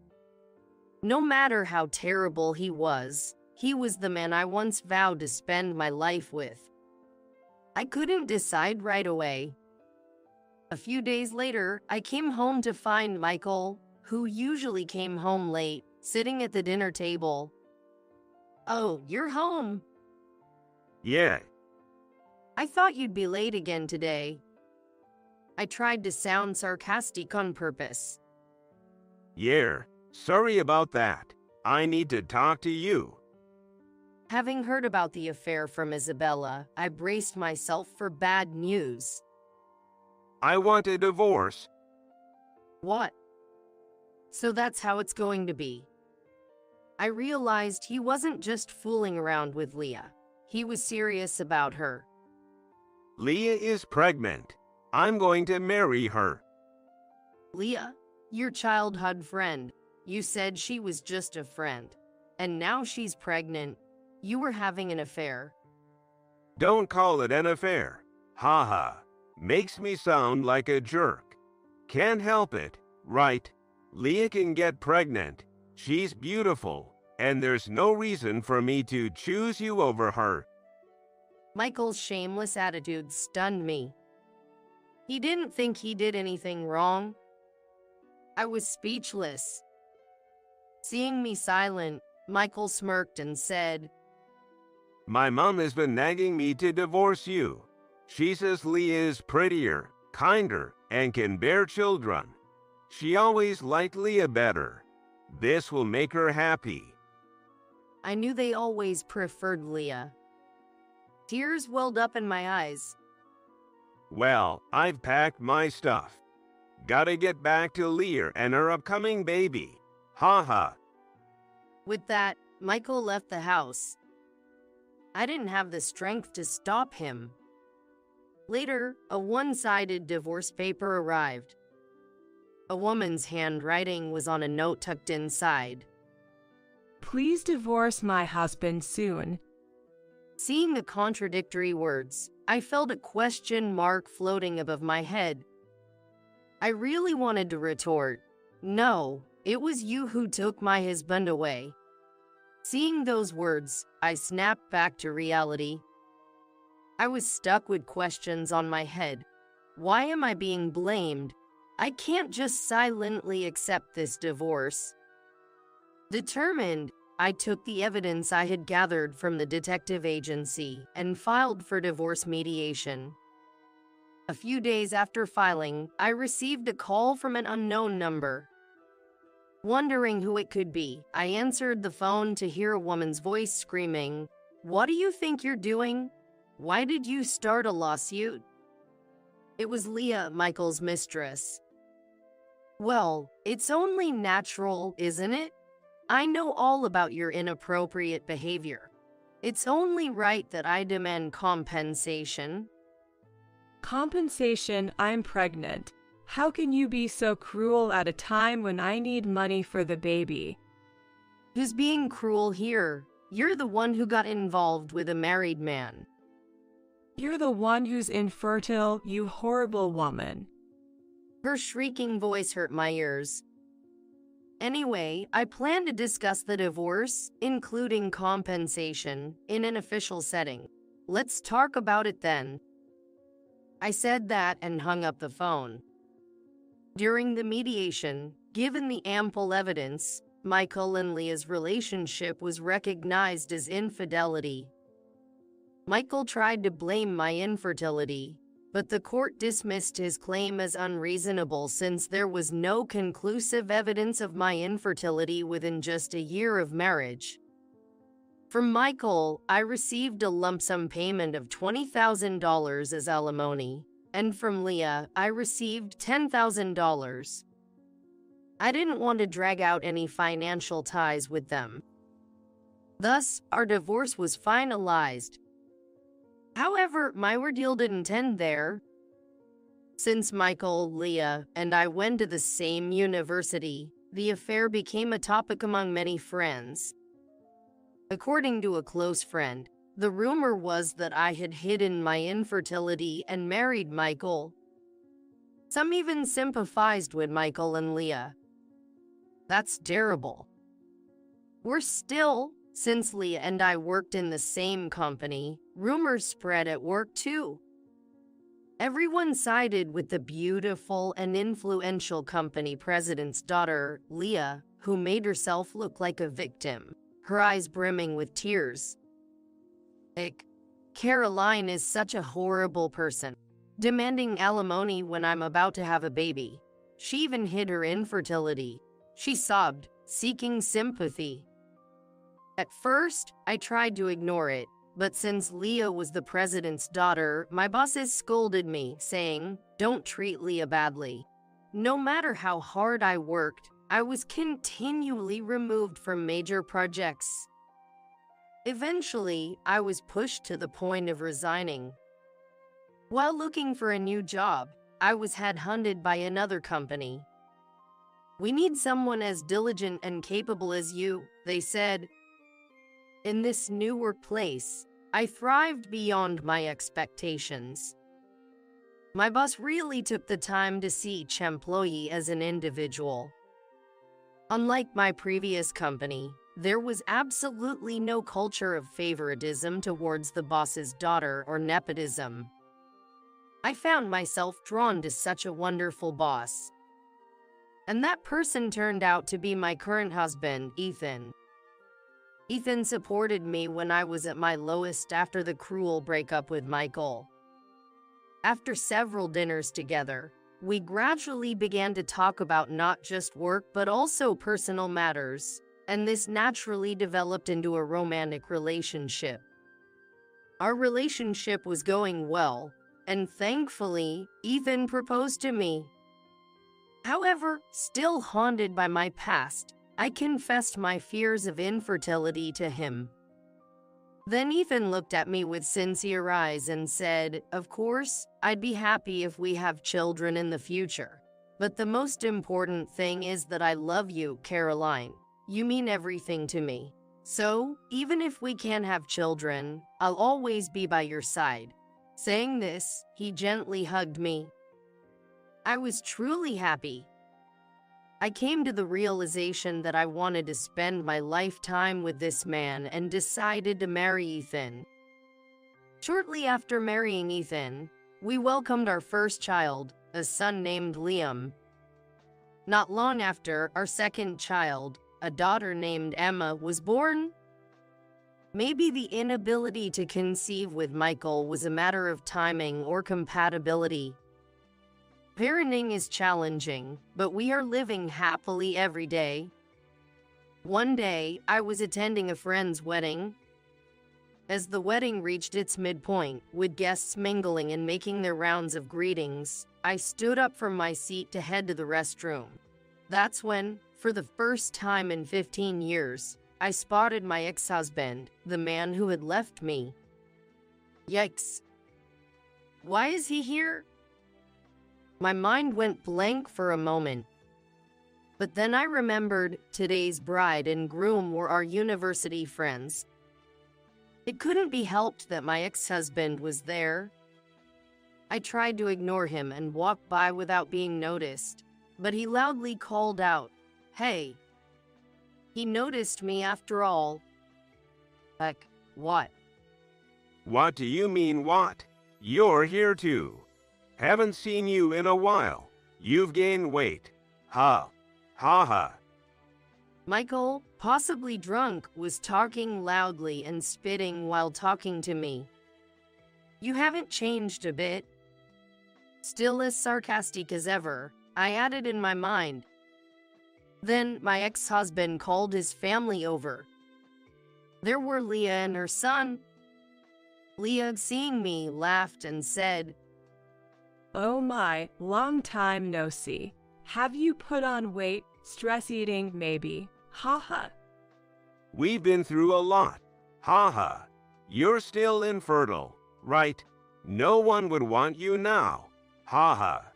No matter how terrible he was the man I once vowed to spend my life with. I couldn't decide right away. A few days later, I came home to find Michael, who usually came home late, sitting at the dinner table. "Oh, you're home." Yeah. "I thought you'd be late again today." I tried to sound sarcastic on purpose. Yeah. Sorry about that. I need to talk to you. Having heard about the affair from Isabella, I braced myself for bad news. I want a divorce. What? So that's how it's going to be. I realized he wasn't just fooling around with Leah. He was serious about her. Leah is pregnant. I'm going to marry her. Leah, your childhood friend. You said she was just a friend. And now she's pregnant. You were having an affair. Don't call it an affair. Haha. Makes me sound like a jerk. Can't help it, right? Leah can get pregnant. She's beautiful, and there's no reason for me to choose you over her. Michael's shameless attitude stunned me. He didn't think he did anything wrong. I was speechless. Seeing me silent, Michael smirked and said, My mom has been nagging me to divorce you. She says Leah is prettier, kinder, and can bear children. She always liked Leah better. This will make her happy. I knew they always preferred Leah. Tears welled up in my eyes. Well, I've packed my stuff. Gotta get back to Leah and her upcoming baby. Ha ha. With that, Michael left the house. I didn't have the strength to stop him. Later, a one-sided divorce paper arrived. A woman's handwriting was on a note tucked inside. Please divorce my husband soon. Seeing the contradictory words, I felt a question mark floating above my head. I really wanted to retort, "No, it was you who took my husband away." Seeing those words, I snapped back to reality. I was stuck with questions on my head. Why am I being blamed? I can't just silently accept this divorce. Determined, I took the evidence I had gathered from the detective agency and filed for divorce mediation. A few days after filing, I received a call from an unknown number. Wondering who it could be, I answered the phone to hear a woman's voice screaming, "What do you think you're doing? Why did you start a lawsuit?" It was Leah, Michael's mistress. "Well, it's only natural, isn't it? I know all about your inappropriate behavior. It's only right that I demand compensation." Compensation? I'm pregnant. How can you be so cruel at a time when I need money for the baby? Who's being cruel here? You're the one who got involved with a married man. You're the one who's infertile, you horrible woman. Her shrieking voice hurt my ears. Anyway, I plan to discuss the divorce, including compensation, in an official setting. Let's talk about it then. I said that and hung up the phone. During the mediation, given the ample evidence, Michael and Leah's relationship was recognized as infidelity. Michael tried to blame my infertility, but the court dismissed his claim as unreasonable since there was no conclusive evidence of my infertility within just a year of marriage. From Michael, I received a lump sum payment of $20,000 as alimony, and from Leah, I received $10,000. I didn't want to drag out any financial ties with them. Thus, our divorce was finalized. However, my ordeal didn't end there. Since Michael, Leah, and I went to the same university, the affair became a topic among many friends. According to a close friend, the rumor was that I had hidden my infertility and married Michael. Some even sympathized with Michael and Leah. That's terrible. Worse still, since Leah and I worked in the same company, rumors spread at work too. Everyone sided with the beautiful and influential company president's daughter, Leah, who made herself look like a victim, her eyes brimming with tears. Caroline is such a horrible person, demanding alimony when I'm about to have a baby. She even hid her infertility. She sobbed, seeking sympathy. At first, I tried to ignore it, but since Leah was the president's daughter, my bosses scolded me, saying, "Don't treat Leah badly." No matter how hard I worked, I was continually removed from major projects. Eventually, I was pushed to the point of resigning. While looking for a new job, I was headhunted by another company. "We need someone as diligent and capable as you," they said. In this new workplace, I thrived beyond my expectations. My boss really took the time to see each employee as an individual. Unlike my previous company, there was absolutely no culture of favoritism towards the boss's daughter or nepotism. I found myself drawn to such a wonderful boss. And that person turned out to be my current husband, Ethan. Ethan supported me when I was at my lowest after the cruel breakup with Michael. After several dinners together, we gradually began to talk about not just work but also personal matters, and this naturally developed into a romantic relationship. Our relationship was going well, and thankfully, Ethan proposed to me. However, still haunted by my past, I confessed my fears of infertility to him. Then Ethan looked at me with sincere eyes and said, "Of course, I'd be happy if we have children in the future. But the most important thing is that I love you, Caroline. You mean everything to me. So, even if we can't have children, I'll always be by your side." Saying this, he gently hugged me. I was truly happy. I came to the realization that I wanted to spend my lifetime with this man and decided to marry Ethan. Shortly after marrying Ethan, we welcomed our first child, a son named Liam. Not long after, our second child, a daughter named Emma, was born. Maybe the inability to conceive with Michael was a matter of timing or compatibility. Parenting is challenging, but we are living happily every day. One day, I was attending a friend's wedding. As the wedding reached its midpoint, with guests mingling and making their rounds of greetings, I stood up from my seat to head to the restroom. That's when, for the first time in 15 years, I spotted my ex-husband, the man who had left me. Yikes. Why is he here? My mind went blank for a moment. But then I remembered today's bride and groom were our university friends. It couldn't be helped that my ex-husband was there. I tried to ignore him and walk by without being noticed, but he loudly called out, "Hey." He noticed me after all. Heck, what? What do you mean, what? You're here too. Haven't seen you in a while. You've gained weight. Ha. Ha ha. Michael, possibly drunk, was talking loudly and spitting while talking to me. "You haven't changed a bit." Still as sarcastic as ever, I added in my mind. Then my ex-husband called his family over. There were Leah and her son. Leah, seeing me, laughed and said, "Oh my, long time no see. Have you put on weight? Stress eating, maybe? Ha ha." We've been through a lot. Ha ha. You're still infertile, right? No one would want you now. Ha ha.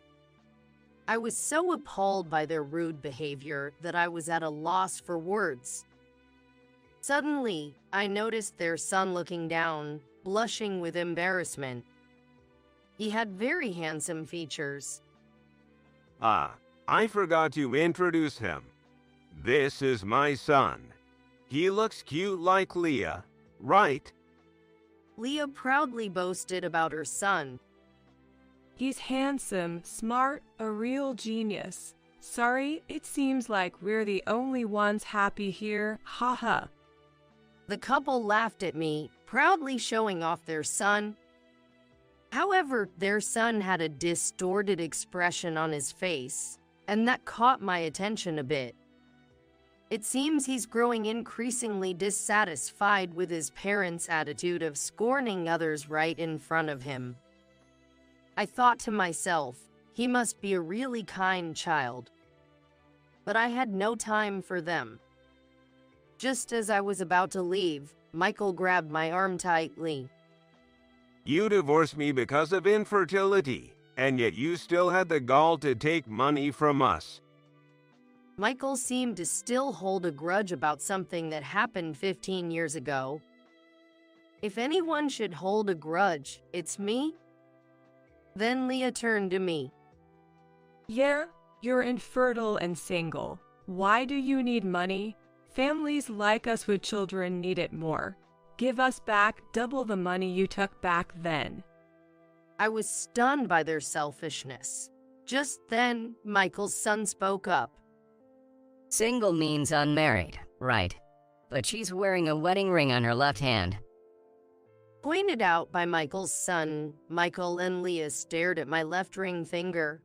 I was so appalled by their rude behavior that I was at a loss for words. Suddenly, I noticed their son looking down, blushing with embarrassment. He had very handsome features. Ah, I forgot to introduce him. This is my son. He looks cute like Leah, right? Leah proudly boasted about her son. "He's handsome, smart, a real genius. Sorry, it seems like we're the only ones happy here, ha ha." The couple laughed at me, proudly showing off their son. However, their son had a distorted expression on his face, and that caught my attention a bit. It seems he's growing increasingly dissatisfied with his parents' attitude of scorning others right in front of him. I thought to myself, he must be a really kind child. But I had no time for them. Just as I was about to leave, Michael grabbed my arm tightly. You divorced me because of infertility, and yet you still had the gall to take money from us. Michael seemed to still hold a grudge about something that happened 15 years ago. If anyone should hold a grudge, it's me. Then Leah turned to me. "Yeah, you're infertile and single. Why do you need money? Families like us with children need it more. Give us back double the money you took back then." I was stunned by their selfishness. Just then, Michael's son spoke up. Single means unmarried, right? But she's wearing a wedding ring on her left hand. Pointed out by Michael's son, Michael and Leah stared at my left ring finger.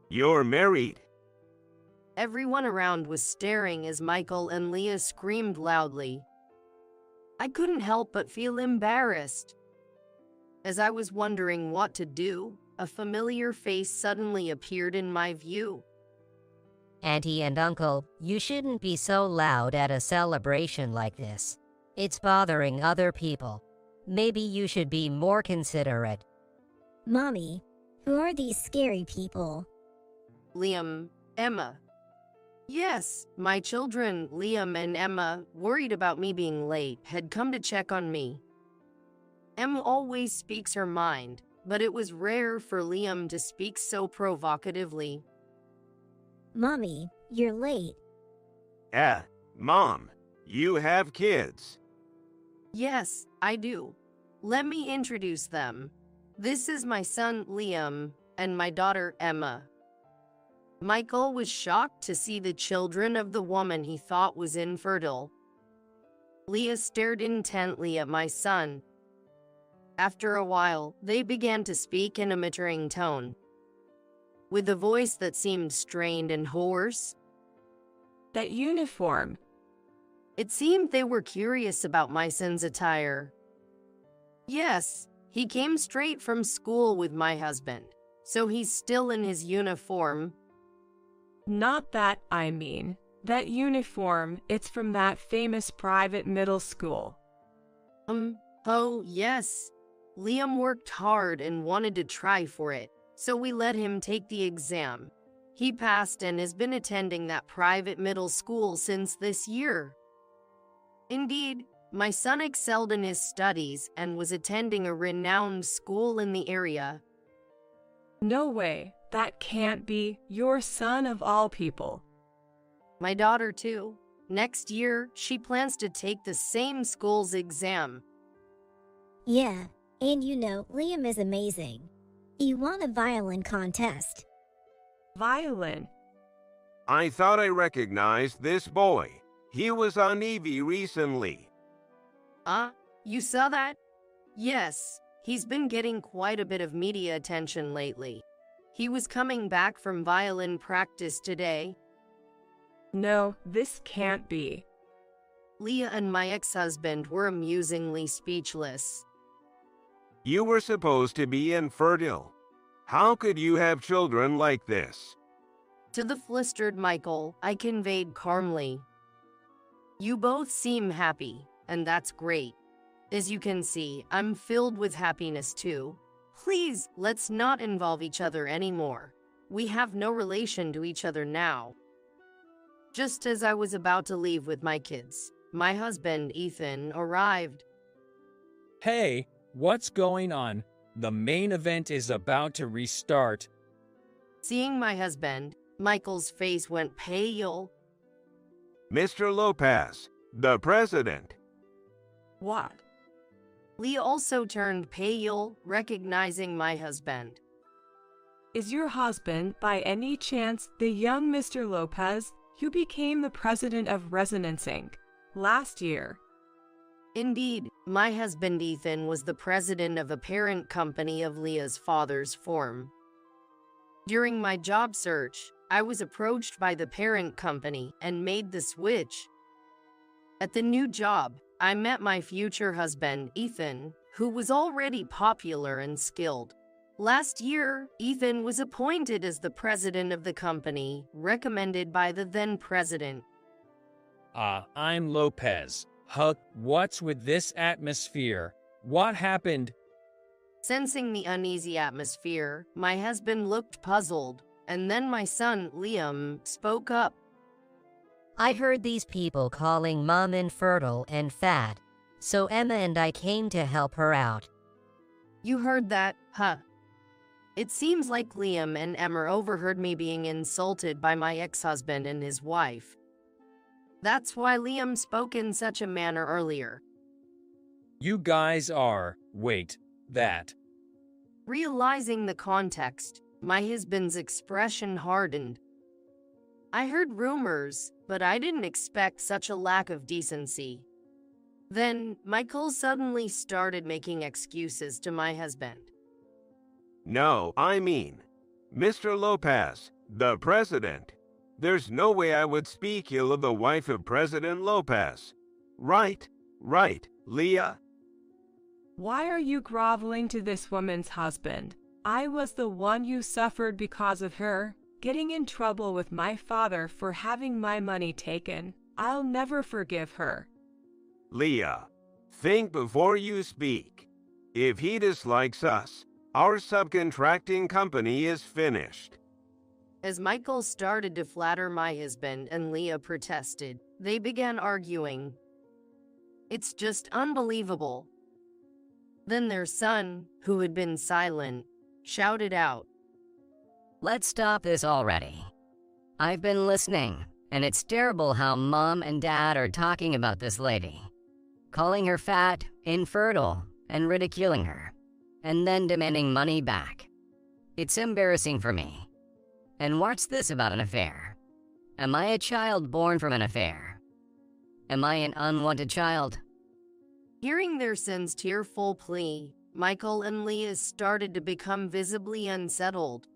You're married. Everyone around was staring as Michael and Leah screamed loudly. I couldn't help but feel embarrassed. As I was wondering what to do, a familiar face suddenly appeared in my view. Auntie and Uncle, you shouldn't be so loud at a celebration like this. It's bothering other people. Maybe you should be more considerate. Mommy, who are these scary people? Liam, Emma. Yes, my children, Liam and Emma, worried about me being late, had come to check on me. Emma always speaks her mind, but it was rare for Liam to speak so provocatively. Mommy, you're late. Mom, you have kids. Yes, I do. Let me introduce them. This is my son, Liam, and my daughter, Emma. Michael was shocked to see the children of the woman he thought was infertile. Leah stared intently at my son. After a while, they began to speak in a muttering tone, with a voice that seemed strained and hoarse. That uniform. It seemed they were curious about my son's attire. Yes, he came straight from school with my husband, so he's still in his uniform. Not that, I mean. That uniform, it's from that famous private middle school. Oh, yes. Liam worked hard and wanted to try for it, so we let him take the exam. He passed and has been attending that private middle school since this year. Indeed, my son excelled in his studies and was attending a renowned school in the area. No way. That can't be your son of all people. My daughter, too. Next year, she plans to take the same school's exam. Yeah, and you know, Liam is amazing. He won a violin contest. Violin? I thought I recognized this boy. He was on TV recently. You saw that? Yes, he's been getting quite a bit of media attention lately. He was coming back from violin practice today. No, this can't be. Leah and my ex-husband were amusingly speechless. You were supposed to be infertile. How could you have children like this? To the flustered Michael, I conveyed calmly, "You both seem happy, and that's great. As you can see, I'm filled with happiness too. Please, let's not involve each other anymore. We have no relation to each other now." Just as I was about to leave with my kids, my husband, Ethan, arrived. Hey, what's going on? The main event is about to restart. Seeing my husband, Michael's face went pale. Mr. Lopez, the president. What? Leah also turned pale, recognizing my husband. Is your husband, by any chance, the young Mr. Lopez, who became the president of Resonance Inc. last year? Indeed, my husband Ethan was the president of a parent company of Leah's father's firm. During my job search, I was approached by the parent company and made the switch. At the new job, I met my future husband, Ethan, who was already popular and skilled. Last year, Ethan was appointed as the president of the company, recommended by the then president. I'm Lopez. Huck, what's with this atmosphere? What happened? Sensing the uneasy atmosphere, my husband looked puzzled, and then my son, Liam, spoke up. I heard these people calling Mom infertile and fat, so Emma and I came to help her out. You heard that, huh? It seems like Liam and Emma overheard me being insulted by my ex-husband and his wife. That's why Liam spoke in such a manner earlier. You guys are, that. Realizing the context, my husband's expression hardened. I heard rumors, but I didn't expect such a lack of decency. Then, Michael suddenly started making excuses to my husband. No, I mean, Mr. Lopez, the president. There's no way I would speak ill of the wife of President Lopez. Right, Leah. Why are you groveling to this woman's husband? I was the one who suffered because of her. getting in trouble with my father for having my money taken. I'll never forgive her. Leah, think before you speak. If he dislikes us, our subcontracting company is finished. As Michael started to flatter my husband and Leah protested, they began arguing. It's just unbelievable. Then their son, who had been silent, shouted out, Let's stop this already. I've been listening, and it's terrible how Mom and Dad are talking about this lady. Calling her fat, infertile, and ridiculing her, and then demanding money back. It's embarrassing for me. And what's this about an affair? Am I a child born from an affair? Am I an unwanted child? Hearing their son's tearful plea, Michael and Leah started to become visibly unsettled.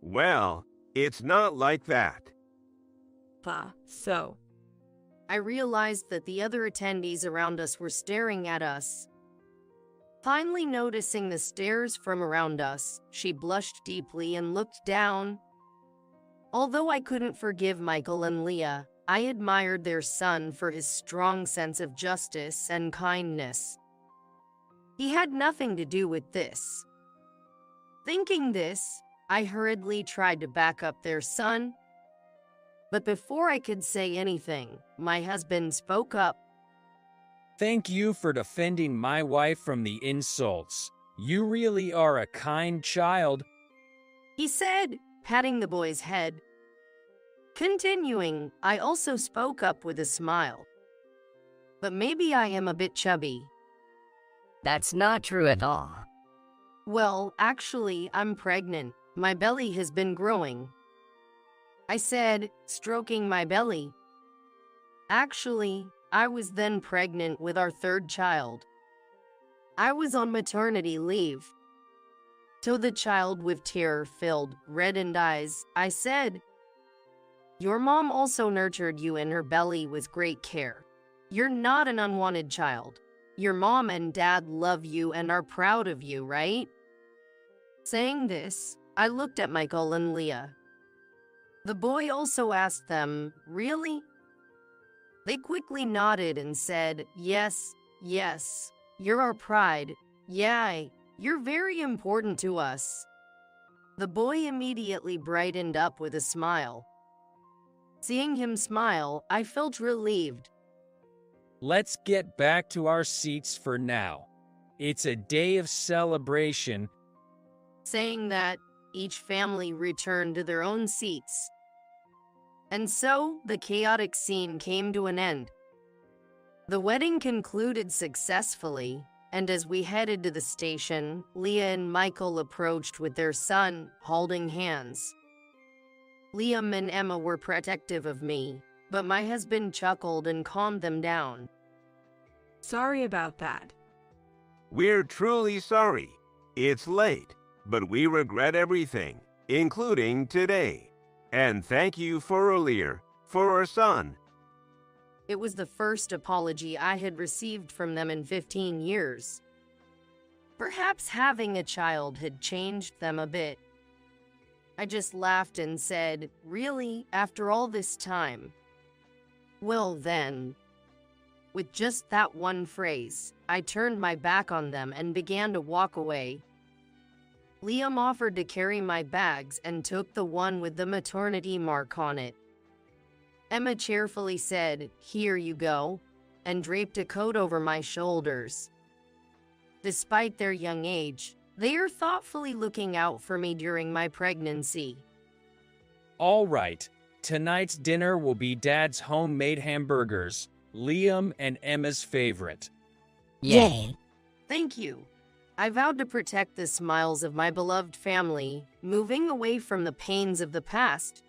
Well, it's not like that. So. I realized that the other attendees around us were staring at us. Finally noticing the stares from around us, she blushed deeply and looked down. Although I couldn't forgive Michael and Leah, I admired their son for his strong sense of justice and kindness. He had nothing to do with this. Thinking this, I hurriedly tried to back up their son. But before I could say anything, my husband spoke up. Thank you for defending my wife from the insults. You really are a kind child, he said, patting the boy's head. Continuing, I also spoke up with a smile. But maybe I am a bit chubby. That's not true at all. Well, actually, I'm pregnant. My belly has been growing, I said, stroking my belly. Actually, I was then pregnant with our third child. I was on maternity leave. To the child with tear-filled, reddened eyes, I said, Your mom also nurtured you in her belly with great care. You're not an unwanted child. Your mom and dad love you and are proud of you, right? Saying this, I looked at Michael and Leah. The boy also asked them, Really? They quickly nodded and said, Yes, yes, you're our pride. Yeah, you're very important to us. The boy immediately brightened up with a smile. Seeing him smile, I felt relieved. Let's get back to our seats for now. It's a day of celebration. Saying that, each family returned to their own seats. And so, the chaotic scene came to an end. The wedding concluded successfully, and as we headed to the station, Leah and Michael approached with their son, holding hands. Liam and Emma were protective of me, but my husband chuckled and calmed them down. Sorry about that. We're truly sorry. It's late, but we regret everything, including today. And thank you for earlier, for our son. It was the first apology I had received from them in 15 years. Perhaps having a child had changed them a bit. I just laughed and said, Really, after all this time? Well then. With just that one phrase, I turned my back on them and began to walk away. Liam offered to carry my bags and took the one with the maternity mark on it. Emma cheerfully said, Here you go, and draped a coat over my shoulders. Despite their young age, they are thoughtfully looking out for me during my pregnancy. All right, tonight's dinner will be Dad's homemade hamburgers, Liam and Emma's favorite. Yay! Thank you. I vowed to protect the smiles of my beloved family, moving away from the pains of the past.